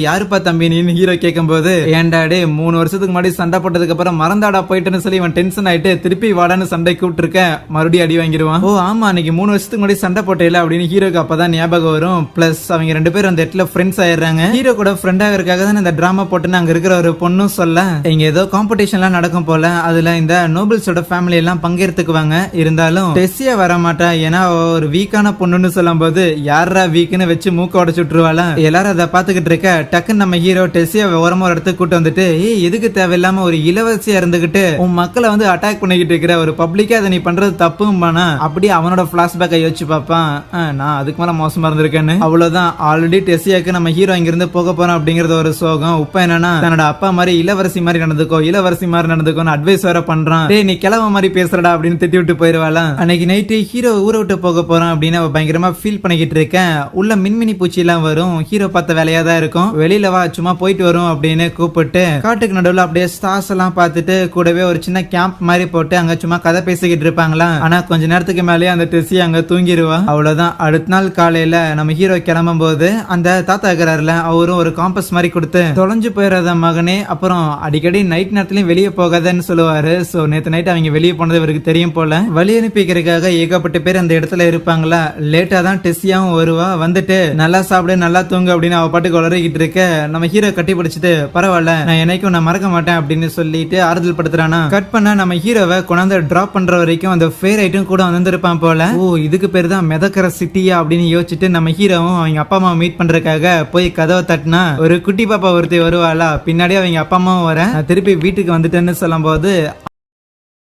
யாருப்பா தம்பி நீ ஹீரோ கேட்கும் போது ஏண்டாடே 3 வருஷத்துக்கு முன்னாடி சண்டை போட்டதுக்கு அப்புறம் மறந்தாடா போயிட்டுன்னு சொல்லி இவன் டென்ஷன் ஆயிட்டு திருப்பி வாடான்னு சண்டை கூப்பிட்டு இருக்க மறுபடியும் அடி வாங்கிடுவான். ஓ ஆமா அன்னைக்கு 3 வருஷத்துக்கு முன்னாடி சண்டை போட்டேல அப்படின்னு ஹீரோக்கு அப்பதான் ஞாபகம் வரும். பிளஸ் அவங்க 2 பேரும் அந்த இடத்துல ஃப்ரெண்ட்ஸ் ஆயிடுறாங்க. ஹீரோ கூட ஃப்ரெண்ட் ஆகிறதுக்காக தான் இந்த டிராமா போட்டுன்னு அங்க இருக்கிற ஒரு பொண்ணும் சொல்ல இங்க ஏதோ காம்படிஷன்லாம் நடக்கும் போல, அதுல இந்த நோபல்ஸோட ஃபேமிலி எல்லாம் பங்கேற்றுக்குவாங்க. இருந்தாலும் டெஸ்ஸியா வர மாட்டா, ஏன்னா ஒரு வீக்கான பொண்ணுன்னு சொல்லும் போது யாரா வீக்குன்னு வச்சு மூக்க உடச்சு விட்டுருவாளா. எல்லாரும் அதை பாத்துக்கிட்டு இருக்க டக்குன்னு நம்ம ஹீரோ டெஸ்ஸியா ஓரமா ஒரு இடத்துக்கு கூட்டு வந்துட்டு எதுக்கு தேவையில்லாம ஒரு இலவசியா இருந்துகிட்டு உன் மக்களை வந்து அட்டாக் பண்ணிக்கிட்டு இருக்கிற, ஒரு பப்ளிக்கா அதை நீ பண்றது தப்பும் பானா அப்படி அவனோட பிளாஷ்பேக்கை யோசிச்சு பார்ப்பான். நான் அதுக்கு மேல மோசமா மறந்துருக்கேன்னு. அவ்வளவுதான், ஆல்ரெடி டெசியாக்கு நம்ம ஹீரோ இங்கிருந்து போக போறோம் அப்படிங்கறது ஒரு சோகம். இப்ப என்னன்னா தன்னோட அப்பா மாதிரி இளவரசி மாதிரி நடந்துக்கோன்னு அட்வைஸ் வேற பண்றான். டேய் நீ கிளம்ப மாதிரி பேசுறடா அப்படின்னு திட்டி விட்டு போயிருவாளாம். அன்னைக்கு நைட்டு ஹீரோ ஊரை விட்டு போக போறான் அப்படின்னு அவ பயங்கரமா ஃபீல் பண்ணிக்கிட்டு இருக்கேன். உள்ள மின்மினி பூச்சி எல்லாம் வரும். ஹீரோ பார்த்த வேலையா தான் இருக்கும். வெளியில வா சும்மா போயிட்டு வரும் அப்படின்னு கூப்பிட்டு காட்டுக்கு நடுவுல அப்படியே ஸ்டார்ஸ் எல்லாம் பார்த்துட்டு கூடவே ஒரு சின்ன கேம்ப் மாதிரி போட்டு அங்க சும்மா கதை பேசிக்கிட்டு இருப்பாங்களா. ஆனா கொஞ்ச நேரத்துக்கு மேலேயே அந்த டெசி அங்க தூங்கிடுவா. அவ்வளவுதான். அடுத்த நாள் காலையில நம்ம ஹீரோ கிளம்பும் போது அந்த தாத்தா இருக்கிறாருல அவரும் ஒரு காம்பஸ் மாதிரி கொடுத்து தொலைஞ்சு போயிடாத மகனே, அப்புறம் அடிக்கடி நைட் நேரத்துலயும் வெளியே போகாதன்னு சொல்லுவாரு. சோ நேத்து நைட் அவங்க வெளியே போனது இவருக்கு தெரியும் போல. வழி அனுப்பிக்கிறதுக்காக ஏகப்பட்ட பேர் அந்த இடத்துல இருப்பாங்களா. லேட்டா தான் டெசியாவும் வருவா. வந்துட்டு நல்லா சாப்பிடு நல்லா தூங்கு அப்படின்னு அவ பாட்டுக்கு வளரிக்கிட்டு இருக்க நம்ம ஹீரோ கட்டி பிடிச்சிட்டு பரவாயில்ல நான் என்னைக்கும் நான் மறக்க மாட்டேன் அப்படின்னு சொல்லிட்டு ஆறுதல் படுத்துறானா. கட் பண்ண நம்ம ஹீரோவை கொண்டாந்து டிராப் பண்ற வரைக்கும் அந்த ஃபேர் ஐட்டும் கூட வந்திருப்பான் போல. ஓ இதுக்கு பேர் தான் மிதக்கிற சிட்டியா அப்படின்னு யோசிச்சுட்டு நம்ம ஹீரோவும் அவங்க அப்பா அம்மா மீட் பண்றதுக்காக போய் கதவை தட்டினா ஒரு குட்டி பாப்பா ஒருத்தி வருவாளா. பின்னாடி அவங்க அப்பா அம்மாவும் வர திருப்பி வீட்டுக்கு வந்துட்டேன்னு சொல்லும் போது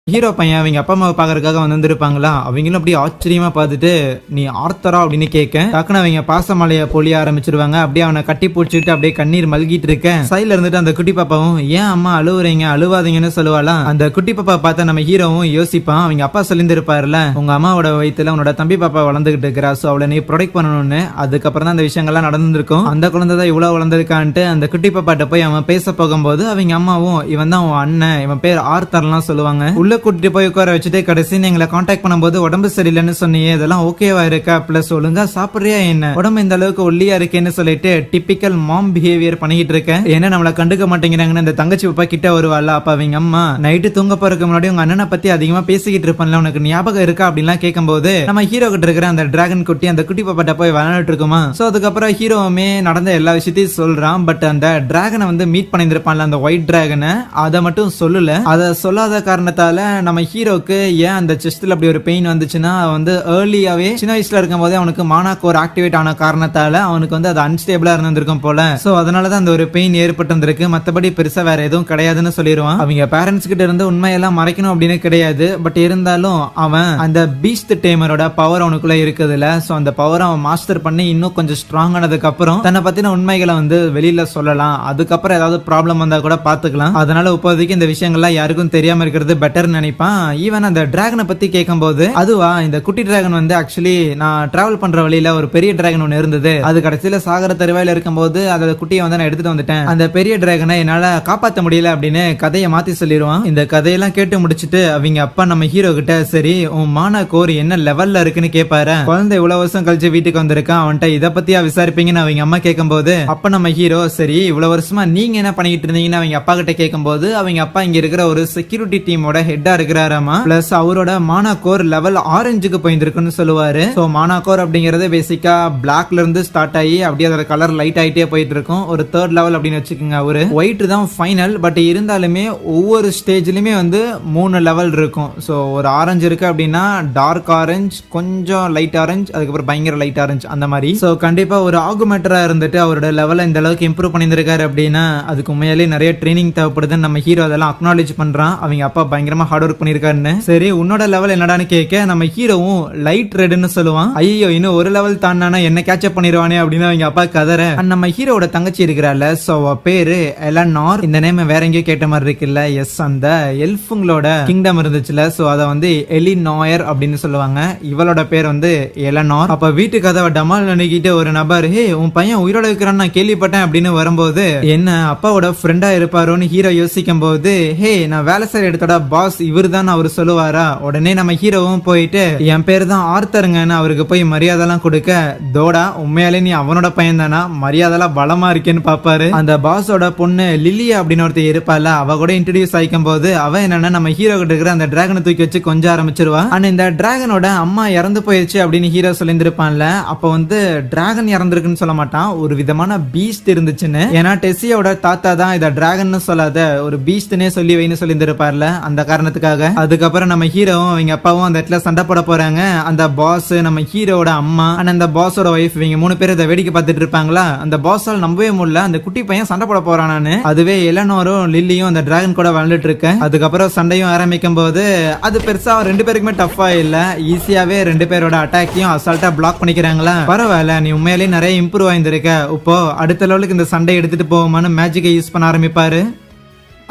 ஹீரோ பையன் அவங்க அப்பா அம்மாவை பாக்குறதுக்காக வந்திருப்பாங்களா. அவங்களும் அப்படியே ஆச்சரியமா பார்த்துட்டு நீ ஆர்த்தரா அப்படின்னு கேட்க டக்குனு அவங்க பாசமலைய பொழிய ஆரம்பிச்சிருவாங்க. அப்படியே அவனை கட்டி பிடிச்சிட்டு அப்படியே கண்ணீர் மல்கிட்டு இருக்க சைட்ல இருந்துட்டு அந்த குட்டி பாப்பாவும் ஏன் அம்மா அழுவுறீங்க அழுவாதீங்கன்னு சொல்லுவாளாம். அந்த குட்டி பாப்பா பார்த்தா நம்ம ஹீரோவும் யோசிப்பான். அவங்க அப்பா சொல்லியிருப்பாருல உங்க அம்மாவோட வயித்துல உன்னோட தம்பி பாப்பா வளர்ந்துகிட்டு இருக்கிறா, சோ அவளை நீ ப்ரொடெக்ட் பண்ணணும்னு. அதுக்கப்புறம் தான் அந்த விஷயங்கள்லாம் நடந்திருக்கும். அந்த குழந்தை தான் இவ்வளவு வளர்ந்துருக்கான்ட்டு அந்த குட்டி பாப்பாட்ட போய் அவன் பேச போகும்போது அவங்க அம்மாவும் இவன் தான் உன் அண்ணன், இவன் பேர் ஆர்த்தர்லாம் சொல்லுவாங்க. உள்ள கூட்டிட்டு போய் உட்கார வச்சுட்டு கடைசி எங்களை கான்டாக்ட் பண்ணும்போது உடம்பு சரியில்லைன்னு சொன்னியே இதெல்லாம் ஓகேவா இருக்கா, பிளஸ் ஒழுங்கா சாப்பிடுறியா, என்ன உடம்பு இந்த அளவுக்கு ஒல்லியா இருக்கேன்னு சொல்லிட்டு டிபிக்கல் மாம் பிஹேவியர் பண்ணிட்டு இருக்கேன். ஏன்னா நம்மள கண்டுக்க மாட்டேங்கிறாங்கன்னு அந்த தங்கச்சி பாப்பா கிட்ட வருவாள். அப்ப அவங்க அம்மா நைட்டு தூங்க போறதுக்கு முன்னாடி உங்க அண்ணனை பத்தி அதிகமா பேசிக்கிட்டு இருப்பான்ல உனக்கு ஞாபகம் இருக்கா அப்படின்லாம் கேட்கும்போது நம்ம ஹீரோ கிட்ட இருக்கிற அந்த டிராகன் குட்டி அந்த குட்டி பாப்பாட்ட போய் விளையாட்டு இருக்குமா. சோ அதுக்கப்புறம் ஹீரோவுமே நடந்த எல்லா விஷயத்தையும் சொல்றான். பட் அந்த டிராகனை வந்து மீட் பண்ணிருப்பான்ல அந்த ஒயிட் டிராகனை அதை மட்டும் சொல்லல. அதை சொல்லாத காரணத்தால நம்ம ஹீரோக்கு ஏன் அந்த செஸ்ட்ல அப்படி ஒரு பெயின் வந்துச்சுன்னா வந்து ஏர்லியாவே சின்ன வயசுல இருக்கும் போதே அவனுக்கு மானாக்கோர் ஆக்டிவேட் ஆன காரணத்தால அவனுக்கு வந்து அது அன்ஸ்டேபிளா இருந்திருக்கும் போல. சோ அதனாலதான் அந்த ஒரு பெயின் ஏற்பட்டு இருந்திருக்கு. மத்தபடி பெருசா வேற எதுவும் கிடையாதுன்னு சொல்லிடுவான். அவங்க பேரண்ட்ஸ் கிட்ட இருந்து உண்மையெல்லாம் மறைக்கணும் அப்படின்னு கிடையாது. பட் இருந்தாலும் அவன் அந்த பீஸ்ட் டேமரோட பவர் அவனுக்குள்ள இருக்குதுல்ல. சோ அந்த பவர் அவன் மாஸ்டர் பண்ணி இன்னும் கொஞ்சம் ஸ்ட்ராங் ஆனதுக்கு அப்புறம் தன்னை பத்தின உண்மைகளை வந்து வெளியில சொல்லலாம். அதுக்கப்புறம் ஏதாவது ப்ராப்ளம் வந்தா கூட பாத்துக்கலாம். அதனால இப்போதைக்கு இந்த விஷயங்கள்லாம் யாருக்கும் தெரியாம இருக்கிறது பெட்டர் நினைப்பான். ஈவன் அந்த டிராகனை பத்தி கேட்கும்போது அதுவா இந்த குட்டி டிராகன் வந்து ஆக்சுவலி நான் டிராவல் பண்ற வழியில ஒரு பெரிய டிராகன் ஒன்னு இருந்தது, அது கடைசியில சாகர தருவாயில இருக்கும்போது அந்த குட்டியை வந்து நான் எடுத்துட்டு வந்துட்டேன், அந்த பெரிய டிராகனை என்னால காப்பாற்ற முடியல அப்படின்னு கதையை மாத்தி சொல்லிடுவான். இந்த கதையெல்லாம் கேட்டு முடிச்சுட்டு அவங்க அப்பா நம்ம ஹீரோ கிட்ட சரி உன் மான கோர் என்ன லெவல்ல இருக்குன்னு கேட்பாரு. குழந்தை இவ்வளவு வருஷம் கழிச்சு வீட்டுக்கு வந்திருக்கான், அவன்கிட்ட இதை பத்தியா விசாரிப்பீங்கன்னு அவங்க அம்மா கேட்கும்போது அப்ப நம்ம ஹீரோ சரி இவ்வளவு வருஷமா நீங்க என்ன பண்ணிட்டு இருந்தீங்கன்னு அவங்க அப்பா கிட்ட கேட்கும்போது அவங்க அப்பா இங்க இருக்கிற ஒரு செக்யூரிட்டி டீமோட ஹெட்டா இருக்கிறாராமா. பிளஸ் அவரோட மானா கோர் லெவல் ஆரஞ்சுக்கு போயிருக்குன்னு சொல்லுவாரு. சோ மானா கோர் அப்படிங்கறது பேசிக்கா பிளாக்ல இருந்து ஸ்டார்ட் ஆகி அப்படியே அதோட கலர் லைட் ஆயிட்டே போயிட்டு இருக்கும். ஒரு தேர்ட் லெவல் அப்படின்னு வச்சுக்கோங்க. ஒரு ஒயிட் தான் ஃபைனல். பட் இருந்தாலுமே ஒவ்வொரு ஸ்டேஜ்லயுமே வந்து 3 லெவல் இருக்கும். சோ ஒரு ஆரஞ்சு இருக்கு அப்படின்னா டார்க் ஆரஞ்சு, கொஞ்சம் லைட் ஆரஞ்சு, அதுக்கப்புறம் பயங்கர லைட் ஆரஞ்சு அந்த மாதிரி. சோ கண்டிப்பா ஒரு ஆகுமெட்டரா இருந்துட்டு அவரோட லெவலை இந்த அளவுக்கு இம்ப்ரூவ் பண்ணியிருக்காரு அப்படின்னா அதுக்கு உண்மையாலே நிறைய ட்ரைனிங் தேவைப்படுதுன்னு நம்ம ஹீரோ அதெல்லாம் அக்னாலேஜ் பண்றான். அவங்க அப்பா பயங்கரமா ஹார்ட் ஒர்க் பண்ணிருக்காருன்னு. சரி உன்னோட லெவல் என்னடான்னு கேட்க நம்ம ஹீரோவும் லைட் ரெட்னு சொல்லுவான். ஐயோ இன்னும் ஒரு லெவல் தாண்டானா என்ன கேட்சப் பண்ணிடுவானே அப்படின்னு அவங்க அப்பா கதற. நம்ம ஹீரோட தங்கச்சி இருக்கிறாள். சோ பேரு எலனார். இந்த நேம் வேற எங்கேயோ கேட்ட மாதிரி இருக்குல்ல. எஸ் அந்த எல்ஃபுங்களோட கிங்டம் இருந்துச்சுல. சோ அத வந்து எலினாயர் அப்படின்னு சொல்லுவாங்க. இவளோட பேர் வந்து எலனார். அப்ப வீட்டு கதவை டமால் நினைக்கிட்டு ஒரு நபர் ஹே உன் பையன் உயிரோட இருக்கிறான்னு நான் கேள்விப்பட்டேன் அப்படின்னு வரும்போது என்ன அப்பாவோட ஃப்ரெண்டா இருப்பாரோன்னு ஹீரோ யோசிக்கும் போது ஹே நான் வேலை செய்யற இடத்தோட பாஸ் இவர் தான் அவர் சொல்லுவாரா. உடனே நம்ம ஹீரோவும் போயிட்டு என் பேர் தான் ஆர்த்தருங்கன்னு அவருக்கு போய் மரியாதைலாம் கொடுக்க தோடா உண்மையாலே நீ அவனோட பையன் தானா, மரியாதைலாம் பலமா இருக்கேன்னு பாப்பாரு. அந்த பாஸோட பொண்ணு லிலியா அப்படின்னு ஒருத்தர் இருப்பால, அவ கூட இன்ட்ரோடியூஸ் ஆயிக்கும் போது அவ என்னன்னா நம்ம ஹீரோ கிட்ட இருக்கிற அந்த டிராகனை தூக்கி வச்சு கொஞ்சம் ஆரம்பிச்சிருவா. ஆனா இந்த டிராகனோட அம்மா இறந்து போயிடுச்சு அப்படின்னு ஹீரோ சொல்லியிருப்பான்ல. அப்ப வந்து டிராகன் இறந்துருக்குன்னு சொல்ல மாட்டான், ஒரு விதமான பீஸ்ட் இருந்துச்சுன்னு. ஏன்னா டெசியோட தாத்தா தான் இத டிராகன் சொல்லாத ஒரு பீஸ்ட்னே சொல்லி வைன்னு சொல்லியிருப்பார்ல. அந்த காரணத்தை காரணத்துக்காக. அதுக்கப்புறம் நம்ம ஹீரோவும் அவங்க அப்பாவும் அந்த இடத்துல சண்டை போட போறாங்க. அந்த பாஸ், நம்ம ஹீரோட அம்மா அண்ட் அந்த பாஸோட ஒய்ஃப், இவங்க 3 பேர் இதை வேடிக்கை பார்த்துட்டு இருப்பாங்களா. அந்த பாஸால் நம்பவே முடியல, அந்த குட்டி பையன் சண்டை போட போறானு. அதுவே எலனோரும் லில்லியும் அந்த டிராகன் கூட விளையாண்டுட்டு இருக்கு. அதுக்கப்புறம் சண்டையும் ஆரம்பிக்கும் போது அது பெருசா 2 பேருக்குமே டஃபா இல்ல, ஈஸியாவே 2 பேரோட அட்டாக்கையும் அசால்ட்டா பிளாக் பண்ணிக்கிறாங்களா. பரவாயில்ல, நீ உண்மையிலேயே நிறைய இம்ப்ரூவ் ஆயிருந்திருக்க, இப்போ அடுத்த லெவலுக்கு இந்த சண்டை எடுத்துட்டு போவோமான்னு மேஜிக்கை யூஸ் பண்ண ஆரம்பிப்பாரு.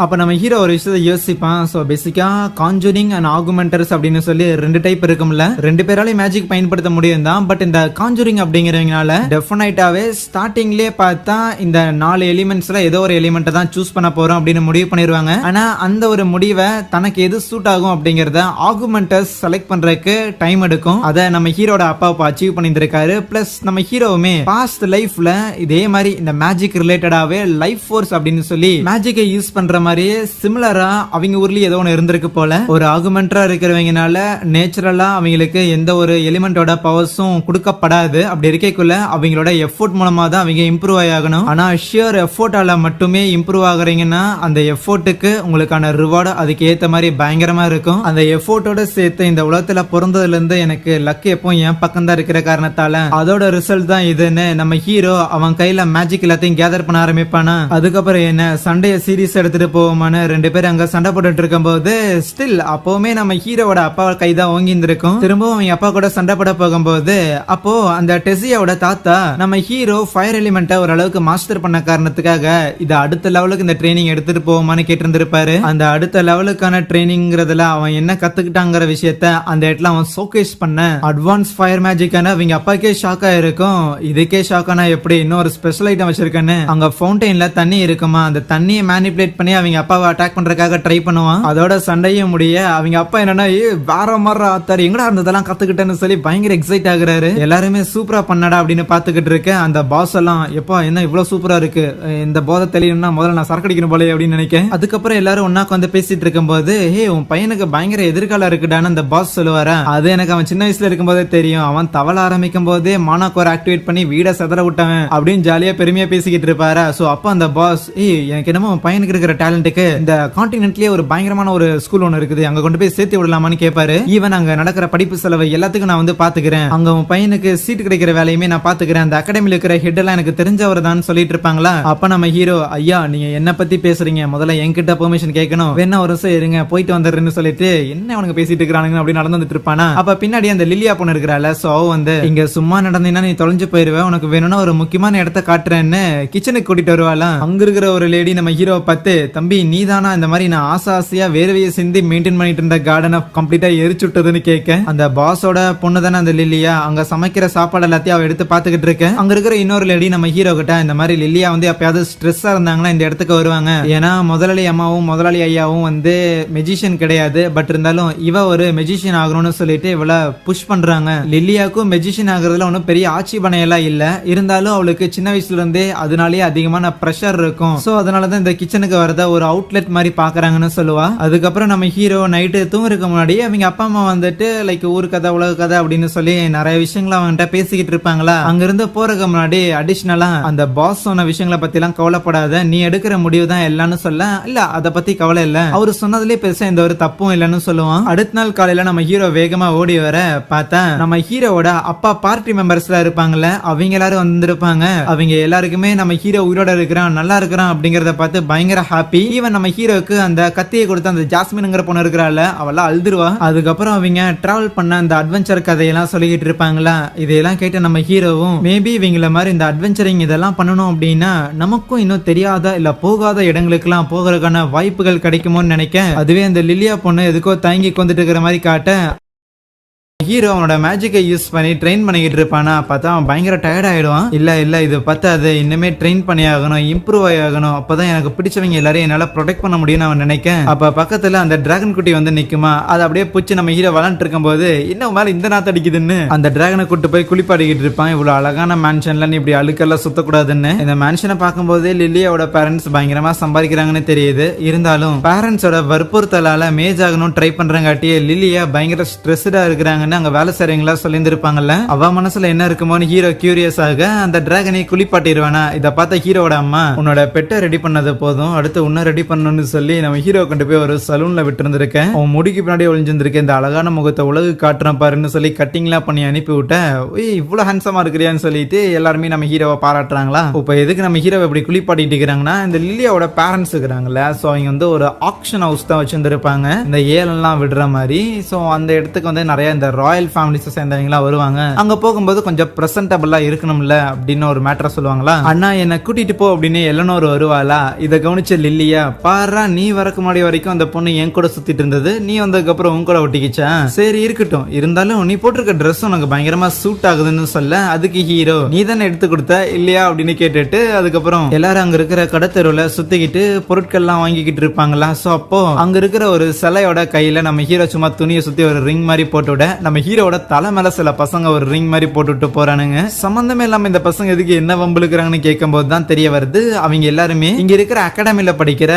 அப்ப நம்ம ஹீரோ ஒரு விஷயத்தை யோசிப்பான். சோ பேசிக்கா கான்ஜூரிங் அண்ட் ஆகுமெண்டர்ஸ் அப்படின்னு சொல்லி 2 டைப் இருக்கும்ல. 2 பேராலையும் மேஜிக் பயன்படுத்த முடியும் தான். பட் இந்த கான்ஜூரிங் அப்படிங்கிறவங்கனால டெஃபினைட்டாவே ஸ்டார்டிங்லயே பார்த்தா இந்த 4 எலிமெண்ட்ஸ்ல ஏதோ ஒரு எலிமெண்ட் தான் சூஸ் பண்ண போறோம் அப்படின்னு முடிவு பண்ணிடுவாங்க. ஆனா அந்த ஒரு முடிவை தனக்கு எது சூட் ஆகும் அப்படிங்கறத ஆகுமெண்டர்ஸ் செலக்ட் பண்றதுக்கு டைம் எடுக்கும். அதை நம்ம ஹீரோட அப்பா அச்சீவ் பண்ணியிருக்காரு. பிளஸ் நம்ம ஹீரோவுமே பாஸ்ட் லைஃப்ல இதே மாதிரி இந்த மேஜிக் ரிலேட்டடாவே லைஃப் ஃபோர்ஸ் அப்படின்னு சொல்லி மேஜிக்கை யூஸ் பண்ற மாதிரியே சிமிலரா அவங்க ஊர்லயே ஏதோ ஒன்று இருந்திருக்கு போல. ஒரு ஆகுமெண்டரா இருக்கிறவங்கனால நேச்சுரலா அவங்களுக்கு எந்த ஒரு எலிமெண்டோட பவர்ஸும் கொடுக்கப்படாது. அப்படி இருக்கக்குள்ள அவங்களோட எஃபோர்ட் மூலமா தான் அவங்க இம்ப்ரூவ் ஆகணும். ஆனா ஷியர் எஃபோர்ட்டால மட்டுமே இம்ப்ரூவ் ஆகுறீங்கன்னா அந்த எஃபோர்ட்டுக்கு உங்களுக்கான ரிவார்டு அதுக்கு ஏத்த மாதிரி பயங்கரமா இருக்கும். அந்த எஃபோர்ட்டோட சேர்த்து இந்த உலகத்துல பிறந்ததுல இருந்து எனக்கு லக் எப்போ என் பக்கம் தான் இருக்கிற காரணத்தால அதோட ரிசல்ட் தான் இதுன்னு நம்ம ஹீரோ அவன் கையில மேஜிக் எல்லாத்தையும் கேதர் பண்ண ஆரம்பிப்பானா. அதுக்கப்புறம் என்ன சண்டைய சீரியஸ் எடுத்துட்டு போவோமான்னு 2 பேரும் அங்க சண்டை போட்டுட்டு இருக்கும் போது ஸ்டில் அப்பவுமே நம்ம ஹீரோட அப்பா கைதான் ஓங்கி இருந்திருக்கும். திரும்பவும் அவங்க அப்பா கூட சண்டை போட போகும்போது அப்போ அந்த டெசியாவோட தாத்தா நம்ம ஹீரோ ஃபயர் எலிமெண்ட்டை ஓரளவுக்கு மாஸ்டர் பண்ண காரணத்துக்காக இதை அடுத்த லெவலுக்கு இந்த ட்ரைனிங் எடுத்துட்டு போவோமான்னு கேட்டிருந்திருப்பாரு. அந்த அடுத்த லெவலுக்கான ட்ரைனிங்கிறதுல அவன் என்ன கத்துக்கிட்டாங்கிற விஷயத்த அந்த இடத்துல அவன் ஷோகேஸ் பண்ண அட்வான்ஸ் ஃபயர் மேஜிக்கான அவங்க அப்பாக்கே ஷாக்கா இருக்கும். இதுக்கே ஷாக்கானா எப்படி இன்னொரு ஸ்பெஷல் ஐட்டம் வச்சிருக்கேன்னு அங்க ஃபவுண்டைன்ல தண்ணி இருக்குமா, அந்த தண்ணியை மேனிபுலேட் பண்ணி அவங்க அப்பாவை அட்டாக் பண்றதுக்காக ட்ரை பண்ணுவான். அதோட சண்டையும் முடிய அவங்க அப்பா என்னன்னா வேற மாதிரி ஆத்தாரு எங்கடா இருந்ததெல்லாம் கத்துக்கிட்டேன்னு சொல்லி பயங்கர எக்ஸைட் ஆகுறாரு. எல்லாருமே சூப்பரா பண்ணடா அப்படின்னு பாத்துக்கிட்டு இருக்கேன். அந்த பாஸ் எல்லாம் எப்பா என்ன இவ்வளவு சூப்பரா இருக்கு, இந்த போதை தெளிவுன்னா முதல்ல நான் சரக்கடிக்கணும் போல அப்படின்னு நினைக்கிறேன். அதுக்கப்புறம் எல்லாரும் ஒன்னாக்கு வந்து பேசிட்டு இருக்கும் போது உன் பையனுக்கு பயங்கர எதிர்காலம் இருக்குடான்னு அந்த பாஸ் சொல்லுவாரா. அது எனக்கு அவன் சின்ன வயசுல இருக்கும் போதே தெரியும். அவன் தவள ஆரம்பிக்கும் போதே மானாக்கோர் ஆக்டிவேட் பண்ணி வீட செதற விட்டவன் அப்படின்னு ஜாலியா பெருமையா பேசிக்கிட்டு இருப்பாரா. சோ அப்ப அந்த பாஸ் எனக்கு என்னமோ பையனுக்கு இருக்கிற டேலண்ட்டுக்கு இந்த கான்டினென்ட்லயே ஒரு பயங்கரமான ஒரு ஸ்கூல் ஒன்று இருக்குது, அங்க கொண்டு போய் சேர்த்து விடலாமான்னு கேட்பாரு. ஈவன் அங்க நடக்கிற படிப்பு செலவு எல்லாத்துக்கும் நான் வந்து பாத்துக்கிறேன், அங்க உன் பையனுக்கு சீட் கிடைக்கிற வேலையுமே நான் பாத்துக்கிறேன், அந்த அகாடமில இருக்கிற ஹெட் எல்லாம் எனக்கு தெரிஞ்சவர் தான் சொல்லிட்டு இருப்பாங்களா. அப்ப நம்ம ஹீரோ ஐயா நீங்க என்ன பத்தி பேசுறீங்க, முதல்ல என்கிட்ட பெர்மிஷன் கேட்கணும், வேணா ஒரு வருஷம் இருங்க போயிட்டு வந்துடுறேன்னு சொல்லிட்டு என்ன அவனுக்கு பேசிட்டு இருக்கானுங்க அப்படின்னு நடந்துட்டு இருப்பானா. அப்ப பின்னாடி அந்த லில்லியா பொண்ணு இருக்கிறாள். சோ அவ வந்து இங்க சும்மா நடந்தீங்கன்னா நீ தொலைஞ்சு போயிருவேன், உனக்கு வேணும்னா ஒரு முக்கியமான இடத்த காட்டுறேன்னு கிச்சனுக்கு கூட்டிட்டு வருவாளா. அங்க இருக்கிற ஒரு லேடி நம்ம ஹீரோ பார்த்து தம்பி நீ தானா இந்த மாதிரி நான் ஆசையா வேர்வையை சிந்தி மெயின்டைன் பண்ணிட்டு இருந்த கார்டனை கம்ப்ளீட்டா எரிச்சு விட்டதுன்னு கேட்க. அந்த பாஸோட பொண்ணு தானே அந்த லில்லியா, அங்க சமைக்கிற சாப்பாடு எல்லாத்தையும் அவ எடுத்து பாத்துக்கிட்டு இருக்கேன். அங்க இருக்கிற இன்னொரு லேடி நம்ம ஹீரோ கிட்ட இந்த மாதிரி லில்லியா வந்து எப்பயாவது ஸ்ட்ரெஸ்ஸா இருந்தாங்கன்னா இந்த இடத்துக்கு வருவாங்க, ஏன்னா முதலாளி அம்மாவும் முதலாளி ஐயாவும் வந்து மெஜிஷியன் கிடையாது, பட் இருந்தாலும் இவ ஒரு மெஜிஷியன் ஆகணும்னு சொல்லிட்டு இவள புஷ் பண்றாங்க. லில்லியாக்கும் மெஜிஷியன் ஆகுறதுல ஒன்னும் பெரிய ஆட்சி பணையெல்லாம் இல்ல, இருந்தாலும் அவளுக்கு சின்ன வயசுல இருந்தே அதனாலேயே அதிகமான பிரஷர் இருக்கும். சோ அதனாலதான் இந்த கிச்சனுக்கு வரத ஒரு அவுட்லெட் மாதிரி பாக்குறாங்கன்னு சொல்லுவா. அதுக்கப்புறம் நம்ம ஹீரோ நைட்டு தூங்குறதுக்கு முன்னாடி அவங்க அப்பா அம்மா வந்துட்டு லைக் ஊர் கதை உலக கதை அப்படின்னு சொல்லி நிறைய விஷயங்களை அவன்கிட்ட பேசிக்கிட்டு இருப்பாங்களா. அங்க இருந்து போறதுக்கு முன்னாடி அடிஷனலா அந்த பாஸ் சொன்ன விஷயங்களை பத்தி எல்லாம் கவலைப்படாத, நீ எடுக்கிற முடிவு தான் எல்லான்னு சொல்ல, இல்ல அதை பத்தி கவலை இல்ல, அவரு சொன்னதுலயே பெருசா எந்த ஒரு தப்பும் இல்லன்னு சொல்லுவான். அடுத்த நாள் காலையில நம்ம ஹீரோ வேகமா ஓடி வர பார்த்தா நம்ம ஹீரோவோட அப்பா பார்ட்டி மெம்பர்ஸ்ல இருப்பாங்கல்ல, அவங்க எல்லாரும் வந்திருப்பாங்க. அவங்க எல்லாருக்குமே நம்ம ஹீரோ உயிரோட இருக்கிறான் நல்லா இருக்கிறான் அப்படிங்கறத பார்த்து பயங்கர ஹாப்பி. ஈவன் நம்ம ஹீரோக்கு அந்த கத்தியை கொடுத்து அந்த ஜாஸ்மின்ங்கிற பொண்ணு இருக்கிறாள் அவெல்லாம் அழுதுருவா. அதுக்கப்புறம் அவங்க டிராவல் பண்ண அந்த அட்வென்ச்சர் கதையெல்லாம் சொல்லிக்கிட்டு இருப்பாங்களா. இதையெல்லாம் கேட்ட நம்ம ஹீரோவும் மேபி இவங்கள மாதிரி இந்த அட்வென்ச்சரிங் இதெல்லாம் பண்ணணும் அப்படின்னா நமக்கும் இன்னும் தெரியாத இல்ல போகாத இடங்களுக்கு எல்லாம் போகிறதுக்கான வாய்ப்புகள் கிடைக்குமோன்னு நினைக்க. அதுவே அந்த லில்லியா பொண்ணு எதுக்கோ தயங்கி கொண்டுட்டு இருக்கிற மாதிரி காட்ட ஹீரோ அவனோட மேஜிக்கை யூஸ் பண்ணி ட்ரெயின் பண்ணிக்கிட்டு இருப்பானா. பார்த்தா அவன் பயங்கர டயர்ட் ஆயிடுவான். இல்ல இது பத்தாது, இன்னுமே ட்ரெயின் பண்ணி ஆகணும், இம்ப்ரூவ் ஆகணும், அப்பதான் எனக்கு பிடிச்சவங்க எல்லாரையும் என்னால ப்ரொடெக்ட் பண்ண முடியும்னு அவன் நினைக்க. அப்ப பக்கத்துல அந்த டிராகன் குட்டி வந்து நிக்குமா, அதை அப்படியே பிடிச்சி நம்ம ஹீரோ விளாண்டு இருக்கும் போது இன்னும் மேல இந்த நாத்து அடிக்குதுன்னு அந்த டிராகனை கூட்டு போய் குளிப்பாடிக்கிட்டு இருப்பான். இவ்வளவு அழகான மேன்ஷன்ல நீ இப்படி அழுக்கெல்லாம் சுத்தக்கூடாதுன்னு. இந்த மேன்ஷனை பார்க்கும்போது லில்லியோட பேரண்ட்ஸ் பயங்கரமா சம்பாதிக்கிறாங்கன்னு தெரியுது. இருந்தாலும் பேரண்ட்ஸோட வற்புறுத்தலால மேஜ் ஆகணும் ட்ரை பண்றங்காட்டியே லில்லியா பயங்கர ஸ்ட்ரெஸ்டா இருக்கிறாங்கன்னு அப்படின்னு அங்க வேலை செய்றவங்களா சொல்லியிருந்திருப்பாங்கல்ல. அவ மனசுல என்ன இருக்குமோன்னு ஹீரோ கியூரியஸ் ஆக அந்த டிராகனை குளிப்பாட்டிடுவானா. இதை பார்த்த ஹீரோட அம்மா, உன்னோட பெட்டை ரெடி பண்ணது போதும், அடுத்து உன்ன ரெடி பண்ணணும்னு சொல்லி நம்ம ஹீரோ கொண்டு போய் ஒரு சலூன்ல விட்டு இருந்திருக்கேன், உன் முடிக்கு பின்னாடி ஒளிஞ்சிருந்திருக்கேன், இந்த அழகான முகத்தை உலகு காட்டுறேன் பாருன்னு சொல்லி கட்டிங்லாம் பண்ணி அனுப்பி விட்டேன். இவ்வளவு ஹேண்ட்ஸமா இருக்கிறியான்னு சொல்லிட்டு எல்லாருமே நம்ம ஹீரோவை பாராட்டுறாங்களா. இப்ப எதுக்கு நம்ம ஹீரோவை இப்படி குளிப்பாட்டிட்டு இருக்கிறாங்கன்னா, இந்த லில்லியோட பேரண்ட்ஸ் இருக்கிறாங்கல்ல, சோ அவங்க வந்து ஒரு ஆக்ஷன் ஹவுஸ் தான் வச்சிருந்திருப்பாங்க, இந்த ஏலெல்லாம் விடுற மாதிரி. சோ அந்த இடத்துக்கு வந்து நிறைய இந்த ராயல் ஃபேமிலிஸ் சேர்ந்தவங்க வருவாங்க. அங்க போகும்போது கொஞ்சம் பிரசன்டபிளா இருக்கணும்ல அப்படின்னு ஒரு மேட்டரை சொல்லுவாங்களா. அண்ணா என்ன கூட்டிட்டு போ அப்படின்னு எல்லனோர் வருவாளா. இதை கவனிச்ச லில்லியா, பாரா நீ வரக்கு முன்னாடி வரைக்கும் அந்த பொண்ணு என் கூட சுத்திட்டு இருந்தது, நீ வந்ததுக்கு அப்புறம் உன் கூட ஒட்டிக்கிச்சா, சரி இருக்கட்டும், இருந்தாலும் நீ போட்டிருக்க ட்ரெஸ் உனக்கு பயங்கரமா சூட் ஆகுதுன்னு சொல்ல, அதுக்கு ஹீரோ நீ தானே எடுத்து கொடுத்த இல்லையா அப்படின்னு கேட்டுட்டு அதுக்கப்புறம் எல்லாரும் அங்க இருக்கிற கடத்தெருவுல சுத்திக்கிட்டு பொருட்கள்லாம் வாங்கிக்கிட்டு இருப்பாங்களா. சோ அப்போ அங்க இருக்கிற ஒரு சிலையோட கையில நம்ம ஹீரோ சும்மா துணியை சுத்தி ஒரு ரிங் மாதிரி போட்டு விட, நம்ம ஹீரோட தலை மேல சில பசங்க ஒரு ரிங் மாதிரி போட்டுட்டு போறானுங்க. சம்பந்தமே இல்லாம இந்த பசங்க எதுக்கு என்ன வம்புலுக்குறாங்கன்னு கேட்கும் போது தான் தெரிய வருது, அவங்க எல்லாருமே இங்க இருக்கிற அகாடமில படிக்கிற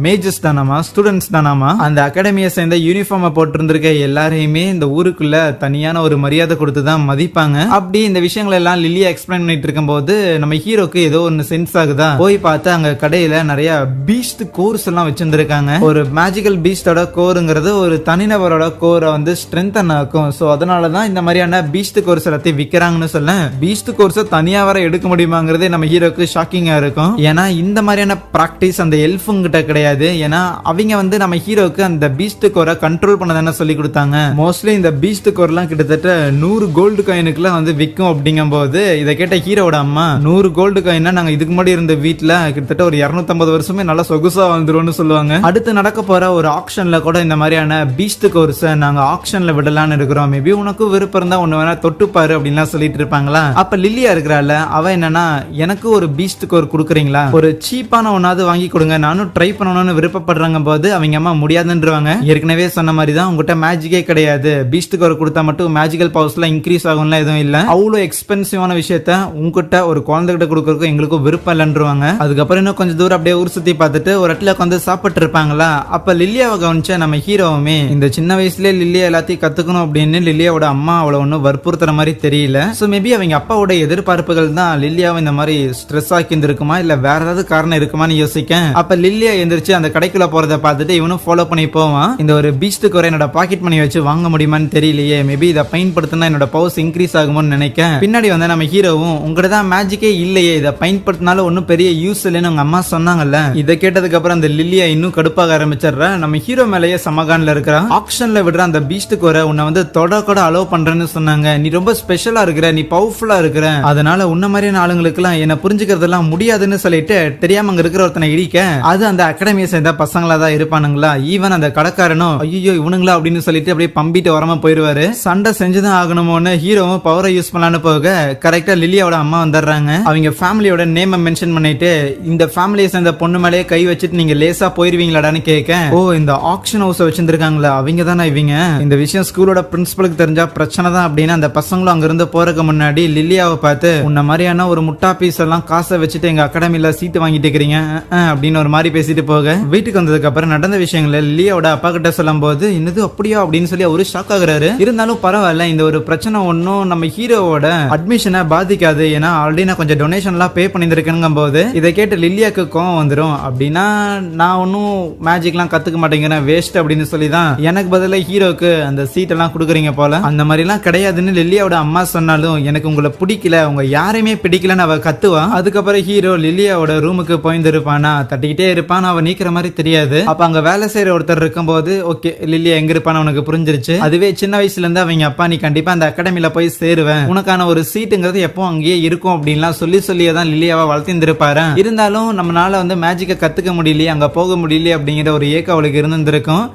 மேஜர்ஸ் தானாமா, ஸ்டூடெண்ட்ஸ் தானாமா. அந்த அகாடமியை சேர்ந்த யூனிஃபார்ம் போட்டு இருந்திருக்க எல்லாரையுமே இந்த ஊருக்குள்ள தனியான ஒரு மரியாதை கொடுத்து தான் மதிப்பாங்க. அப்படி இந்த விஷயங்கள் எல்லாம் லில்லியா எக்ஸ்பிளைன் பண்ணிட்டு இருக்கும் போது நம்ம ஹீரோக்கு ஏதோ ஒன்னு சென்ஸ் ஆகுதா. போய் பார்த்து அங்க கடையில நிறைய பீஸ்ட் கோர்ஸ் எல்லாம் வச்சிருந்திருக்காங்க. ஒரு மேஜிக்கல் பீஸ்டோட கோருங்கிறது ஒரு தனிநபரோட கோரை வந்து ஸ்ட்ரென்தன் ஆக்கும். சோ அதனாலதான் இந்த மாதிரியான பீஸ்ட் கோர்ஸ் எல்லாத்தையும் விற்கிறாங்கன்னு சொல்ல, பீஸ்ட் கோர்ஸை தனியா வர எடுக்க முடியுமாங்கிறதே நம்ம ஹீரோக்கு ஷாக்கிங்கா இருக்கும். ஏன்னா இந்த மாதிரியான பிராக்டிஸ் அந்த எல்ஃபுங்கிட்ட கிடையாது. ஏன்னா அவங்க வந்து நம்ம ஹீரோக்கு அந்த பீஸ்ட் கோரை கண்ட்ரோல் பண்ணதான சொல்லி கொடுத்தாங்க. மோஸ்ட்லி இந்த பீஸ்ட் கோர்லாம் கிட்டத்தட்ட 100 கோல்டு காயினுக்குலாம் வந்து விற்கும். அப்படிங்கும் போது இதை கேட்ட ஹீரோட அம்மா, 100 கோல்டு காயின்னா நாங்க இதுக்கு முன்னாடி இருந்த வீட்டுல கிட்டத்தட்ட ஒரு 250 வருஷமே நல்லா சொகுசா வந்துரும்னு சொல்லுவாங்க. அடுத்து நடக்க போற ஒரு ஆக்ஷன்ல கூட இந்த மாதிரியான பீஸ்ட் கோர்ஸ் நாங்க ஆக்ஷன்ல விடலான்னு இருக்கிறோம், மேபி உனக்கு விருப்பம் இருந்தா ஒண்ணு வேணா தொட்டுப்பாரு அப்படின்லாம் சொல்லிட்டு இருப்பாங்களா. அப்ப லில்லியா இருக்கிறாள், அவ என்னன்னா எனக்கு ஒரு பீஸ்ட் கோர் கொடுக்குறீங்களா, ஒரு சீப்பான ஒன்னாவது வாங்கி கொடுங்க, நானும் ட்ரை பண்ணணும்னு விருப்பப்படுறாங்க போது அவங்க அம்மா முடியாதுன்றவாங்க. ஏற்கனவே சொன்ன மாதிரி தான் உங்ககிட்ட மேஜிக்கே கிடையாது, பீஸ்ட் கோர் கொடுத்தா மட்டும் மேஜிக்கல் பவர்ஸ்ல இன்க்ரீஸ் ஆகும்ல எதுவும் இல்ல, அவ்வளவு எக்ஸ்பென்சிவான விஷயத்த உங்ககிட்ட ஒரு குழந்தைகிட்ட கொடுக்கறதுக்கு எங்களுக்கு விருப்பம் இல்லைன்றவாங்க. அதுக்கப்புறம் இன்னும் கொஞ்சம் தூரம் அப்படியே ஊர் சுத்தி பார்த்துட்டு ஒரு இடத்துல வந்து சாப்பிட்டு இருப்பாங்களா. அப்ப லில்லியாவை கவனிச்ச நம்ம ஹீரோவுமே இந்த சின்ன வயசுல லில்லியா எல்லாத்தையும் கத்துக்கணும் அப்படின்னு லில்லியாவோட அம்மா அவளை ஒன்னும் வற்புறுத்துற மாதிரி தெரியல. சோ மேபி அவங்க அப்பாவோட எதிர்பார்ப்புகள் தான் லில்லியாவை இந்த மாதிரி ஸ்ட்ரெஸ் ஆக்கி இருக்குமா, இல்ல வேற ஏதாவது காரணம் இருக்குமான்னு யோசிக்க, அப்ப லில்லியா எந்திரிச்சு அந்த கடைக்குள்ள போறதை பார்த்துட்டு இவனும் ஃபாலோ பண்ணி போவான். இந்த ஒரு பீஸ்ட் கோரை என்னோட பாக்கெட் மணி வச்சு வாங்க முடியுமான்னு தெரியலையே, மேபி இதை பயன்படுத்தினா என்னோட பவர்ஸ் இன்க்ரீஸ் ஆகுமோன்னு நினைக்க, பின்னாடி வந்து நம்ம ஹீரோவும் உங்ககிட்ட தான் மேஜிக்கே இல்லையே, இதை பயன்படுத்தினாலும் ஒன்னும் பெரிய யூஸ் இல்லைன்னு உங்க அம்மா சொன்னாங்கல்ல. இதை கேட்டதுக்கு அப்புறம் அந்த லில்லியா இன்னும் கடுப்பாக ஆரம்பிச்சிடுற, நம்ம ஹீரோ மேலேயே சமகான்ல இருக்கிற ஆக்ஷன்ல விடுற அந்த பீஸ்ட் கோரை உன்னை வந்து தொட கூட அலோவ் பண்றேன்னு சொன்னாங்க, நீ ரொம்ப ஸ்பெஷலா இருக்கிற, நீ பவர்ஃபுல்லா இருக்கிற, அதனால உன்ன மாதிரியான ஆளுங்களுக்கு எல்லாம் என்ன புரிஞ்சுக்கிறதெல்லாம் முடியாதுன்னு சொல்லிட்டு தெரியாம அங்க இருக்கிற ஒருத்தனை இடிக்க, அது அந்த அகாடமியை சேர்ந்த பசங்களா தான் இருப்பானுங்களா. ஈவன் அந்த கடைக்காரனும் ஐயோ இவனுங்களா அப்படின்னு சொல்லிட்டு அப்படியே பம்பிட்டு வரமா போயிருவாரு. சண்டை செஞ்சுதான் ஆகணுமோன்னு ஹீரோவும் பவரை யூஸ் பண்ணலான்னு போக கரெக்டா லில்லியாவோட அம்மா வந்துடுறாங்க. அவங்க ஃபேமிலியோட நேம் மென்ஷன் பண்ணிட்டு இந்த ஃபேமிலியை சேர்ந்த பொண்ணு மேலேயே கை வச்சுட்டு நீங்க லேசா போயிருவீங்களாடான்னு கேட்க, ஓ இந்த ஆக்ஷன் ஹவுஸ் வச்சிருக்காங்களா அவங்க தானே இவங்க, இந்த விஷயம் ஸ்கூலோட பிரின்சிபலுக்கு தெரிஞ்சா பிரச்சனை தான் அப்படின்னு அந்த பசங்களும் அங்க இருந்து போறதுக்கு முன்னாடி லில்லியாவை பார்த்து உன்ன மாதிரியான ஒரு முட்டா பீஸ் எல்லாம் காசை வச்சுட்டு எங்க அகாடமில சீட்டு வாங்கிட்டு இருக்கிறீங்க அப்படின்னு ஒரு மாதிரி பேசிட்டு போக, வீட்டுக்கு வந்ததுக்கு அப்புறம் நடந்த விஷயங்களை லில்லியாவோட அப்பா கிட்ட சொல்லும் போது இன்னது அப்படியா அப்படின்னு சொல்லி அவரு ஷாக் ஆகுறாரு. இருந்தாலும் பரவாயில்ல, இந்த ஒரு பிரச்சனை ஒன்னும் நம்ம ஹீரோவோட அட்மிஷனை பாதிக்காது, ஏன்னா ஆல்ரெடி நான் கொஞ்சம் டொனேஷன் எல்லாம் பே பண்ணிருக்கேன் போது இதை கேட்டு லில்லியாக்கு கோவம் வந்துடும். அப்படின்னா நான் ஒன்னும் மேஜிக் எல்லாம் கத்துக்க மாட்டேங்கிறேன் வேஸ்ட் அப்படின்னு சொல்லி தான் எனக்கு பதிலா ஹீரோக்கு அந்த சீட் எல்லாம் கொடுக்குறீங்க போல. அந்த மாதிரி எல்லாம் கிடையாதுன்னு லில்லியாவோட அம்மா சொன்னாலும் எனக்கு உங்களை பிடிக்கல, உங்க யாரையுமே பிடிக்கலன்னு அவ கத்துவா. அதுக்கப்புறம் ஹீரோ லில்லியாவோட ரூமுக்கு போயிருப்பானா, தட்டிக்கிட்டே இருப்பான், அவ நீக்கிற மாதிரி தெரியாது. அப்ப அங்க வேலை செய்யற ஒருத்தர் இருக்கும் போது ஓகே லில்லியா எங்க இருப்பான்னு உனக்கு புரிஞ்சிருச்சு. அதுவே சின்ன வயசுல இருந்து அவங்க அப்பா நீ கண்டிப்பா அந்த அகாடமில போய் சேருவேன், உனக்கான ஒரு சீட்டுங்கிறது எப்போ அங்கேயே இருக்கும் அப்படின்லாம் சொல்லியே தான் லில்லியாவை வளர்த்திருப்பாரு. இருந்தாலும் நம்மளால வந்து மேஜிக்கை கத்துக்க முடியலையே, அங்க போக முடியலையே அப்படிங்கிற ஒரு ஏக்கம் அவளுக்கு இருந்திருக்கும்.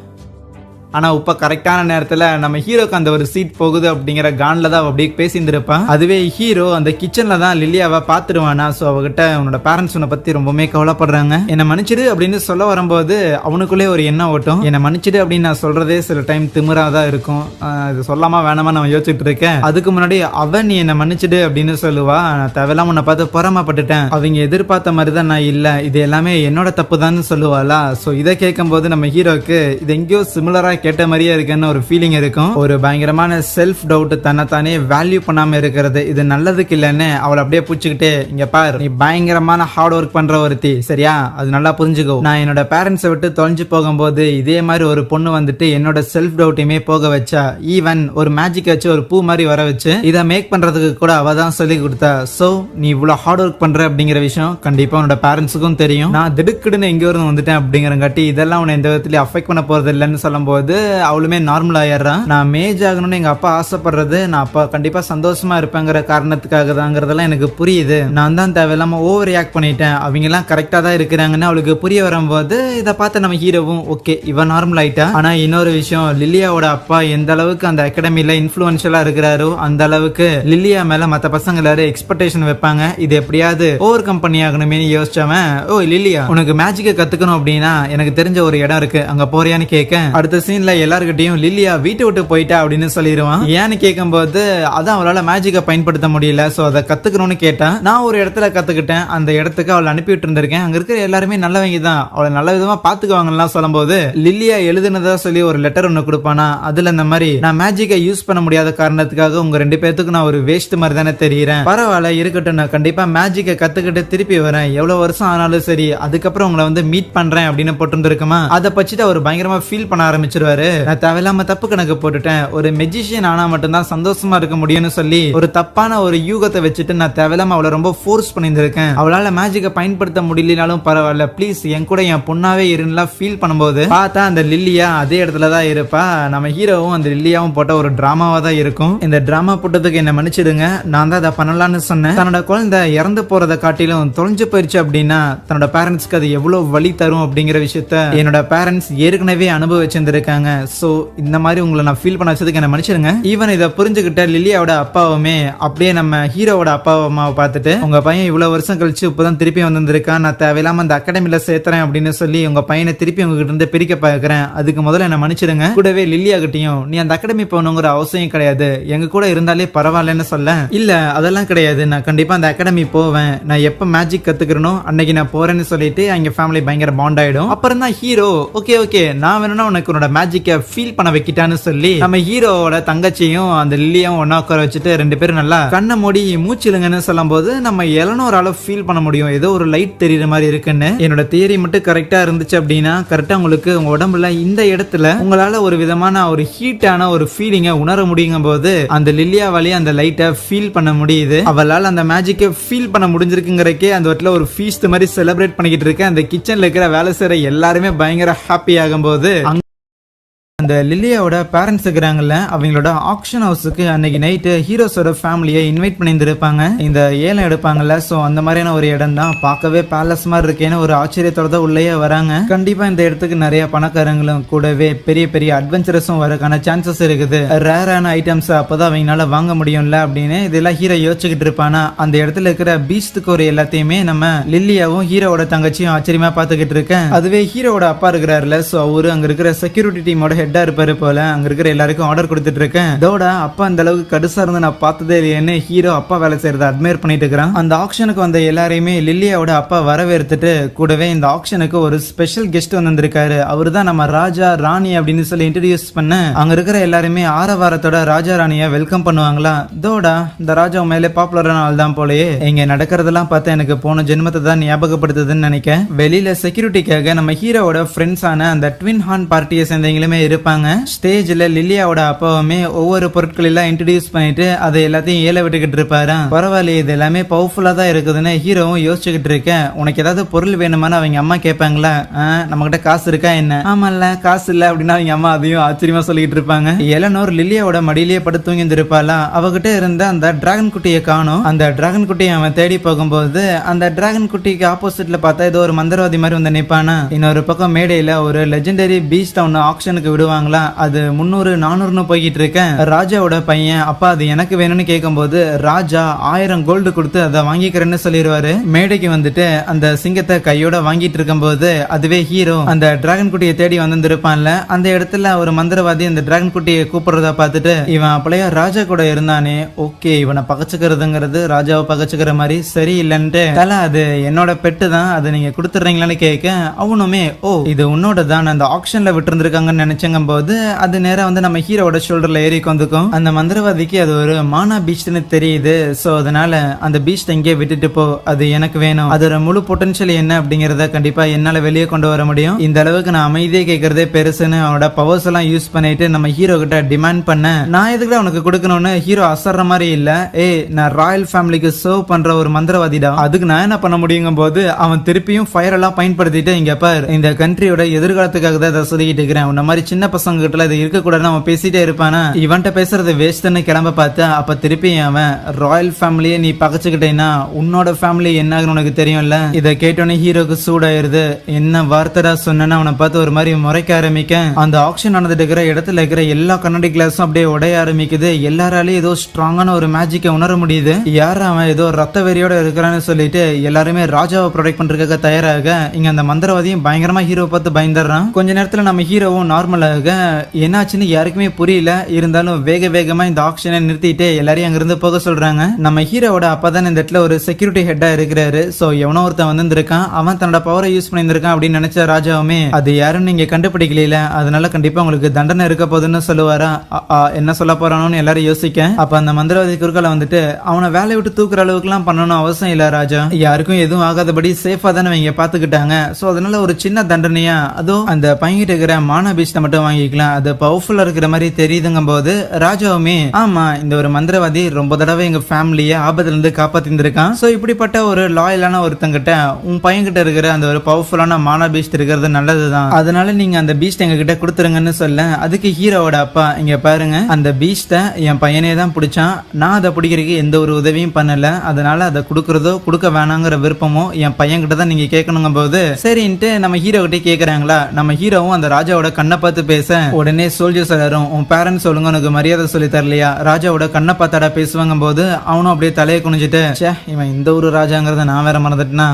ஆனா இப்ப கரெக்டான நேரத்துல நம்ம ஹீரோக்கு அந்த ஒரு சீட் போகுது அப்படிங்கிற கான்ல தான் அப்படியே பேசியிருந்திருப்பான். அதுவே ஹீரோ அந்த கிச்சன்ல தான் லில்லியாவை பாத்துருவானா. சோ அவகிட்ட உன்னோட பேரண்ட்ஸ் உன்னை பத்தி ரொம்பவே கவலைப்படுறாங்க, என்ன மன்னிச்சிடு அப்படின்னு சொல்ல வரும்போது அவனுக்குள்ளே ஒரு எண்ணம் ஓட்டும், என்ன மன்னிச்சிடு அப்படின்னு நான் சொல்றதே சில டைம் திமிராதான் இருக்கும், இது சொல்லாம வேணாமா நான் யோசிச்சுட்டு இருக்கேன். அதுக்கு முன்னாடி அவன் நீ என்ன மன்னிச்சிடு அப்படின்னு சொல்லுவா, நான் தேவையில்லாம உன்னை பார்த்து பொறாமப்பட்டுட்டேன், அவங்க எதிர்பார்த்த மாதிரிதான் நான் இல்ல, இது எல்லாமே என்னோட தப்பு தான் சொல்லுவாளா. சோ இதை கேட்கும் போது நம்ம ஹீரோக்கு இது எங்கேயோ சிமிலரா கேட்ட மாதிரியே இருக்குன்னு ஒரு ஃபீலிங் இருக்கும். ஒரு பயங்கரமான செல்ஃப் டவுட், தன்னைத்தானே வேல்யூ பண்ணாம இருக்கிறது, இது நல்லதுக்கு இல்லைன்னு அவளை அப்படியே பூச்சிக்கிட்டு, இங்க பாரு நீ பயங்கரமான ஹார்ட் ஒர்க் பண்ற ஒருத்தி சரியா, அது நல்லா புரிஞ்சுக்கோ. நான் என்னோட பேரண்ட்ஸை விட்டு தொலைஞ்சு போகும்போது இதே மாதிரி ஒரு பொண்ணு வந்துட்டு என்னோட செல்ஃப் டவுட்டையுமே போக வச்சா. ஈவன் ஒரு மேஜிக் வச்சு ஒரு பூ மாதிரி வர வச்சு இதை மேக் பண்றதுக்கு கூட அவ தான் சொல்லி கொடுத்தா. சோ நீ இவ்வளவு ஹார்ட் ஒர்க் பண்ற அப்படிங்கிற விஷயம் கண்டிப்பா உன்னோட பேரண்ட்ஸுக்கும் தெரியும். நான் திடுக்கிடுன்னு எங்க இருந்து வந்துட்டேன் அப்படிங்கிறங்காட்டி இதெல்லாம் உன்னை எந்த விதத்திலயும் அஃபெக்ட் பண்ண போறது இல்லைன்னு சொல்லும் போது அவளுமே நார்மல் ஆயிடுறான். நான் மேஜ் ஆகணும்னு எங்க அப்பா ஆசைப்படுறது நான் அப்பா கண்டிப்பா சந்தோஷமா இருப்பேங்கிற காரணத்துக்காக தாங்கிறதெல்லாம் எனக்கு புரியுது. நான் தான் தேவையில்லாம ஓவர் ரியாக்ட் பண்ணிட்டேன், அவங்க எல்லாம் கரெக்டா தான் இருக்கிறாங்கன்னு அவளுக்கு புரிய வரும்போது இதை பார்த்து நம்ம ஹீரோவும் ஓகே இவன் நார்மல் ஆயிட்டா. ஆனா இன்னொரு விஷயம், லில்லியாவோட அப்பா எந்த அளவுக்கு அந்த அகாடமில இன்ஃப்ளூயன்ஷியலா இருக்கிறாரோ அந்த அளவுக்கு லில்லியா மேல மத்த பசங்க எல்லாரும் எக்ஸ்பெக்டேஷன் வைப்பாங்க. இது எப்படியாவது ஓவர் கம் பண்ணி ஆகணுமே யோசிச்சவன், ஓ லில்லியா உனக்கு மேஜிக்கை கத்துக்கணும் அப்படின்னா எனக்கு தெரிஞ்ச ஒரு இடம் இருக்கு, அங்க போறியான்னு கேட்க அடுத்த சீன்ல எல்லாருக்கிட்டையும் லில்லியா வீட்டை விட்டு போயிட்டா அப்படின்னு சொல்லிடுவான். ஏன்னு கேட்கும் போது அதான் அவளால மேஜிக்கை பயன்படுத்த முடியல, சோ அதை கத்துக்கணும்னு கேட்டா. நான் ஒரு இடத்துல கத்துக்கிட்டேன், அந்த இடத்துக்கு அவளை அனுப்பிவிட்டு இருந்திருக்கேன், அங்க இருக்கிற எல்லாருமே நல்லவங்க தான், அவளை நல்ல விதமா பாத்துக்குவாங்கலாம் சொல்லும் போது லில்லியா எழுதுனதா சொல்லி ஒரு லெட்டர் ஒன்னு கொடுப்பானா. அதுல இந்த மாதிரி நான் மேஜிக்கை யூஸ் பண்ண முடியாத காரணத்துக்காக உங்க 2 பேத்துக்கு நான் ஒரு வேஸ்ட் மாதிரி தானே தெரியுறேன், பரவாயில்ல இருக்கட்டும், நான் கண்டிப்பா மேஜிக்கை கத்துக்கிட்டு திருப்பி வரேன், எவ்வளவு வருஷம் ஆனாலும் சரி, அதுக்கப்புறம் உங்களை வந்து மீட் பண்றேன் அப்படின்னு போட்டுருக்குமா. அதை பச்சிட்டு அவர் பயங்கரமா ஃபீல் பண்ண ஆரம்பிச்சிருவாரு. நான் தேவையில்லாம தப்பு கணக்கு போட்டுட்டேன், ஒரு மெஜிஷியன் ஆனா மட்டும்தான் சந்தோஷமா இருக்க முடியும்னு சொல்லி ஒரு தப்பான ஒரு யூகத்தை வச்சுட்டு நான் தேவையில்லாம அவளை ரொம்ப ஃபோர்ஸ் பண்ணியிருக்கேன், அவளால மேஜிக்கை பயன்படுத்த முடியலனாலும் பரவாயில்ல ப்ளீஸ் என் கூட என் பொண்ணாவே இருந்தா ஃபீல் பண்ணும்போது பார்த்தா அந்த லில்லியா அதே இடத்துல தான் இருப்பா. நம்ம ஹீரோவும் அந்த லில்லியாவும் போட்ட ஒரு டிராமாவா தான் இருக்கும். இந்த டிராமா போட்டதுக்கு என்ன மன்னிச்சிடுங்க, நான் தான் அதை பண்ணலாம்னு சொன்னேன். தன்னோட குழந்தை இறந்து போறதை காட்டிலும் தொலைஞ்சு போயிருச்சு அப்படின்னா தன்னோட பேரண்ட்ஸ்க்கு அது எவ்வளவு வலி தரும் அப்படிங்கிற விஷயத்த என்னோட பேரண்ட்ஸ் ஏற்கனவே அனுபவிச்சிருந்திருக்காங்க. சோ இந்த மாதிரி உங்களை நான் ஃபீல் பண்ண வச்சதுக்கு என்ன மன்னிச்சிடுங்க. ஈவன் இதை புரிஞ்சுக்கிட்ட லில்லியாவோட அப்பாவுமே அப்படியே நம்ம ஹீரோவோட அப்பா அம்மாவை பார்த்துட்டு, உங்க பையன் இவ்வளவு வருஷம் கழிச்சு இப்பதான் திருப்பி வந்திருக்கான், நான் தேவையில்லாம அந்த அகாடமில சேர்த்துறேன் அப்படின்னு சொல்லி உங்க பையனை திருப்பி உங்ககிட்ட இருந்து பிரிக்க பார்க்கிறேன், அதுக்கு முதல்ல என்ன மன்னிச்சிடுங்க. கூடவே லில்லியா கிட்டையும் நீ அந்த அகாடமி போகணுங்கிற அவசியம் கிடையாது, எங்க கூட இருந்தாலே பரவாயில்லன்னு சொல்ல, இல்ல அதெல்லாம் கிடையாது, நான் கண்டிப்பா அந்த அகாடமி போவேன், நான் எப்ப மேஜிக் கத்துக்கிறனோ அன்னைக்கு நான் போறேன்னு சொல்லிட்டு அவங்க ஃபேமிலி பயங்கர பாண்ட் ஆயிடும். அப்புறம் தான் ஹீரோ ஓகே ஓகே நான் வேணும்னா உனக்கு உன்னோட மேஜிக்கை ஃபீல் பண்ண வைக்கிட்டான்னு சொல்லி நம்ம ஹீரோவோட தங்கச்சியும் அந்த லில்லியாவும் ஒன்னா உட்கார வச்சுட்டு 2 பேரும் நல்லா கண்ணை மூடி மூச்சிலுங்கன்னு சொல்லும் போது நம்ம எலனோரால ஃபீல் பண்ண முடியும் ஏதோ ஒரு லைட் தெரியுற மாதிரி இருக்குன்னு. என்னோட தியரி மட்டும் கரெக்டா இருந்துச்சு அப்படின்னா கரெக்டா உங்களுக்கு உங்க உடம்புல இந்த இடத்துல உங்களால ஒரு விதமான ஒரு ஹீட்டான ஒரு ஃபீலிங்கை உணர முடியுங்கும் போது அந்த லில்லியா வழியா அந்த லைட்டை ஃபீல் பண்ண முடியுது. அவளால் அந்த மேஜிக்கை ஃபீல் பண்ண முடிஞ்சிருக்குங்கிறக்கே அந்த இடத்துல ஒரு ஃபீஸ்ட் மாதிரி செலிப்ரேட் பண்ணிக்கிட்டு இருக்கேன். அந்த கிச்சன்ல இருக்கிற வேலை செய்யற எல்லாருமே பயங்கர ஹாப்பி ஆகும்போது அந்த லில்லியாவோட பேரண்ட்ஸ் இருக்கிறாங்கல்ல, அவங்களோட ஆக்ஷன் ஹவுஸுக்கு அன்னைக்கு நைட்டு ஹீரோஸோட ஃபேமிலியை இன்வைட் பண்ணியிருந்திருப்பாங்க. இந்த ஏலம் எடுப்பாங்கல்ல, சோ அந்த மாதிரியான ஒரு இடம் தான், பார்க்கவே பேலஸ் மாதிரி இருக்கேன்னு ஒரு ஆச்சரியத்தோட தான் உள்ளே வராங்க. கண்டிப்பா இந்த இடத்துக்கு நிறைய பணக்காரங்களும் கூடவே பெரிய பெரிய அட்வென்ச்சரஸும் வரக்கான சான்சஸ் இருக்குது. ரேரான ஐட்டம்ஸ் அப்பதான் அவங்களால வாங்க முடியும்ல அப்படின்னு இதெல்லாம் ஹீரோ யோசிச்சுக்கிட்டு இருப்பானா. அந்த இடத்துல இருக்கிற பீஸ்டுக்கு ஒரு எல்லாத்தையுமே நம்ம லில்லியாவும் ஹீரோவோட தங்கச்சியும் ஆச்சரியமா பாத்துக்கிட்டு இருக்கேன். அதுவே ஹீரோவோட அப்பா இருக்கிறாருல, சோ அவரு அங்க இருக்கிற செக்யூரிட்டி டீமோட ஹெட்டா இருப்பாரு போல, அங்க இருக்கிற எல்லாருக்கும் ஆர்டர் கொடுத்துட்டு இருக்கேன். இதோட அப்பா அந்த அளவுக்கு கடுசா இருந்து நான் பார்த்ததே இல்லையேன்னு ஹீரோ அப்பா வேலை செய்யறத அட்மையர் பண்ணிட்டு இருக்கிறான். அந்த ஆக்ஷனுக்கு வந்த எல்லாரையுமே லில்லியாவோட அப்பா வரவேற்றுட்டு கூடவே இந்த ஆக்ஷனுக்கு ஒரு ஸ்பெஷல் கெஸ்ட் வந்திருக்காரு. அவரு தான் நம்ம ராஜா ராணி அப்படின்னு சொல்லி இன்ட்ரோடியூஸ் பண்ண அங்க இருக்கிற எல்லாருமே ஆரவாரத்தோட ராஜா ராணிய வெல்கம் பண்ணுவாங்களா. இதோட இந்த ராஜா மேலே பாப்புலரான ஆள் தான் போலயே. இங்க நடக்கிறதெல்லாம் பார்த்தா எனக்கு போன ஜென்மத்தை தான் ஞாபகப்படுத்துதுன்னு நினைக்கிறேன். வெளியில செக்யூரிட்டிக்காக நம்ம ஹீரோவோட ஃப்ரெண்ட்ஸான அந்த ட்வின் ஹார்ன் பார்ட்டியை சேர்ந்தவங்களுமே இருப்பாங்க. ஸ்டேஜ்ல லில்லியாவோட அப்பாவுமே ஒவ்வொரு பொருட்கள் எல்லாம் இன்ட்ரோடியூஸ் பண்ணிட்டு அதை எல்லாத்தையும் ஏல விட்டுக்கிட்டு இருப்பாரு. பரவாயில்ல இது எல்லாமே பவர்ஃபுல்லா தான் இருக்குதுன்னு ஹீரோவும் யோசிச்சுக்கிட்டு இருக்கேன். உனக்கு ஏதாவது பொருள் வேணுமான்னு அவங்க அம்மா கேட்பாங்களா, நம்ம கிட்ட காசு இருக்கா என்ன, ஆமால காசு இல்ல அப்படின்னா அவங்க அம்மா அதையும் ஆச்சரியமா சொல்லிட்டு இருப்பாங்க. எலனோர் லில்லியாவோட மடியிலேயே படுத்து தூங்கி இருப்பாளா, அவகிட்ட இருந்த அந்த டிராகன் குட்டியை காணும். அந்த டிராகன் குட்டியை அவன் தேடி போகும்போது அந்த டிராகன் குட்டிக்கு ஆப்போசிட்ல பார்த்தா ஏதோ ஒரு மந்திரவாதி மாதிரி வந்து நிப்பானா. இன்னொரு பக்கம் மேடையில ஒரு லெஜெண்டரி பீஸ்ட் ஒன்னு ஆக்ஷனுக்கு விடுவாங்களா, அது 300-400 போய்கிட்டு இருக்கேன். ராஜாவோட பையன் அப்பா அது எனக்கு வேணும்னு கேட்கும்போது ராஜா 1000 கோல்டு கொடுத்து அதை வாங்கிக்கிறேன்னு சொல்லிடுவாரு. மேடைக்கு வந்துட்டு அந்த சிங்கத்தை கையோட வாங்கிட்டு இருக்கும் போது அதுவே ஹீரோ அந்த டிராகன் குட்டியை தேடி வந்திருப்பான்ல, அந்த இடத்துல ஒரு மந்திரவாதி அந்த டிராகன் குட்டியை கூப்பிடுறத பார்த்துட்டு இவன் அப்பளையா ராஜா கூட இருந்தானே, ஓகே இவனை பகச்சுக்கிறதுங்கிறது ராஜாவை பகச்சுக்கிற மாதிரி சரி இல்லன்ட்டு தல அது என்னோட பெட்டு தான், அது நீங்க கொடுத்துறீங்களான்னு கேட்க அவனுமே ஓ இது உன்னோட தான் அந்த ஆக்ஷன்ல விட்டு இருந்திருக்காங்கன்னு நினைச்சங்க அப்படிங்கும் போது அது நேரம் வந்து நம்ம ஹீரோட ஷோல்டர்ல ஏறி வந்துக்கும். அந்த மந்திரவாதிக்கு அது ஒரு மானா பீச்னு தெரியுது. சோ அதனால அந்த பீச் இங்கே விட்டுட்டு போ, அது எனக்கு வேணும். அதோட முழு பொட்டன்ஷியல் என்ன அப்படிங்கறத கண்டிப்பா என்னால வெளியே கொண்டு வர முடியும். இந்த அளவுக்கு நான் அமைதியை கேட்கறதே பெருசுன்னு அவனோட பவர்ஸ் எல்லாம் யூஸ் பண்ணிட்டு நம்ம ஹீரோ கிட்ட டிமாண்ட் பண்ண, நான் எதுக்கு உனக்கு கொடுக்கணும்னு ஹீரோ அசர்ற மாதிரி இல்ல. நான் ராயல் ஃபேமிலிக்கு சர்வ் பண்ற ஒரு மந்திரவாதிடா, அதுக்கு நான் என்ன பண்ண முடியுங்கும் போது அவன் திருப்பியும் ஃபயர் எல்லாம் பயன்படுத்திட்டு, இங்க பார் இந்த கண்ட்ரியோட எதிர்காலத்துக்காக தான் இதை சொல்லிக்கிட்டு இருக்கிறேன், உன்ன மாதிரி சின்ன பசங்க கிட்ட இது இருக்க கூடாதுன்னு அவன் பேசிட்டே இருப்பானா. இவன்ட்ட பேசுறது வேஸ்ட்னு கிளம்ப பார்த்து அப்ப திருப்பி அவன் ராயல் ஃபேமிலியை நீ பகச்சுக்கிட்டேன்னா உன்னோட ஃபேமிலி என்ன உனக்கு தெரியும்ல. இதை கேட்டோன்னே ஹீரோக்கு சூடாயிருது. என்ன வார்த்தைடா சொன்னா அவனை பார்த்து ஒரு மாதிரி முறைக்க ஆரம்பிக்க, அந்த ஆக்ஷன் நடந்துட்டு இருக்கிற இடத்துல இருக்கிற எல்லா கண்ணாடி கிளாஸும் அப்படியே உடைய ஆரம்பிக்குது. எல்லாராலையும் ஏதோ ஸ்ட்ராங்கான ஒரு மேஜிக்கை உணர முடியுது. யார் அவன் ஏதோ ரத்த வெறியோட இருக்கிறான்னு சொல்லிட்டு எல்லாருமே ராஜாவை ப்ரொடெக்ட் பண்றதுக்காக தயாராக இங்க அந்த மந்திரவாதியும் பயங்கரமா ஹீரோ பார்த்து பயந்துடுறான். கொஞ்ச நேரத்துல நம்ம ஹீரோவும் நார்மலாக என்னாச்சுன்னு யாருக்குமே புரியல. இருந்தாலும் வேகமா இந்த ஆக்ஷனை நிறுத்திட்டு எல்லாரையும் அங்கிருந்து போக சொல்றாங்க. நம்ம ஹீரோவோட அப்பா தான் இந்த இடத்துல ஒரு செக்யூரிட்டி ஹெட்டா இருக்கிறாரு. சோ எவனோ ஒருத்தன் வந்திருக்கான், அவன் தன்னோட பவரை யூஸ் பண்ணியிருக்கான் அப்படின்னு நினைச்ச ராஜாவுமே அது யாரும் நீங்க கண்டுபிடிக்கல, அதனால கண்டிப்பா உங்களுக்கு தண்டனை இருக்க போகுதுன்னு சொல்லுவாரா. என்ன சொல்ல போறானோன்னு எல்லாரும் யோசிக்க, அப்ப அந்த மந்திரவாதி குறுக்கால வந்துட்டு அவனை வேலையை விட்டு தூக்குற அளவுக்கு எல்லாம் பண்ணணும் அவசியம் இல்ல ராஜா, யாருக்கும் எதுவும் ஆகாதபடி சேஃபா தானே அவங்க பாத்துக்கிட்டாங்க. சோ அதனால ஒரு சின்ன தண்டனையா அதோ அந்த பையன்கிட்ட இருக்கிற மானா பீச் மட்டும் வாங்கிக்கலாம், அது பவர்ஃபுல்லா இருக்கிற மாதிரி தெரியுதுங்கும் போது ராஜாவுமே ஆமா இந்த ஒரு மந்திரவாதி ரொம்ப தடவை எங்க ஃபேமிலிய ஆபத்துல இருந்து காப்பாத்திருக்கான். சோ இப்படிப்பட்ட ஒரு லாயலான ஒருத்தங்கிட்ட உன் பையன் கிட்ட இருக்கிற அந்த ஒரு பவர்ஃபுல்லான மானா பீஸ்ட் இருக்கிறது நல்லதுதான், அதனால நீங்க அந்த பீஸ்ட் எங்க கிட்ட கொடுத்துருங்கன்னு சொல்ல, அதுக்கு ஹீரோவோட அப்பா இங்க பாருங்க அந்த பீஸ்ட என் பையனே தான் பிடிச்சான், நான் அதை பிடிக்கிறதுக்கு எந்த ஒரு உதவியும் பண்ணல, அதனால அதை கொடுக்கறதோ கொடுக்க வேணாங்கிற விருப்பமோ என் பையன் கிட்ட தான் நீங்க கேட்கணுங்கும் போது சரின்ட்டு நம்ம ஹீரோ கிட்டே கேக்குறாங்களா. நம்ம ஹீரோவும் அந்த ராஜாவோட கண்ணை பார்த்து பேச உடனே சோல்ஜர்ஸ் எல்லாரும் உன் பேரண்ட்ஸ் சொல்லுங்க உனக்கு மரியாதை சொல்லி தரலையா, ராஜாவோட கண்ணை பார்த்தாடா பேசுவாங்க போது அவனும் அப்படியே தலையை குனிஞ்சிட்டு இவன் இந்த ஒரு ராஜாங்கிறத நான் வேற மறந்துட்டேனா,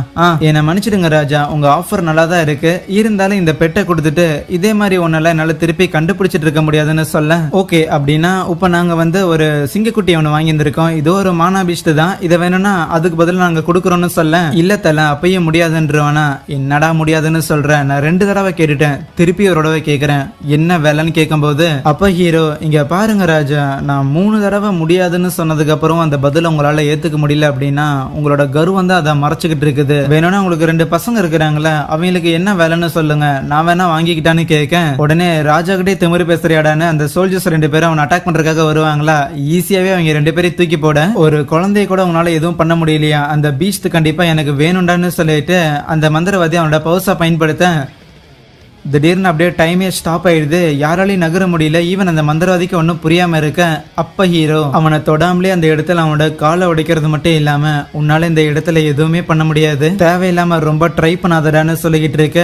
என்னை மன்னிச்சிடுங்க ராஜா, உங்க ஆஃபர் நல்லா தான் இருக்கு, இருந்தாலும் இந்த பெட்டை கொடுத்துட்டு இதே மாதிரி ஒன்னெல்லாம் என்னால திருப்பி கண்டுபிடிச்சிட்டு இருக்க முடியாதுன்னு சொல்ல, ஓகே அப்படின்னா இப்ப நாங்க வந்து ஒரு சிங்கக்குட்டி ஒண்ணு வாங்கி இருந்திருக்கோம், இது ஒரு மானா பீஸ்ட் தான், இதை வேணும்னா அதுக்கு பதில் நாங்க கொடுக்கறோம்னு சொல்ல, இல்ல தல அப்பயும் முடியாதுன்றவனா, என்னடா முடியாதுன்னு சொல்றேன், நான் 2 தடவை கேட்டுட்டேன், திருப்பி ஒரு தடவை கேட்கிறேன் என்ன வேலைன்னு கேட்கும் போது அப்ப ஹீரோ இங்க பாருங்க ராஜா, நான் 3 தடவை முடியாதுன்னு சொன்னதுக்கு அப்புறம் அந்த பதில் உங்களால ஏத்துக்க முடியல அப்படின்னா உங்களோட கர்வம் தான் அதை மறைச்சுக்கிட்டு இருக்குது, வேணும்னா உங்களுக்கு 2 பசங்க இருக்கிறாங்களே அவங்களுக்கு என்ன வேலைன்னு சொல்லுங்க, நான் வேணா வாங்கிக்கிட்டான்னு கேட்க, உடனே ராஜா கிட்டே திமிரு பேசுறியாடான்னு அந்த சோல்ஜர்ஸ் 2 பேரும் அவனை அட்டாக் பண்றதுக்காக வருவாங்களா, ஈஸியாவே அவங்க 2 பேரையும் தூக்கி போட, ஒரு குழந்தைய கூட உங்களால எதுவும் பண்ண முடியலையா, அந்த பீஸ்ட் கண்டிப்பா எனக்கு வேணும்டான்னு சொல்லிட்டு அந்த மந்திரவாதி அவனோட பவர்ஸை பயன்படுத்த திடீர்னு அப்படியே டைமே ஸ்டாப் ஆயிடுது, யாராலையும் நகர முடியல, ஈவன் அந்த மந்திரவாதிக்கு ஒன்னும் புரியாம இருக்க, அப்ப ஹீரோ அவனை தொடாமலே அந்த இடத்துல அவனோட காலை உடைக்கிறது மட்டும் இல்லாம உன்னால இந்த இடத்துல எதுவுமே பண்ண முடியாது, தேவையில்லாம ரொம்ப ட்ரை பண்ணாதடான்னு சொல்லிக்கிட்டு இருக்க,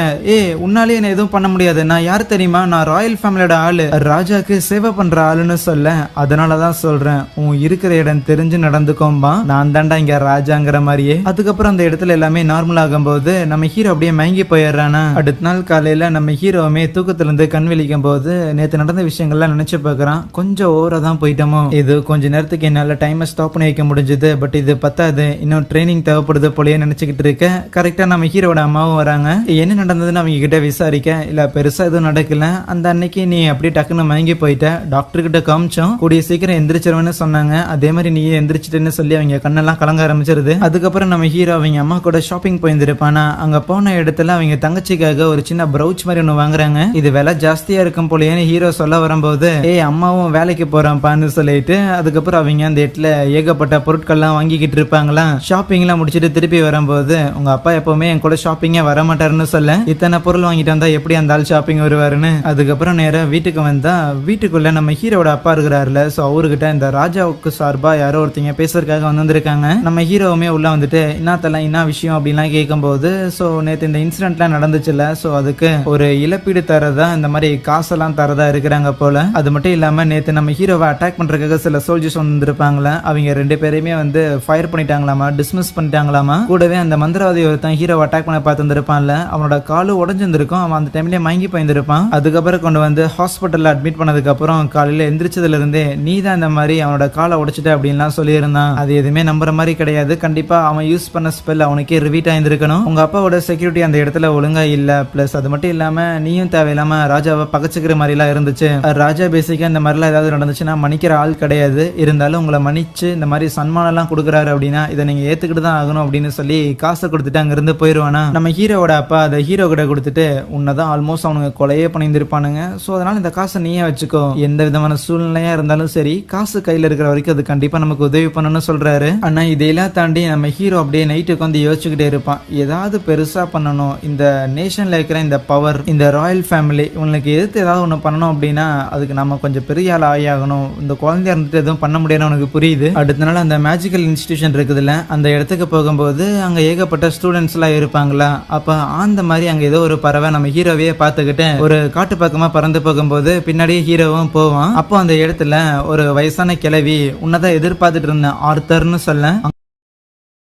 உன்னாலே என்ன எதுவும் பண்ண முடியாது, நான் யார் தெரியுமா, நான் ராயல் ஃபேமிலியோட ஆளு, ராஜாக்கு சேவை பண்ற ஆளுன்னு சொல்ல, அதனாலதான் சொல்றேன் உன் இருக்கிற இடம் தெரிஞ்சு நடந்துக்கோம்பா, நான் தாண்டா இங்க ராஜாங்கிற மாதிரியே. அதுக்கப்புறம் அந்த இடத்துல எல்லாமே நார்மல் ஆகும் போது நம்ம ஹீரோ அப்படியே மயங்கி போயிடுறானா. அடுத்த நாள் காலையில நம்ம ஹீரோவுமே தூக்கத்துல இருந்து கண் விழிக்கும் போது நேத்து நடந்த விஷயங்கள்லாம் நினைச்சு பாக்குறான், கொஞ்சம் ஓவரா தான் போயிட்டோமோ, இது கொஞ்ச நேரத்துக்கு என்னால டைமை ஸ்டாப் பண்ணி வைக்க முடிஞ்சது, பட் இது பத்தாது, இன்னும் ட்ரைனிங் தேவைப்படுது போலயே நினைச்சுக்கிட்டு இருக்க. கரெக்டா நம்ம ஹீரோட அம்மாவும் வராங்க, என்ன நடந்ததுன்னு அவங்க கிட்ட விசாரிக்க, இல்ல பெருசா எதுவும் நடக்கல, அந்த அன்னைக்கு நீ அப்படியே டக்குன்னு மயங்கி போயிட்ட, டாக்டர் கிட்ட காமிச்சோம், கூடிய சீக்கிரம் எந்திரிச்சிருவேன்னு சொன்னாங்க, அதே மாதிரி நீயே எந்திரிச்சிட்டுன்னு சொல்லி அவங்க கண்ணெல்லாம் கலங்க ஆரம்பிச்சிருது. அதுக்கப்புறம் நம்ம ஹீரோ அவங்க அம்மா கூட ஷாப்பிங் போயிருந்திருப்பானா, அங்க போன இடத்துல அவங்க தங்கச்சிக்காக ஒரு சின்ன ப்ரௌச் மாதிரி ஒண்ணு வாங்குறாங்க, இது விலை ஜாஸ்தியா இருக்கும் போலயேன்னு ஹீரோ சொல்ல வரும்போது அம்மாவும் வேலைக்கு போறான்ப்பான்னு சொல்லிட்டு அதுக்கப்புறம் அவங்க அந்த இடத்துல ஏகப்பட்ட பொருட்கள்லாம் வாங்கிக்கிட்டு இருப்பாங்களா. ஷாப்பிங் எல்லாம் முடிச்சுட்டு திருப்பி வரும்போது உங்க அப்பா எப்பவுமே என் கூட ஷாப்பிங்கே வர மாட்டாருன்னு சொல்ல, இத்தனை பொருள் வாங்கிட்டு வந்தா எப்படி அந்த ஆள் ஷாப்பிங் வருவாருன்னு. அதுக்கப்புறம் நேரா வீட்டுக்கு வந்தா வீட்டுக்குள்ள நம்ம ஹீரோட அப்பா இருக்கிறாருல, சோ அவர்கிட்ட இந்த ராஜாவுக்கு சார்பா யாரோ ஒருத்தங்க பேசுறதுக்காக வந்திருக்காங்க. நம்ம ஹீரோவுமே உள்ள வந்துட்டு என்னத்தெல்லாம் என்ன விஷயம் அப்படின்லாம் கேட்கும் போது, சோ நேத்து இந்த இன்சிடென்ட்லாம் நடந்துச்சுல, சோ அதுக்கு ஒரு இழப்பீடு தரதா இந்த மாதிரி காசெல்லாம் தரதா இருக்கிறாங்க போல. அது மட்டும் இல்லாம நேத்து நம்ம ஹீரோவை அட்டாக் பண்றதுக்காக சில சோல்ஜர்ஸ் வந்திருப்பாங்களா, அவங்க 2 பேரையுமே வந்து ஃபயர் பண்ணிட்டாங்களாமா, டிஸ்மிஸ் பண்ணிட்டாங்களாமா. கூடவே அந்த மந்திரவாதி ஒருத்தன் ஹீரோவை அட்டாக் பண்ண பார்த்து இருந்திருப்பான்ல, அவனோட காலு உடஞ்சிருந்திருக்கும், அவன் அந்த டைம்லயே மயங்கி போயிருந்திருப்பான். அதுக்கப்புறம் கொண்டு வந்து ஹாஸ்பிட்டல்ல அட்மிட் பண்ணதுக்கு அப்புறம் காலையில எந்திரிச்சதுல இருந்தே நீ தான் இந்த மாதிரி அவனோட காலை உடைச்சிட்ட அப்படின்லாம் சொல்லியிருந்தான். அது எதுவுமே நம்புற மாதிரி கிடையாது, கண்டிப்பா அவன் யூஸ் பண்ண ஸ்பெல் அவனுக்கே ரிவீட் ஆயிருந்திருக்கணும். உங்க அப்பாவோட செக்யூரிட்டி அந்த இடத்துல ஒழுங்கா இல்ல, பிளஸ் அது மட்டும் இல்லாம இல்லாம நீயும் தேவையில்லாம ராஜாவை பகச்சுக்கிற மாதிரி எல்லாம் இருந்துச்சு. ராஜா பேசிக்கா இந்த மாதிரிலாம் ஏதாவது நடந்துச்சுன்னா மன்னிக்கிற ஆள் கிடையாது. இருந்தாலும் உங்களை மன்னிச்சு இந்த மாதிரி சன்மானம் எல்லாம் கொடுக்குறாரு அப்படின்னா இதை நீங்க ஏத்துக்கிட்டு தான் ஆகணும் அப்படின்னு சொல்லி காசை கொடுத்துட்டு அங்க இருந்து போயிருவானா. நம்ம ஹீரோவோட அப்பா அதை ஹீரோ கிட்ட கொடுத்துட்டு உன்னதான் ஆல்மோஸ்ட் அவனுங்க கொலையே பண்ணியிருப்பானுங்க. சோ அதனால இந்த காசை நீயே வச்சுக்கோ. எந்த விதமான சூழ்நிலையா இருந்தாலும் சரி காசு கையில இருக்கிற வரைக்கும் அது கண்டிப்பா நமக்கு உதவி பண்ணணும்னு சொல்றாரு. ஆனா இதையெல்லாம் தாண்டி நம்ம ஹீரோ அப்படியே நைட்டுக்கு வந்து யோசிச்சுக்கிட்டே இருப்பான். ஏதாவது பெருசா பண்ணணும். இந்த நேஷன்ல இருக்கிற இந்த பவர், இந்த ராயல் ஃபேமிலி இவங்களுக்கு எதிர்த்து ஏதாவது ஒண்ணு பண்ணணும் அப்படின்னா அதுக்கு நம்ம கொஞ்சம் பெரிய ஆள் ஆகணும். இந்த குழந்தையா இருந்துட்டு எதுவும் பண்ண முடியாதுன்னு உனக்கு புரியுது. அடுத்த நாள் அந்த மேஜிக்கல் இன்ஸ்டிடியூஷன் இருக்குதுல்ல, அந்த இடத்துக்கு போகும்போது அங்க ஏகப்பட்ட ஸ்டூடெண்ட்ஸ் எல்லாம் இருப்பாங்களா. அப்ப அந்த மாதிரி அங்க ஏதோ ஒரு பறவை நம்ம ஹீரோவையே பார்த்துக்கிட்டு ஒரு காட்டு பக்கமா பறந்து போகும்போது பின்னாடியே ஹீரோவும் போவான். அப்போ அந்த இடத்துல ஒரு வயசான கிழவி உன்னதான் எதிர்பார்த்துட்டு இருந்தேன் ஆர்த்தர்னு சொல்ல.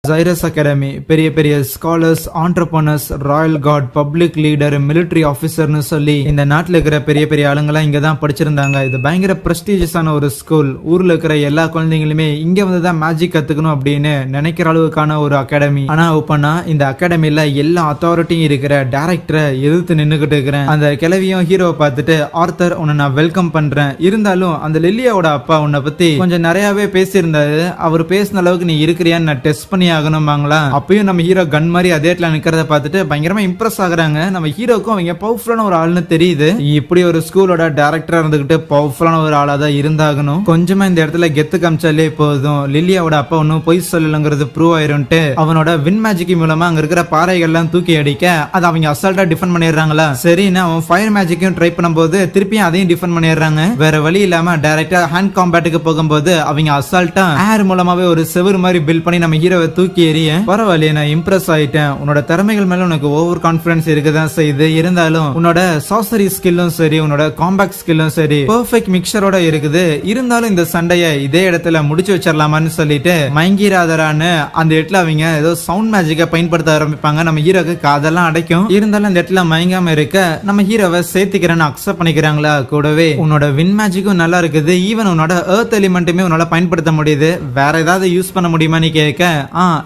ஜைரஸ் அகாடமி பெரிய பெரிய scholars, entrepreneurs, royal guard, public leader, military ஆபீசர்னு சொல்லி இந்த நாட்டில் இருக்கிற பெரிய பெரிய ஆளுங்கெல்லாம் இங்க தான் படிச்சிருந்தாங்க. இது பயங்கர பிரஸ்டீஜியஸான ஒரு ஸ்கூல். ஊர்ல இருக்கிற எல்லா குழந்தைங்களுமே இங்க வந்து தான் மேஜிக் கத்துக்கணும் அப்படின்னு நினைக்கிற அளவுக்கான ஒரு அகாடமி. ஆனா ஓப்பனா இந்த அகாடமில எல்லா அத்தாரிட்டியும் இருக்கிற டைரக்டரை எதிர்த்து நின்னுகிட்டு இருக்கிறேன். அந்த கிழவியும் ஹீரோவை பார்த்துட்டு ஆர்த்தர் உன்னை நான் வெல்கம் பண்றேன். இருந்தாலும் அந்த லில்லியாவோட அப்பா உன்னை பத்தி கொஞ்சம் நிறையவே பேசியிருந்தாரு. அவர் பேசின அளவுக்கு நீ இருக்கிறியான்னு நான் டெஸ்ட் பண்ணி ஆகணும்பாங்களா. அப்பயும் நம்ம ஹீரோ கன் மாதிரி அதே இடத்துல நிக்கிறத பார்த்துட்டு பயங்கரமா இம்ப்ரெஸ் ஆகுறாங்க. நம்ம ஹீரோக்கும் அவங்க பவர்ஃபுல்லான ஒரு ஆள்னு தெரியுது. இப்படி ஒரு ஸ்கூலோட டைரக்டரா இருந்துகிட்டு பவர்ஃபுல்லான ஒரு ஆளா தான் இருந்தாகணும். கொஞ்சமா இந்த இடத்துல கெத்து காமிச்சாலே போதும். லில்லியாவோட அப்பா ஒன்னும் பொய் சொல்லலங்கிறது ப்ரூவ் ஆயிரும்ட்டு அவனோட வின் மேஜிக் மூலமா அங்க இருக்கிற பாறைகள்லாம் தூக்கி அடிக்க அதை அவங்க அசால்ட்டா டிஃபெண்ட் பண்ணிடுறாங்களா. சரின்னு அவன் ஃபயர் மேஜிக்கையும் ட்ரை பண்ணும்போது திருப்பியும் அதையும் டிஃபெண்ட் பண்ணிடுறாங்க. வேற வழி இல்லாம டைரக்டா ஹேண்ட் காம்பேட்டுக்கு போகும்போது அவங்க அசால்ட்டா ஏர் மூலமாவே ஒரு செவர் மாதிரி பில்ட் பண்ணி நம்ம ஹீரோவை தூக்கி எறிய. பரவாயில்லையே, நான் இம்ப்ரெஸ் ஆயிட்டேன். உன்னோட திறமைகள் மேல உனக்கு ஓவர் கான்பிடன்ஸ் இருக்குதான் செய்யுது. இருந்தாலும் உன்னோட சாசரி ஸ்கில்லும் சரி, உன்னோட காம்பேக்ட் ஸ்கில்லும் சரி பெர்ஃபெக்ட் மிக்சரோட இருக்குது. இருந்தாலும் இந்த சண்டைய இதே இடத்துல முடிச்சு வச்சிடலாமான்னு சொல்லிட்டு மயங்கிராதரான்னு அந்த இடத்துல அவங்க ஏதோ சவுண்ட் மேஜிக்கை பயன்படுத்த ஆரம்பிப்பாங்க. நம்ம ஹீரோக்கு காதெல்லாம் அடைக்கும். இருந்தாலும் அந்த இடத்துல மயங்காம இருக்க நம்ம ஹீரோவை சேர்த்துக்கிறேன்னு அக்செப்ட் பண்ணிக்கிறாங்களா. கூடவே உன்னோட வின் மேஜிக்கும் நல்லா இருக்குது. ஈவன் உன்னோட எர்த் எலிமெண்ட்டுமே உன்னால பயன்படுத்த முடியுது. வேற ஏதாவது யூஸ் பண்ண முடியுமான்னு கேட்க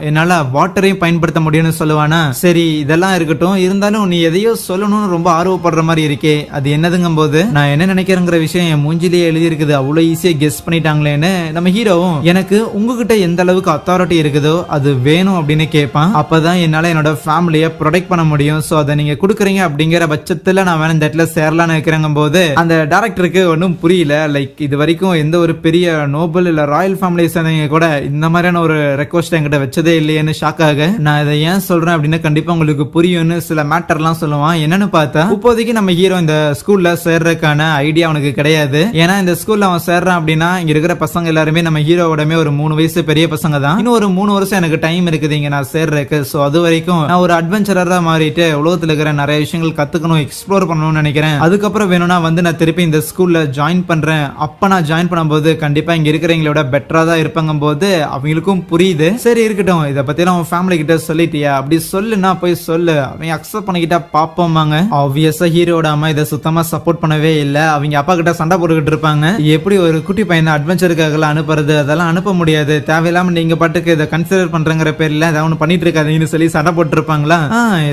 என்னால வாட்டரையும் பயன்படுத்த முடியும்னு சொல்லுவானா. சரி இதெல்லாம் இருக்கட்டும், இருந்தாலும் நீ எதையோ சொல்லணும்னு ரொம்ப ஆர்வப்படுற மாதிரி இருக்கே, அது என்னதுங்கும் போது நான் என்ன நினைக்கிறேங்கிற விஷயம் என் மூஞ்சிலேயே எழுதி இருக்குது. அவ்வளவு ஈஸியா கெஸ் பண்ணிட்டாங்களேன்னு நம்ம ஹீரோவும் எனக்கு உங்ககிட்ட எந்த அளவுக்கு அத்தாரிட்டி இருக்குதோ அது வேணும் அப்படின்னு கேட்பான். அப்பதான் என்னால என்னோட ஃபேமிலியை ப்ரொடெக்ட் பண்ண முடியும். சோ அதை நீங்க கொடுக்குறீங்க அப்படிங்கிற பட்சத்துல நான் வேணும் இந்த இடத்துல சேரலான்னு இருக்கிறேங்க போது அந்த டைரக்டருக்கு ஒன்றும் புரியல. லைக் இது வரைக்கும் எந்த ஒரு பெரிய நோபல் இல்ல ராயல் ஃபேமிலி சேர்ந்தவங்க கூட இந்த மாதிரியான ஒரு ரெக்வஸ்ட் என்கிட்ட வச்சதே இல்லையேன்னு ஷாக் ஆக. நான் இதை ஏன் சொல்றேன் அப்படின்னு கண்டிப்பா உங்களுக்கு புரியும்னு சில மேட்டர்லாம் சொல்லுவான். என்னன்னு பார்த்தா இப்போதைக்கு நம்ம ஹீரோ இந்த ஸ்கூல்ல சேர்றதுக்கான ஐடியா அவனுக்கு கிடையாது. ஏன்னா இந்த ஸ்கூல்ல அவன் சேர்றான் அப்படின்னா இங்க இருக்கிற பசங்க எல்லாருமே நம்ம ஹீரோவோடமே ஒரு 3 வயசு பெரிய பசங்க தான். இன்னும் ஒரு 3 வருஷம் எனக்கு டைம் இருக்குது இங்க நான் சேர்றதுக்கு. சோ அது வரைக்கும் நான் ஒரு அட்வென்ச்சரரா மாறிட்டு உலகத்துல இருக்கிற நிறைய விஷயங்கள் கத்துக்கணும், எக்ஸ்ப்ளோர் பண்ணணும்னு நினைக்கிறேன். அதுக்கப்புறம் வேணும்னா வந்து நான் திருப்பி இந்த ஸ்கூல்ல ஜாயின் பண்றேன். அப்ப நான் ஜாயின் பண்ணும்போது கண்டிப்பா இங்க இருக்கிறவங்களோட பெட்டரா தான் இருப்பாங்க போது அவங்களுக்கும் புரியுது. சரி இருக்கட்டும், இத பத்தி அவன் ஃபேமிலி கிட்ட சொல்லிட்டியா, அப்படி சொல்லுனா போய் சொல்லு, அவங்க அக்செப்ட் பண்ணிக்கிட்டா பாப்போமாங்க. ஆப்வியஸா ஹீரோட அம்மா இதை சுத்தமா சப்போர்ட் பண்ணவே இல்ல. அவங்க அப்பா கிட்ட சண்டை போட்டுக்கிட்டு இருப்பாங்க. எப்படி ஒரு குட்டி பையனை அட்வென்ச்சருக்காக அனுப்புறது, அதெல்லாம் அனுப்ப முடியாது. தேவையில்லாம நீங்க பாட்டுக்கு இதை கன்சிடர் பண்றங்கிற பேர்ல ஏதாவது ஒண்ணு பண்ணிட்டு இருக்காதீங்கன்னு சொல்லி சண்டை போட்டு இருப்பாங்களா.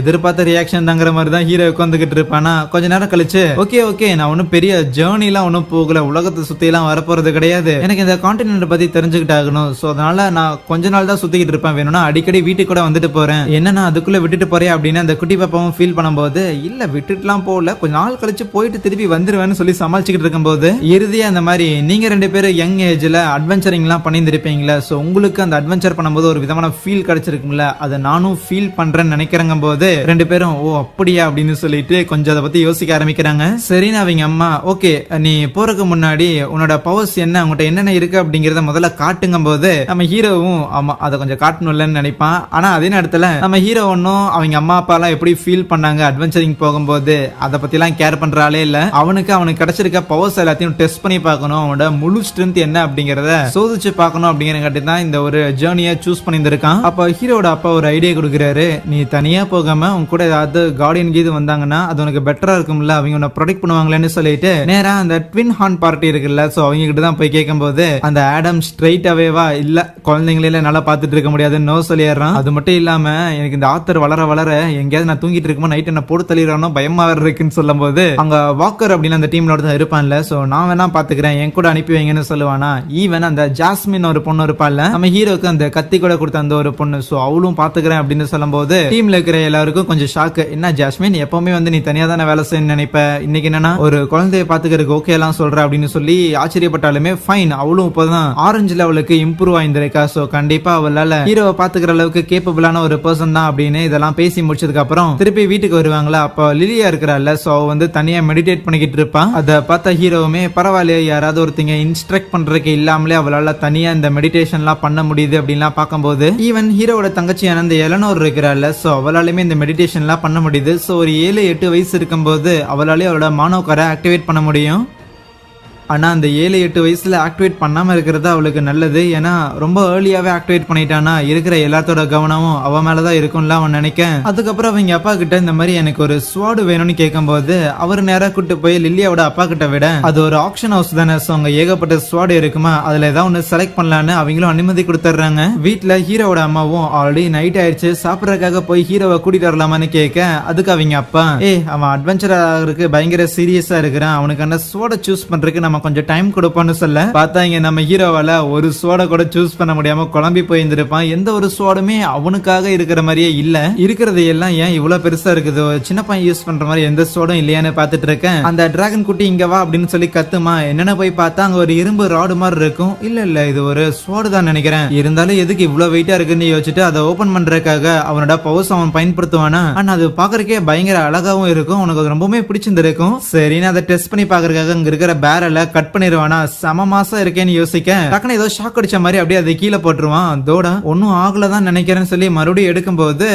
எதிர்பார்த்த ரியாக்ஷன் தாங்கிற மாதிரி தான் ஹீரோ உட்காந்துக்கிட்டு இருப்பானா. கொஞ்ச நேரம் கழிச்சு ஓகே நான் ஒன்னும் பெரிய ஜேர்னி எல்லாம் ஒன்னும் போகல, உலகத்தை சுத்தி எல்லாம் வரப்போறது கிடையாது, எனக்கு இந்த கான்டினென்ட் பத்தி தெரிஞ்சுக்கிட்டு ஆகணும். சோ அதனால நான் கொஞ்ச நாள் தான் சுத்திக்கிட்டு இருப்பேன், வேணும்னா அடிக்கடி வீட்டுக்கு கூட வந்துட்டு போறேன். என்னன்னா அதுக்குள்ள விட்டுட்டு போறேன் அப்படின்னு அந்த குட்டி பாப்பாவும் ஃபீல் பண்ணும்போது இல்ல விட்டுட்டுலாம் போகல, கொஞ்ச நாள் கழிச்சு போயிட்டு திருப்பி வந்துருவேன்னு சொல்லி சமாளிச்சுக்கிட்டு இருக்கும்போது இறுதியா அந்த மாதிரி நீங்க 2 பேரும் யங் ஏஜ்ல அட்வென்ச்சரிங் எல்லாம் பண்ணிருப்பீங்களா. சோ உங்களுக்கு அந்த அட்வென்ச்சர் பண்ணும்போது ஒரு விதமான ஃபீல் கிடைச்சிருக்கும்ல, அதை நானும் ஃபீல் பண்றேன்னு நினைக்கிறேங்க போது 2 பேரும் ஓ அப்படியா அப்படின்னு சொல்லிட்டு கொஞ்சம் அதை பத்தி யோசிக்க ஆரம்பிக்கிறாங்க. சரின்னு அவங்க அம்மா ஓகே நீ போறதுக்கு முன்னாடி உன்னோட பவர்ஸ் என்ன, உங்கள்கிட்ட என்னென்ன இருக்கு அப்படிங்கறத முதல்ல காட்டுங்க போது நம்ம ஹீரோவும் ஆமா அதை கொஞ்சம் காட்டணும்லன்னு நினைப்பான். ஆனா அதே நேரத்துல நம்ம ஹீரோ ஒன்னும் அவங்க அம்மா அப்பா எல்லாம் எப்படி ஃபீல் பண்ணாங்க அட்வென்ச்சரிங் போகும்போது அதை பத்தி எல்லாம் கேர் பண்றாலே இல்ல. அவனுக்கு கிடைச்சிருக்க பவர்ஸ் எல்லாத்தையும் டெஸ்ட் பண்ணி பார்க்கணும், அவனோட முழு ஸ்ட்ரென்த் என்ன அப்படிங்கறத சோதிச்சு பார்க்கணும் அப்படிங்கறங்காட்டி தான் இந்த ஒரு ஜேர்னியை சூஸ் பண்ணியிருக்கான். அப்ப ஹீரோட அப்பா ஒரு ஐடியா கொடுக்குறாரு, நீ தனியா போகாம உன் கூட ஏதாவது கார்டியன் கீது வந்தாங்கன்னா அது உனக்கு பெட்டரா இருக்கும்ல, அவங்க உன்னை ப்ரொடெக்ட் பண்ணுவாங்களேன்னு சொல்லிட்டு நேரா அந்த ட்வின் ஹார்ன் பார்ட்டி இருக்குல்ல, சோ அவங்க கிட்ட தான் போய் கேட்கும் போது அந்த ஆடம் ஸ்ட்ரைட் அவேவா இல்ல குழந்தைங்களே நல்லா பார்த்துட்டு இருக்க முடியாதுன்னு நோ சொல்லிடுறான். அது மட்டும் இல்லாம எனக்கு இந்த ஆத்தர் வளர வளர எங்கேயாவது நான் தூங்கிட்டு இருக்குமோ நைட் என்ன போட்டு தள்ளிடுறானோ பயமா இருக்குன்னு சொல்லும் போது அங்க வாக்கர் அப்படின்னு அந்த டீம்ல தான் இருப்பான்ல, சோ நான் வேணா பாத்துக்கிறேன் என் கூட அனுப்பி வைங்கன்னு சொல்லுவானா. ஈவன் அந்த ஜாஸ்மின் ஒரு பொண்ணு இருப்பாள்ல, நம்ம ஹீரோக்கு அந்த கத்தி கூட கொடுத்த அந்த ஒரு பொண்ணு, சோ அவளும் பாத்துக்கிறேன் அப்படின்னு சொல்லும் போது டீம்ல இருக்கிற எல்லாருக்கும் கொஞ்சம் ஷாக்கு. என்ன ஜாஸ்மின் எப்பவுமே வந்து நீ தனியா தானே வேலை செய்யணும்னு நினைப்ப, இன்னைக்கு என்னன்னா ஒரு குழந்தைய பாத்துக்கிறதுக்கு ஓகே எல்லாம் சொல்ற அப்படின்னு சொல்லி ஆச்சரியப்பட்டாலுமே ஃபைன், அவளும் இப்பதான் ஆரஞ்சு லெவலுக்கு இம்ப்ரூவ் ஆயிருந்திருக்கா. சோ கண்டிப்பா அவளால ஹீரோவை பாத்துக்கிற அளவுக்கு கேப்பபிளான ஒரு பர்சன் தான் அப்படின்னு இதெல்லாம் பேசி முடிச்சதுக்கு அப்புறம் திருப்பி வீட்டுக்கு வருவாங்களா. அப்ப லிலியா இருக்கிறாள், சோ வந்து தனியா மெடிடேட் பண்ணிக்கிட்டு இருப்பான். அதை பார்த்த ஹீரோவுமே பரவாயில்லையே யாராவது ஒருத்தங்க இன்ஸ்ட்ரக்ட் பண்றதுக்கு இல்லாமலே அவளால தனியா இந்த மெடிடேஷன்லாம் பண்ண முடியுது அப்படின்லாம் பார்க்கும்போது ஈவன் ஹீரோவோட தங்கச்சியான அந்த எலனோர் இருக்கிறாள், சோ அவளாலுமே இந்த மெடிடேஷன்லாம் பண்ண முடியுது. சோ ஒரு 7-8 வயசு இருக்கும்போது அவளாலே அவளோட மானோக்கரை ஆக்டிவேட் பண்ண முடியும். ஆனா அந்த 7-8 வயசுல ஆக்டிவேட் பண்ணாம இருக்கிறது அவளுக்கு நல்லது. ஏன்னா ரொம்ப ஏர்லியாவே ஆக்டிவேட் பண்ணிட்டானா இருக்கிற எல்லாத்தோட கவனமும் அவ மேலதான் இருக்கும்ல அவன் நினைக்க. அதுக்கப்புறம் அவங்க அப்பா கிட்ட இந்த மாதிரி எனக்கு ஒரு ஸ்வாடு வேணும்னு கேட்கும்போது அவர் நேரா கூட்டு போய் லில்லியாவோட அப்பா கிட்ட விட அது ஒரு ஆக்ஷன் ஹவுஸ் தானே, சோ அங்க ஏகப்பட்ட ஸ்வாடு இருக்குமா, அதுல ஏதாவது ஒண்ணு செலக்ட் பண்ணலான்னு அவங்களும் அனுமதி கொடுத்துட்றாங்க. வீட்டுல ஹீரோவோட அம்மாவும் ஆல்ரெடி நைட் ஆயிடுச்சு சாப்பிடறதுக்காக போய் ஹீரோவை கூட்டிட்டு வரலாமான்னு கேட்க அதுக்கு அவங்க அப்பா அவன் அட்வென்ச்சரா இருக்கு பயங்கர சீரியஸா இருக்கிறான், அவனுக்கான ஸ்வாட சூஸ் பண்றதுக்கு நம்ம கொஞ்சம் டைம் கொடுப்போம்னு சொல்ல பார்த்தா இங்க நம்ம ஹீரோவால ஒரு ஸ்வாட கூட சூஸ் பண்ண முடியாம குழம்பி போயிருந்திருப்பான். எந்த ஒரு ஸ்வாடுமே அவனுக்காக இருக்கிற மாதிரியே இல்ல, இருக்கிறது எல்லாம் ஏன் இவ்வளவு பெருசா இருக்குது, சின்ன பையன் யூஸ் பண்ற மாதிரி எந்த ஸ்வாடும் இல்லையான்னு பாத்துட்டு இருக்கேன். அந்த டிராகன் குட்டி இங்க வா அப்படின்னு சொல்லி கத்துமா, என்னன்னு போய் பார்த்தா அங்க ஒரு இரும்பு ராடு மாதிரி இருக்கும். இல்ல இது ஒரு ஸ்வாடு தான் நினைக்கிறேன், இருந்தாலும் எதுக்கு இவ்வளவு வெயிட்டா இருக்குன்னு யோசிச்சுட்டு அதை ஓபன் பண்றதுக்காக அவனோட பவர்ஸ் அவன் பயன்படுத்துவானா. ஆனா அது பாக்குறதுக்கே பயங்கர அழகாவும் இருக்கும், உனக்கு அது ரொம்பவே பிடிச்சிருந்திருக்கும். சரின்னு அதை டெஸ்ட் பண்ணி பாக்குறதுக்காக அங்க இருக்கிற பேரல கட் பண்ணிடுவானா. சம மாசம் இருக்கேன்னு யோசிக்க டக்குனு ஏதோ ஷாக் அடிச்ச மாதிரி அப்படியே அதை கீழே போட்டுருவான். அதோட ஒன்னும் ஆகலதான் நினைக்கிறேன்னு சொல்லி மறுபடியும் எடுக்கும் போது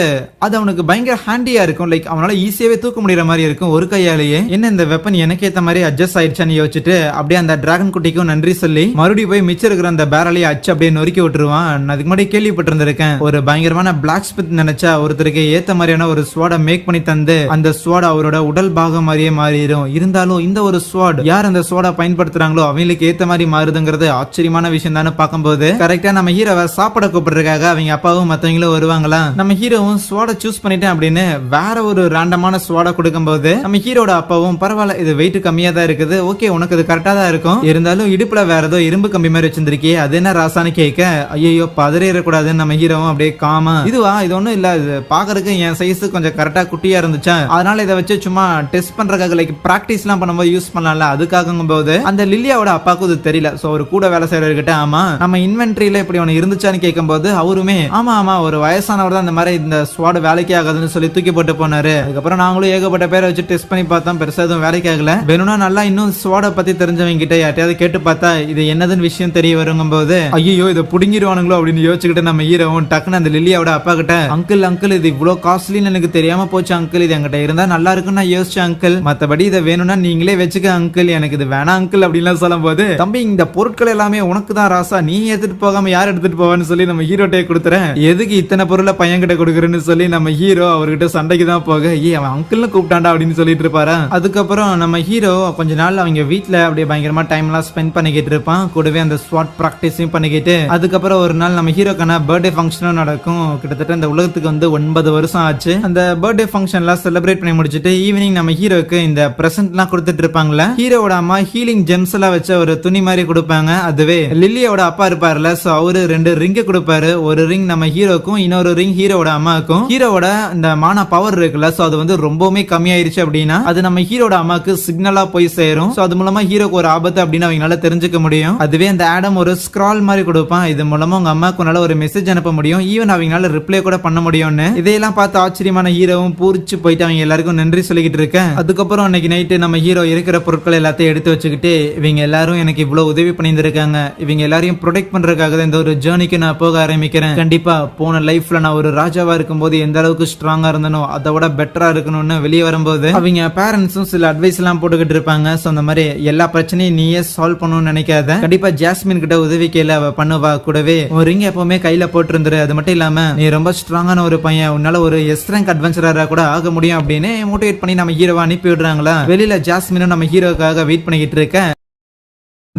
அது அவனுக்கு பயங்கர ஹேண்டியா இருக்கும், லைக் அவனால ஈஸியாவே தூக்க முடியற மாதிரி இருக்கும் ஒரு கையாலேயே. என்ன இந்த வெப்பன் எனக்கு ஏத்த மாதிரி அட்ஜஸ்ட் ஆயிடுச்சான்னு யோசிச்சுட்டு அப்படியே அந்த டிராகன் குட்டிக்கும் நன்றி சொல்லி மறுபடியும் போய் மிச்சம் இருக்கிற அந்த பேரலையை அச்சு அப்படியே நொறுக்கி விட்டுருவான். அதுக்கு முன்னாடி கேள்விப்பட்டிருந்திருக்கேன் ஒரு பயங்கரமான பிளாக் ஸ்மித் நினைச்சா ஒருத்தருக்கு ஏத்த மாதிரியான ஒரு ஸ்வாட மேக் பண்ணி தந்து அந்த ஸ்வாட அவரோட உடல் பாகம் மாதிரியே மாறிடும். இருந்தாலும் இந்த ஒரு ஸ்வாட் யார் அந்த ஸ்வாட பயன்படுத்துறாங்களோ அவங்களுக்கு ஏத்த மாதிரி மாறுதுங்கிறது ஆச்சரியமான விஷயம் தானே. பார்க்கும்போது கரெக்டா நம்ம ஹீரோவை சாப்பிட கூப்பிடுறதுக்காக அவங்க அப்பாவும் மத்தவங்களும் வருவாங்களா. நம்ம ஹீரோவும் ஸ்வாட சூஸ் பண்ணிட்டேன் அப்படின்னு வேற ஒரு ரேண்டமான ஸ்வாட கொடுக்கும்போது நம்ம ஹீரோட அப்பாவும் பரவாயில்ல இது வெயிட் கம்மியா தான் இருக்குது, ஓகே உனக்கு இது கரெக்டா தான் இருக்கும், இருந்தாலும் இடுப்புல வேற ஏதோ இரும்பு கம்பி மாதிரி வச்சிருந்திருக்கே அது என்ன ராசான்னு கேட்க ஐயோ பதறிடக்கூடாதுன்னு நம்ம ஹீரோவும் அப்படியே காமா இதுவா இது ஒண்ணும் இல்ல, இது பாக்குறதுக்கு என் சைஸ் கொஞ்சம் கரெக்டா குட்டியா இருந்துச்சா அதனால இதை வச்சு சும்மா டெஸ்ட் பண்றதுக்காக லைக் பிராக்டிஸ் எல்லாம் பண்ணும்போது யூஸ் பண்ணலாம்ல அதுக்காகும் போது அந்த லில்லியாவோட அப்பாவுக்கு இது தெரியல. சோ ஒரு கூட வேலை செய்யறவர்கிட்ட ஆமா நம்ம இன்வென்ட்ரியில இப்படி ஒன்னு இருந்துச்சான்னு கேட்கும்போது அவருமே ஆமா ஒரு வயசானவர் தான் இந்த மாதிரி இந்த ஸ்வாட் வேலைக்கு ஆகாதுன்னு சொல்லி தூக்கி போட்டு போனாரு. அதுக்கப்புறம் நாங்களும் ஏகப்பட்ட பேரை வச்சு டெஸ்ட் பண்ணி பார்த்தோம், பெருசா எதுவும் வேலைக்கு ஆகல. வேணும்னா நல்லா இன்னும் ஸ்வாட பத்தி தெரிஞ்சவங்க கிட்ட யார்ட்டையாவது கேட்டு பார்த்தா இது என்னதுன்னு விஷயம் தெரிய வருங்கும் போது ஐயோ இதை புடுங்கிடுவானுங்களோ அப்படின்னு யோசிச்சுக்கிட்டு நம்ம ஹீரோவும் டக்குன்னு அந்த லில்லியாவோட அப்பா கிட்ட அங்கிள் இது இவ்வளவு காஸ்ட்லின்னு எனக்கு தெரியாம போச்சு அங்கிள், இது என்கிட்ட இருந்தா நல்லா இருக்குன்னு நான் யோசிச்சேன் அங்கிள், மத்தபடி இதை வேணும்னா நீங்களே வச்சுக்க அங்கிள், எனக்கு இது வேணாம் அங்கிள் அப்படின்லாம் சொல்லும் போது தம்பி இந்த பொருட்கள் எல்லாமே உனக்கு தான் ராசா, நீ எடுத்துட்டு போகாம யார் எடுத்துட்டு போவான்னு சொல்லி நம்ம ஹீரோட்டே கொடுத்துறேன், எதுக்கு இத்தனை பொருளை பையன் கிட்ட கொடுக்குறேன்னு சொல்லி நம்ம ஹீரோ அவர்கிட்ட சண்டைக்கு தான் போக அவன் அங்கிள்னு கூப்பிட்டாண்டா அப்படின்னு சொல்லிட்டு இருப்பாரு. அதுக்கப்புறம் நம்ம ஹீரோ கொஞ்ச நாள் அவங்க வீட்டுல அப்படியே பயங்கரமா டைம் எல்லாம் ஸ்பெண்ட் பண்ணிக்கிட்டு இருப்பான், கூடவே அந்த ஸ்வாட் பிராக்டிஸையும் பண்ணிக்கிட்டு. அதுக்கப்புறம் ஒரு நாள் நம்ம ஹீரோக்கான பர்த்டே ஃபங்க்ஷனும் நடக்கும். கிட்டத்தட்ட இந்த உலகத்துக்கு வந்து 9 வருஷம் ஆச்சு. அந்த பர்த்டே ஃபங்க்ஷன் எல்லாம் செலிப்ரேட் பண்ணி முடிச்சுட்டு ஈவினிங் நம்ம ஹீரோக்கு இந்த பிரசன்ட் எல்லாம் கொடுத்துட்டு இருப்பாங்களா. ஹீரோவோட அம்மா ஹீலிங் ஜெம்ஸ் எல்லாம் வச்ச ஒரு துணி மாதிரி கொடுப்பாங்க. அதுவே லில்லியோட அப்பா இருப்பாருல, சோ அவரு 2 ரிங்க கொடுப்பாரு, ஒரு ரிங் நம்ம ஹீரோக்கும் இன்னொரு ரிங் ஹீரோட அம்மாவுக்கும். ஹீரோவோட இந்த மான பவர் இருக்குல்ல, சோ அது வந்து ரொம்பவுமே கம்மியாயிருச்சு அப்படின்னா அது நம்ம ஹீரோட அம்மாக்கு சிக்னலா போய் சேரும். சோ அது மூலமா ஹீரோக்கு ஒரு ஆபத்து அப்படின்னு அவங்களால தெரிஞ்சுக்க முடியும். அதுவே அந்த ஆடம் ஒரு ஸ்க்ரால் மாதிரி கொடுப்பான், இது மூலமா உங்க அம்மாக்கு நல்ல ஒரு மெசேஜ் அனுப்ப முடியும், ஈவன் அவங்களால ரிப்ளை கூட பண்ண முடியும்னு. இதையெல்லாம் பார்த்து ஆச்சரியமான ஹீரோவும் பூரிச்சு போயிட்டு அவங்க எல்லாருக்கும் நன்றி சொல்லிக்கிட்டு இருக்கேன். அதுக்கப்புறம் அன்னைக்கு நைட்டு நம்ம ஹீரோ இருக்கிற பொருட்கள் எல்லாத்தையும் எடுத்து வச்சுக்கிட்டு இவங்க எல்லாரும் எனக்கு இவ்வளவு உதவி பண்ணியிருந்திருக்காங்க, இவங்க எல்லாரையும் ப்ரொடெக்ட் பண்றதுக்காக தான் இந்த ஒரு ஜேர்னிக்கு நான் போக ஆரம்பிக்கிறேன். கண்டிப்பா போன லைஃப்ல நான் ஒரு ராஜாவா இருக்கும்போது எந்த அளவுக்கு ஸ்ட்ராங்கா இருந்தனோ அதை விட பெட்டரா இருக்கணும்னு வெளியே வரும்போது அவங்க பேரண்ட்ஸும் சில அட்வைஸ் எல்லாம் போட்டுக்கிட்டு இருப்பாங்க. சோ அந்த மாதிரி எல்லா பிரச்சனையும் நீயே சால்வ் பண்ணணும்னு நினைக்காத, கண்டிப்பா ஜாஸ்மின் கிட்ட உதவி கேள, அவ பண்ணுவா, கூடவே ஒரு ரிங் எப்பவுமே கையில போட்டு இருந்துரு, அது மட்டும் இல்லாம நீ ரொம்ப ஸ்ட்ராங்கான ஒரு பையன், உன்னால ஒரு எஸ் ரேங்க் அட்வென்ச்சரரா கூட ஆக முடியும் அப்படின்னு மோட்டிவேட் பண்ணி நம்ம ஹீரோவை அனுப்பி விடுறாங்களா. வெளியில ஜாஸ்மினும் நம்ம ஹீரோக்காக வெயிட் பண்ணிக்கிட்டு இருக்க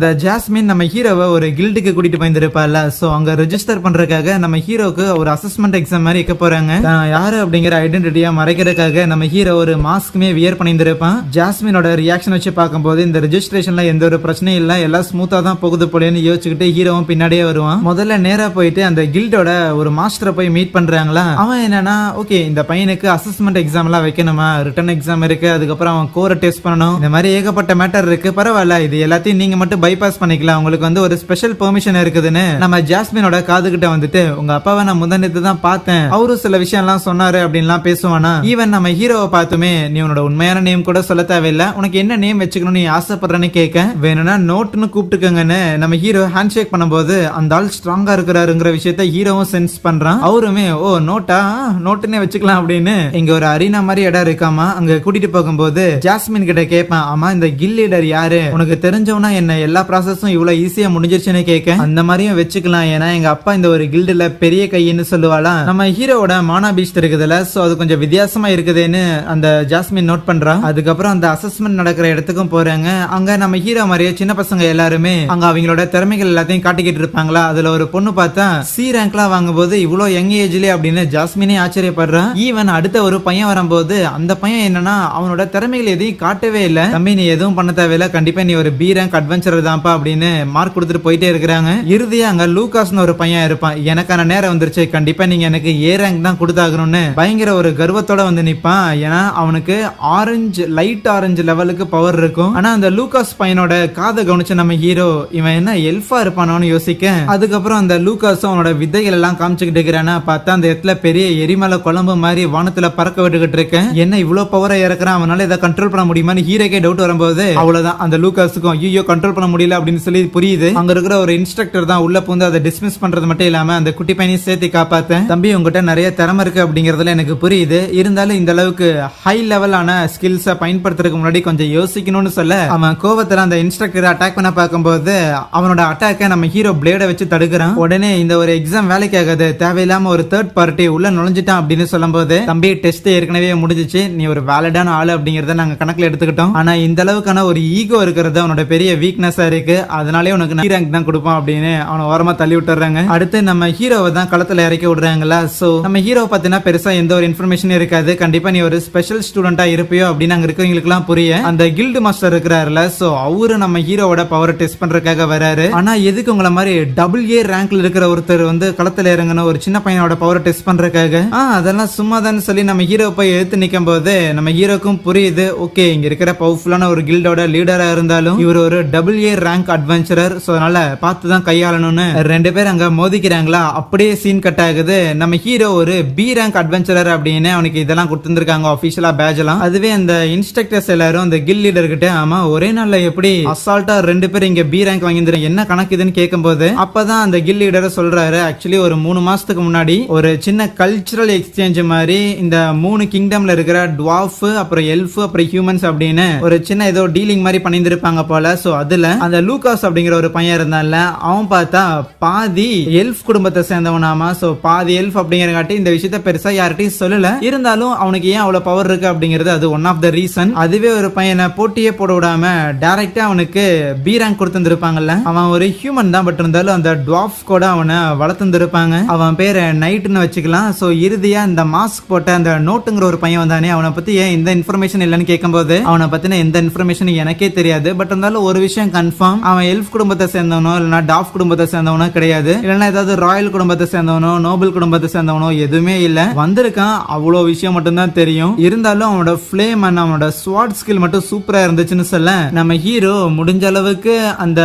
இந்த ஜாஸ்மின் நம்ம ஹீரோவை ஒரு கில்டுக்கு கூட்டிட்டு போயிருந்திருப்பால, சோ அங்க ரெஜிஸ்டர் பண்றதுக்காக நம்ம ஹீரோக்கு ஒரு அசஸ்மெண்ட் எக்ஸாம் மாதிரி வைக்க போறாங்க. யாரு அப்படிங்கிற ஐடென்டிட்டியா மறைக்கிறதுக்காக நம்ம ஹீரோ ஒரு மாஸ்க்குமே வியர் பண்ணியிருந்திருப்பான். ஜாஸ்மினோட ரியாக்ஷன் வச்சு பார்க்கும்போது இந்த ரெஜிஸ்ட்ரேஷன்ல எந்த ஒரு பிரச்சனையும் இல்ல, எல்லாம் ஸ்மூத்தா தான் போகுது போலேன்னு யோசிச்சுக்கிட்டு ஹீரோவும் பின்னாடியே வருவான். முதல்ல நேரா போயிட்டு அந்த கில்டோட ஒரு மாஸ்டரை போய் மீட் பண்றாங்களா. அவன் என்னன்னா, ஓகே இந்த பையனுக்கு அசஸ்மெண்ட் எக்ஸாம் எல்லாம் வைக்கணுமா, ரிட்டன் எக்ஸாம் இருக்கு, அதுக்கப்புறம் அவன் கோரை டெஸ்ட் பண்ணணும், இந்த மாதிரி ஏகப்பட்ட மேட்டர் இருக்கு, பரவாயில்ல இது எல்லாத்தையும் நீங்க மட்டும் பைபாஸ் பண்ணிக்கலாம், உங்களுக்கு வந்து ஒரு ஸ்பெஷல் பெர்மிஷன் இருக்குதுன்னு நம்ம ஜாஸ்மினோட காதுகிட்ட வந்துட்டு, உங்க அப்பாவை நான் முந்தனத்து தான் பார்த்தேன், அவரும் சில விஷயம் எல்லாம் சொன்னாரு அப்படின்லாம் பேசுவானா. ஈவன் நம்ம ஹீரோவை பார்த்துமே, நீ உன்னோட உண்மையான நேம் கூட சொல்ல தேவையில்லை, உனக்கு என்ன நேம் வச்சுக்கணும் நீ ஆசைப்படுறன்னு கேட்க, வேணும்னா நோட்னு கூப்பிட்டுக்கங்கன்னு நம்ம ஹீரோ ஹேண்ட் ஷேக் பண்ணும்போது அந்த ஆள் ஸ்ட்ராங்கா இருக்கிறாருங்கிற விஷயத்த ஹீரோவும் சென்ஸ் பண்றான். அவருமே ஓ நோட்டா, நோட்டுன்னே வச்சுக்கலாம் அப்படின்னு இங்க ஒரு அரீனா மாதிரி இடம் இருக்காமா, அங்க கூட்டிட்டு போகும்போது ஜாஸ்மின் கிட்ட கேட்பேன், ஆமா இந்த கில் லீடர் யாரு, உனக்கு தெரிஞ்சவனா என்ன, எல்லா ப்ராசஸும் இவ்வளவு ஈஸியா முடிஞ்சிருச்சுன்னு கேட்க, அந்த மாதிரியும் வச்சுக்கலாம், ஏன்னா எங்க அப்பா இந்த ஒரு கில்டுல பெரிய கைன்னு சொல்லுவாளா. நம்ம ஹீரோவோட மானா பீச் இருக்குதுல, சோ அது கொஞ்சம் வித்தியாசமா இருக்குதுன்னு அந்த ஜாஸ்மின் நோட் பண்றா. அதுக்கப்புறம் அந்த அசஸ்மெண்ட் நடக்கிற இடத்துக்கும் போறாங்க. அங்க நம்ம ஹீரோ மாதிரியே சின்ன பசங்க எல்லாருமே அங்க அவங்களோட திறமைகள் எல்லாத்தையும் காட்டிக்கிட்டு இருப்பாங்களா. அதுல ஒரு பொண்ணு பார்த்தா சி ரேங்க்லாம் வாங்கும்போது இவ்வளவு யங் ஏஜ்லயே அப்படின்னு ஜாஸ்மினே ஆச்சரியப்படுறான். ஈவன் அடுத்த ஒரு பையன் வரும்போது அந்த பையன் என்னன்னா அவனோட திறமைகள் எதையும் காட்டவே இல்ல, தம்பி நீ எதுவும் பண்ண தேவையில்ல, கண்டிப்பா நீ ஒரு பி ரேங்க் அட்வென்ச்சரர் தான்ப்பா அப்படின்னு மார்க் கொடுத்துட்டு போயிட்டே இருக்கிறாங்க. இறுதியா அங்க லூகாஸ்னு ஒரு பையன் இருப்பான், எனக்கான நேரம் வந்துருச்சு, கண்டிப்பா நீங்க எனக்கு ஏ ரேங்க் தான் கொடுத்தாகணும்னு பயங்கர ஒரு கர்வத்தோட வந்து நிப்பான். ஏன்னா அவனுக்கு ஆரஞ்சு, லைட் ஆரஞ்சு லெவலுக்கு பவர் இருக்கும். ஆனா அந்த லூகாஸ் பையனோட காதை கவனிச்ச நம்ம ஹீரோ, இவன் என்ன எல்ஃபா இருப்பானோன்னு யோசிக்க, அதுக்கப்புறம் அந்த லூகாஸ் அவனோட விதைகள் எல்லாம் காமிச்சுக்கிட்டு இருக்கிறானா பார்த்தா அந்த இடத்துல பெரிய எரிமலை குழம்பு மாதிரி வானத்துல பறக்க விட்டுக்கிட்டு இருக்கேன். என்ன இவ்வளவு பவரை இறக்குறான், அவனால இதை கண்ட்ரோல் பண்ண முடியுமான்னு ஹீரோக்கே டவுட் வரும்போது அவ்வளவுதான் அந்த லூகாஸுக்கும் ஐயோ கண்ட்ரோல் பண்ண முடியல அப்படின்னு சொல்லி புரியுது. அங்க இருக்கிற ஒரு இன்ஸ்ட்ரக்டர் தான் உள்ள பூந்து அதை டிஸ்மிஸ் பண்றது மட்டும் இல்லாம அந்த குட்டி பையனையும் சேர்த்து காப்பாத்தேன். தம்பி உங்ககிட்ட நிறைய திறமை இருக்கு அப்படிங்கறதுல எனக்கு புரியுது, இருந்தாலும் இந்த அளவுக்கு ஹை லெவலான ஸ்கில்ஸை பயன்படுத்துறதுக்கு முன்னாடி கொஞ்சம் யோசிக்கணும்னு சொல்ல, அவன் கோவத்துல அந்த இன்ஸ்ட்ரக்டர் அட்டாக் பண்ண பார்க்கும்போது அவனோட அட்டாக்கை நம்ம ஹீரோ பிளேட வச்சு தடுக்கிறான். உடனே இந்த ஒரு எக்ஸாம் வேலைக்கு ஆகாது, தேவையில்லாம ஒரு தேர்ட் பார்ட்டி உள்ள நுழைஞ்சிட்டான் அப்படின்னு சொல்லும் போது, தம்பி டெஸ்ட் ஏற்கனவே முடிஞ்சிச்சு, நீ ஒரு வேலிடான ஆளு அப்படிங்கறத நாங்க கணக்குல எடுத்துக்கிட்டோம், ஆனா இந்த அளவுக்கான ஒரு ஈகோ இருக்கிறது அவனோட பெரிய வீக்னஸா இருக்கு, அதனாலே உனக்கு ஹை ரேங்க் தான் கொடுப்பான் அப்படின்னு அவனை ஓரமா தள்ளி விட்டுறாங்க. அடுத்து நம்ம ஹீரோவை தான் களத்துல இறக்கி விடுறாங்களா. சோ நம்ம ஹீரோ பார்த்தீங்கன்னா பெருசா எந்த ஒரு இன்ஃபர்மேஷன் இருக்காது, கண்டிப்பா நீ ஒரு ஸ்பெஷல் ஸ்டூடெண்டா இருப்பியோ அப்படின்னு அங்க இருக்கவங்களுக்கு எல்லாம் புரிய அந்த கில்டு மாஸ்டர் இருக்கிறாருல, சோ அவரு நம்ம ஹீரோவோட பவர் டெஸ்ட் பண்றதுக்காக வராரு. ஆனா எதுக்கு உங்களை மாதிரி டபுள் ஏ ரேங்க்ல இருக்கிற ஒருத்தர் வந்து களத்துல இறங்கின ஒரு சின்ன பையனோட பவர் டெஸ்ட் பண்றதுக்காக, அதெல்லாம் சும்மா தான் சொல்லி நம்ம ஹீரோ போய் எடுத்து நிக்கும் போது நம்ம ஹீரோக்கும் புரியுது, ஓகே இங்க இருக்கிற பவர்ஃபுல்லான ஒரு கில்டோட லீடரா இருந்தாலும் இவர் ஒரு double A rank adventurer, so அதனால பார்த்து தான் கையாளணும்னு ரெண்டு பேர் அங்க மோதிக்கிறாங்களா. அப்படியே சீன் கட் ஆகுது. நம்ம ஹீரோ ஒரு பி ரேங்க் அட்வென்ச்சரர் அப்படின்னு அவனுக்கு இதெல்லாம் கொடுத்திருக்காங்க ஆபீஷியலா பேட்ஜ் எல்லாம். அதுவே அந்த இன்ஸ்ட்ரக்டர்ஸ் எல்லாரும் அந்த கில் லீடர் கிட்ட, ஆமா ஒரே நாள்ல எப்படி அசால்ட்டா ரெண்டு பேர் இங்க பி ரேங்க் வாங்கிருந்தீங்க, என்ன கணக்கு இதுன்னு கேட்கும்போது அப்பதான் அந்த கில் லீடர் சொல்றாரு, ஆக்சுவலி ஒரு 3 மாசத்துக்கு முன்னாடி ஒரு சின்ன கல்ச்சுரல் எக்ஸ்சேஞ்ச் மாதிரி இந்த 3 கிங்டம்ல இருக்கிற டுவார்ஃப், அப்புறம் எல்ஃப், அப்புறம் ஹியூமன்ஸ் அப்படின்னு ஒரு சின்ன ஏதோ டீலிங் மாதிரி பண்ணியிருப்பாங்க போல. சோ அதுல அந்த லூகாஸ் அப்படிங்கிற ஒரு பையன் இருந்தான்ல, அவன் பார்த்தா பாதி எல்ஃப் குடும்பத்தை சேர்ந்தவனாமா. சோ பாதி எல்ஃப் அப்படிங்கறகாட்டி இந்த விஷயத்த பெருசா யார்கிட்டயும் சொல்லல, இருந்தாலும் அவனுக்கு ஏன் அவ்வளவு பவர் இருக்கு அப்படிங்கிறது அது ஒன் ஆஃப் த ரீசன். அதுவே ஒரு பையனை போட்டியே போட விடாம டைரக்டா அவனுக்கு பி ரேங்க் கொடுத்திருப்பாங்கல்ல, அவன் ஒரு ஹியூமன் தான், பட் இருந்தாலும் அந்த டுவார்ஃப் கூட அவனை வளர்த்திருப்பாங்க. அவன் பேரை நைட்னு வச்சுக்கலாம். சோ இறுதியா இந்த மாஸ்க் போட்ட அந்த நோட்டுங்கிற ஒரு பையன் வந்தானே, அவனை பத்தி ஏன் இந்த இன்ஃபர்மேஷன் இல்லன்னு கேட்கும்போது அவனை பத்தின எந்த இன்ஃபர்மேஷன் எனக்கே தெரியாது, பட் இருந்தாலும் ஒரு விஷயம் கன்ஃபார்ம், அவன் எல்ஃப் குடும்பத்தை சேர்ந்தவனோ இல்லைன்னா டாஃப் குடும்பத்தை சேர்ந்தவனோ கிடையாது, இல்லைன்னா ஏதாவது ராயல் குடும்பத்தை சேர்ந்தவனோ நோபல் குடும்பத்தை சேர்ந்தவனோ எதுவுமே இல்ல, வந்திருக்கான் அவ்வளோ விஷயம் மட்டும் தான் தெரியும். இருந்தாலும் அவனோட ஃபிளேம் அண்ட் அவனோட ஸ்வாட் ஸ்கில் மட்டும் சூப்பரா இருந்துச்சுன்னு சொல்ல, நம்ம ஹீரோ முடிஞ்ச அளவுக்கு அந்த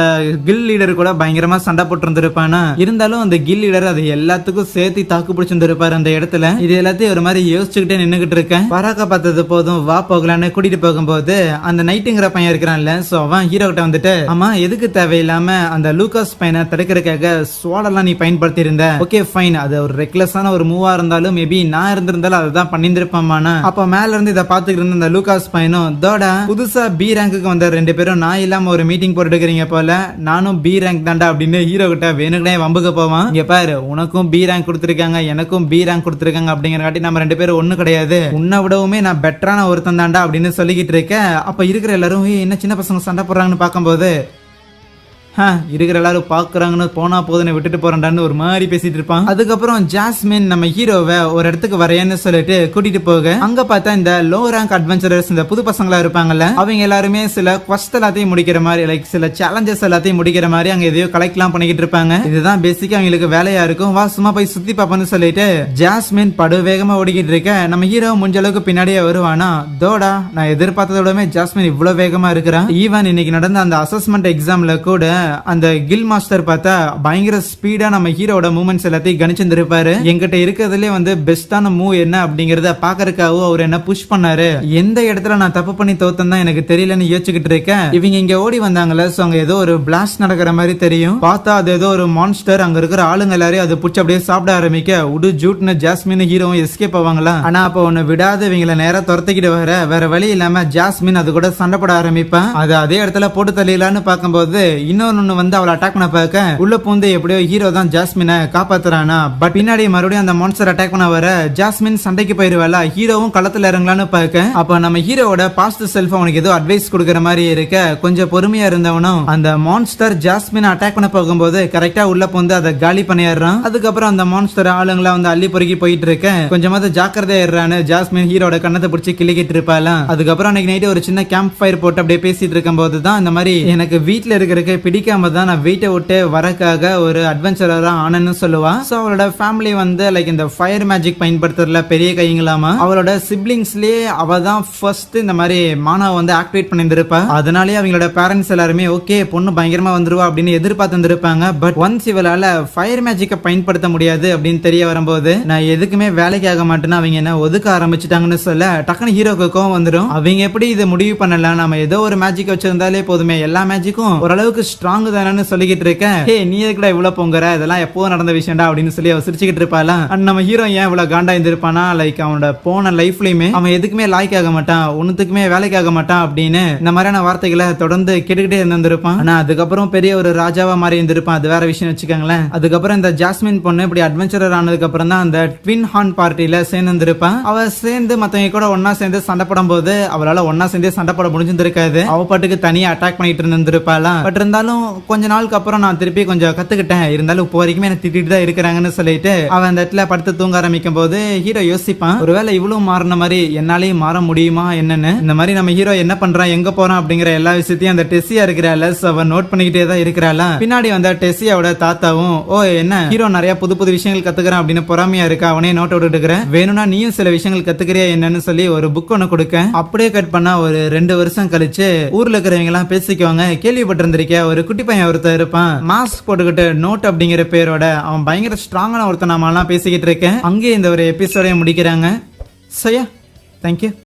கில் லீடர் கூட பயங்கரமா சண்டை போட்டு இருந்திருப்பானா, இருந்தாலும் அந்த கில் லீடர் அதை எல்லாத்துக்கும் சேர்த்து தாக்கு பிடிச்சிருந்திருப்பாரு அந்த இடத்துல. இது எல்லாத்தையும் ஒரு மாதிரி யோசிச்சுக்கிட்டே நின்னுகிட்டு இருக்கேன். பராக்க பார்த்தது போதும் வா போகலான்னு கூட்டிட்டு போகும்போது அந்த நைட்டுங்கிற பையன் இருக்கிறான்ல, சோ அவன் ஹீரோ கிட்ட வந்துட்டு, ஆமா எதுக்கு தேவையில்லாம அந்த லூகாஸ் பையனை தடுக்கிறதுக்காக ஸ்வாடெல்லாம் நீ பயன்படுத்தி இருந்த, ஓகே ஃபைன், அது ஒரு ரெக்லெஸ்ஸான ஒரு மூவா இருந்தாலும் மேபி நான் இருந்திருந்தாலும் அதுதான் பண்ணிருப்பான். அப்ப மேல இருந்து இதை பாத்துக்கிட்டு இருந்த அந்த லூகாஸ் பையனும், தோடா புதுசா பி ரேங்க்கு வந்த 2 பேரும் நான் இல்லாம ஒரு மீட்டிங் போட்டுக்கிறீங்க போல, நானும் பி ரேங்க் தாண்டா அப்படின்னு ஹீரோ கிட்ட வேணுக்குனே வம்புக்கு போவான். இங்க பாரு உனக்கும் பி ரேங்க் கொடுத்திருக்காங்க எனக்கும் பி ரேங்க் கொடுத்திருக்காங்க அப்படிங்கறகாட்டி நம்ம 2 பேரும் ஒண்ணு கிடையாது, உன்னை விடவுமே நான் பெட்டரான ஒருத்தன் தாண்டா அப்படின்னு சொல்லிக்கிட்டு இருக்க. அப்ப இருக்கிற எல்லாரும் என்ன சின்ன பசங்க சண்டை போடுறாங்கன்னு பார்க்கும்போது, இருக்கிற எல்லாரும் பாக்குறாங்கன்னு போனா போதுன்னு விட்டுட்டு போறேன்டான்னு ஒரு மாதிரி பேசிட்டு இருப்பான். அதுக்கப்புறம் ஜாஸ்மின் நம்ம ஹீரோவை ஒரு இடத்துக்கு வரையன்னு சொல்லிட்டு கூட்டிட்டு போக அங்க பார்த்தா இந்த லோ ரேங்க் அட்வென்ச்சரர்ஸ் இந்த புது பசங்களா இருப்பாங்கல்ல அவங்க எல்லாருமே சில குவெஸ்ட் எல்லாத்தையும் முடிக்கிற மாதிரி லைக் சில சேலஞ்சஸ் எல்லாத்தையும் முடிக்கிற மாதிரி அங்க எதையோ கலெக்ட்லாம் பண்ணிக்கிட்டு இருப்பாங்க. இதுதான் பேசிக்கா அவங்களுக்கு வேலையா இருக்கும். வா சும்மா போய் சுத்தி பாப்போம்னு சொல்லிட்டு ஜாஸ்மின் படு வேகமா ஓடிக்கிட்டு இருக்க நம்ம ஹீரோ முடிஞ்ச அளவுக்கு பின்னாடியே வருவானா. தோடா நான் எதிர்பார்த்ததோடமே ஜாஸ்மின் இவ்வளவு வேகமா இருக்கிறான். ஈவன் இன்னைக்கு நடந்த அந்த அசஸ்மெண்ட் எக்ஸாம்ல கூட அந்த கில் மாஸ்டர் பார்த்தா பயங்கர ஸ்பீடா நம்ம ஹீரோட மூவ்மெண்ட்ஸ் எல்லாத்தையும் கணிச்சிருப்பாரு. என்கிட்ட இருக்கிறதுலே வந்து பெஸ்டான மூவ் என்ன அப்படிங்கறத பாக்கறதுக்காக அவர் என்ன புஷ் பண்ணாரு. எந்த இடத்துல நான் தப்பு பண்ணி தோத்தேன் எனக்கு தெரியலன்னு யோசிச்சுக்கிட்டு இருக்கேன். இவங்க இங்க ஓடி வந்தாங்கல்ல, சோ அங்க ஏதோ ஒரு பிளாஸ்ட் நடக்கிற மாதிரி தெரியும். பார்த்தா அது ஏதோ ஒரு மான்ஸ்டர். அங்க இருக்கிற ஆளுங்க எல்லாரையும் அது புடிச்சு அப்படியே சாப்பிட ஆரம்பிக்க உடு ஜூட்னு ஜாஸ்மின் ஹீரோவும் எஸ்கேப் ஆவாங்களா. ஆனா அப்ப ஒன்னு விடாத இவங்களை நேரா துரத்திக்கிட்டு வேற வழி இல்லாம ஜாஸ்மின் அது கூட சண்டை போட ஆரம்பிப்பேன். அது அதே இடத்துல போட்டு தள்ளிடலான்னு பார்க்கும்போது இன்னொன்னு வந்து அவளை அட்டாக் பண்ண பார்க்க உள்ள பூந்து எப்படியோ ஹீரோ தான் ஜாஸ்மினை காப்பாத்துறானா. பட் பின்னாடி மறுபடியும் அந்த மான்ஸ்டர் அட்டாக் பண்ண வர ஜாஸ்மின் சண்டைக்கு போயிருவாளா. ஹீரோவும் களத்துல இறங்கலான்னு பார்க்க அப்ப நம்ம ஹீரோவோட பாஸ்ட் செல்ஃப் அவனுக்கு ஏதோ அட்வைஸ் கொடுக்கற மாதிரி இருக்க கொஞ்சம் பொறுமையா இருந்தவனும் அந்த மான்ஸ்டர் ஜாஸ்மின் அட்டாக் பண்ண போகும்போது கரெக்டா உள்ள பூந்து அதை காலி பண்ணிடுறான். அதுக்கப்புறம் அந்த மான்ஸ்டர் ஆளுங்களா வந்து அள்ளி பொறுக்கி போயிட்டு இருக்க கொஞ்சமாவது ஜாக்கிரதையா இருறான்னு ஜாஸ்மின் ஹீரோட கண்ணத்தை பிடிச்சி கிளிக்கிட்டு இருப்பாளாம். அதுக்கப்புறம் அன்னைக்கு நைட்டு ஒரு சின்ன கேம்ப் ஃபயர் போட்டு அப்படியே பேசிட்டு இருக்கும் போது தான் இந்த மாதிரி எனக்கு வீட்டுல இருக்கிறதுக்கு பிடிக்காம தான் நான் வீட்டை விட்டு வரக்காக ஒரு அட்வென்ச்சரரா ஆனன்னு சொல்லுவா. சோ அவளோட ஃபேமிலி வந்து லைக் இந்த ஃபயர் மேஜிக் பயன்படுத்துறதுல பெரிய கைங்களாமா. அவளோட சிப்ளிங்ஸ்லயே அவ தான் ஃபர்ஸ்ட் இந்த மாதிரி மானா வந்து ஆக்டிவேட் பண்ணிருப்பா. அதனாலே அவங்களோட பேரண்ட்ஸ் எல்லாருமே ஓகே பொண்ணு பயங்கரமா வந்துருவா அப்படின்னு எதிர்பார்த்து இருந்திருப்பாங்க. பட் ஒன்ஸ் இவளால ஃபயர் மேஜிக்கை பயன்படுத்த முடியாது அப்படின்னு தெரிய வரும்போது நான் எதுக்குமே வேலைக்கு ஆக மாட்டேன்னு அவங்க என்ன ஒதுக்க ஆரம்பிச்சுட்டாங்கன்னு சொல்ல டக்குனு ஹீரோக்கு கோவம் வந்துடும். அவங்க எப்படி இதை முடிவு பண்ணலாம், நம்ம ஏதோ ஒரு மேஜிக் வச்சிருந்தாலே போதுமே, எல்லா மேஜிக்கும் ஓரளவுக்கு ஸ்ட்ராங் தானு சொல்லிக்கிட்டு இருக்கேன். ஹே நீ எதுக்குடா இவ்வளவு பொங்குற, இதெல்லாம் எப்போ நடந்த விஷயம்டா அப்படின்னு சொல்லி அவ சிரிச்சுக்கிட்டு இருப்பாளா. அண்ட் நம்ம ஹீரோ ஏன் இவ்வளவு காண்டா இருந்திருப்பானா, லைக் அவனோட போன லைஃப்லயுமே அவன் எதுக்குமே லாய்க்கு ஆக மாட்டான், ஒன்னுத்துக்குமே வேலைக்கு ஆக மாட்டான் அப்படின்னு இந்த மாதிரியான வார்த்தைகளை தொடர்ந்து கேட்டுக்கிட்டே இருந்திருப்பான். ஆனா அதுக்கப்புறம் பெரிய ஒரு ராஜாவா மாறி இருந்திருப்பான். அது வேற விஷயம் வச்சுக்கோங்களேன். அதுக்கப்புறம் இந்த ஜாஸ்மின் பொண்ணு இப்படி அட்வென்ச்சரர் ஆனதுக்கு அப்புறம் தான் அந்த ட்வின் ஹார்ன் பார்ட்டியில சேர்ந்திருப்பான். அவ சேர்ந்து மத்தவங்க கூட ஒன்னா சேர்ந்து சண்டை போடும் போது அவளால ஒன்னா சேர்ந்தே சண்டை போட முடிஞ்சிருக்காது. அவ பாட்டுக்கு தனியா அட்டாக் பண்ணிட்டு இருந்திருப்பாளா. பட் இருந்தாலும் கொஞ்ச நாளுக்கு அப்புறம் நான் திருப்பி கொஞ்சம் கத்துக்கிட்டேன், இருந்தாலும் இப்போ வரைக்குமே என்ன திட்டிட்டு தான் இருக்கிறாங்கன்னு சொல்லிட்டு அவன் அந்த இடத்துல படுத்து தூங்க ஆரம்பிக்கும் போது ஹீரோ யோசிப்பான், ஒருவேளை இவ்வளவு மாறின மாதிரி என்னாலையும் மாற முடியுமா என்னன்னு. இந்த மாதிரி நம்ம ஹீரோ என்ன பண்றான் எங்க போறான் அப்படிங்கிற எல்லா விஷயத்தையும் அந்த டெஸ்ஸியா இருக்கிறாள் அவன் நோட் பண்ணிக்கிட்டே தான் இருக்கிறாளா. பின்னாடி வந்த டெஸ்ஸியாவோட தாத்தாவும் ஓ என்ன ஹீரோ நிறைய புது புது விஷயங்கள் கத்துக்கிறான் அப்படின்னு பொறாமையா இருக்கா, அவனே நோட் விட்டு இருக்கிறேன், வேணும்னா நீயும் சில விஷயங்கள் கத்துக்கிறியா என்னன்னு சொல்லி ஒரு புக் ஒன்னு கொடுக்க அப்படியே கட் பண்ணா ஒரு 2 வருஷம் கழிச்சு ஊர்ல இருக்கிறவங்க எல்லாம் பேசிக்குவாங்க. கேள்விப்பட்டிருந்திருக்கியா ஒரு குட்டி பையன் ஒருத்தர் இருப்பான் மாஸ்க் போட்டுக்கிட்டு நோட் அப்படிங்கிற பேரோட, அவன் பயங்கர ஸ்ட்ராங்கான ஒருத்தன் நாம எல்லாம் பேசிக்கிட்டு இருக்கேன். அங்கேயே இந்த ஒரு எபிசோட முடிக்கிறாங்க. சரியா, தேங்க்யூ.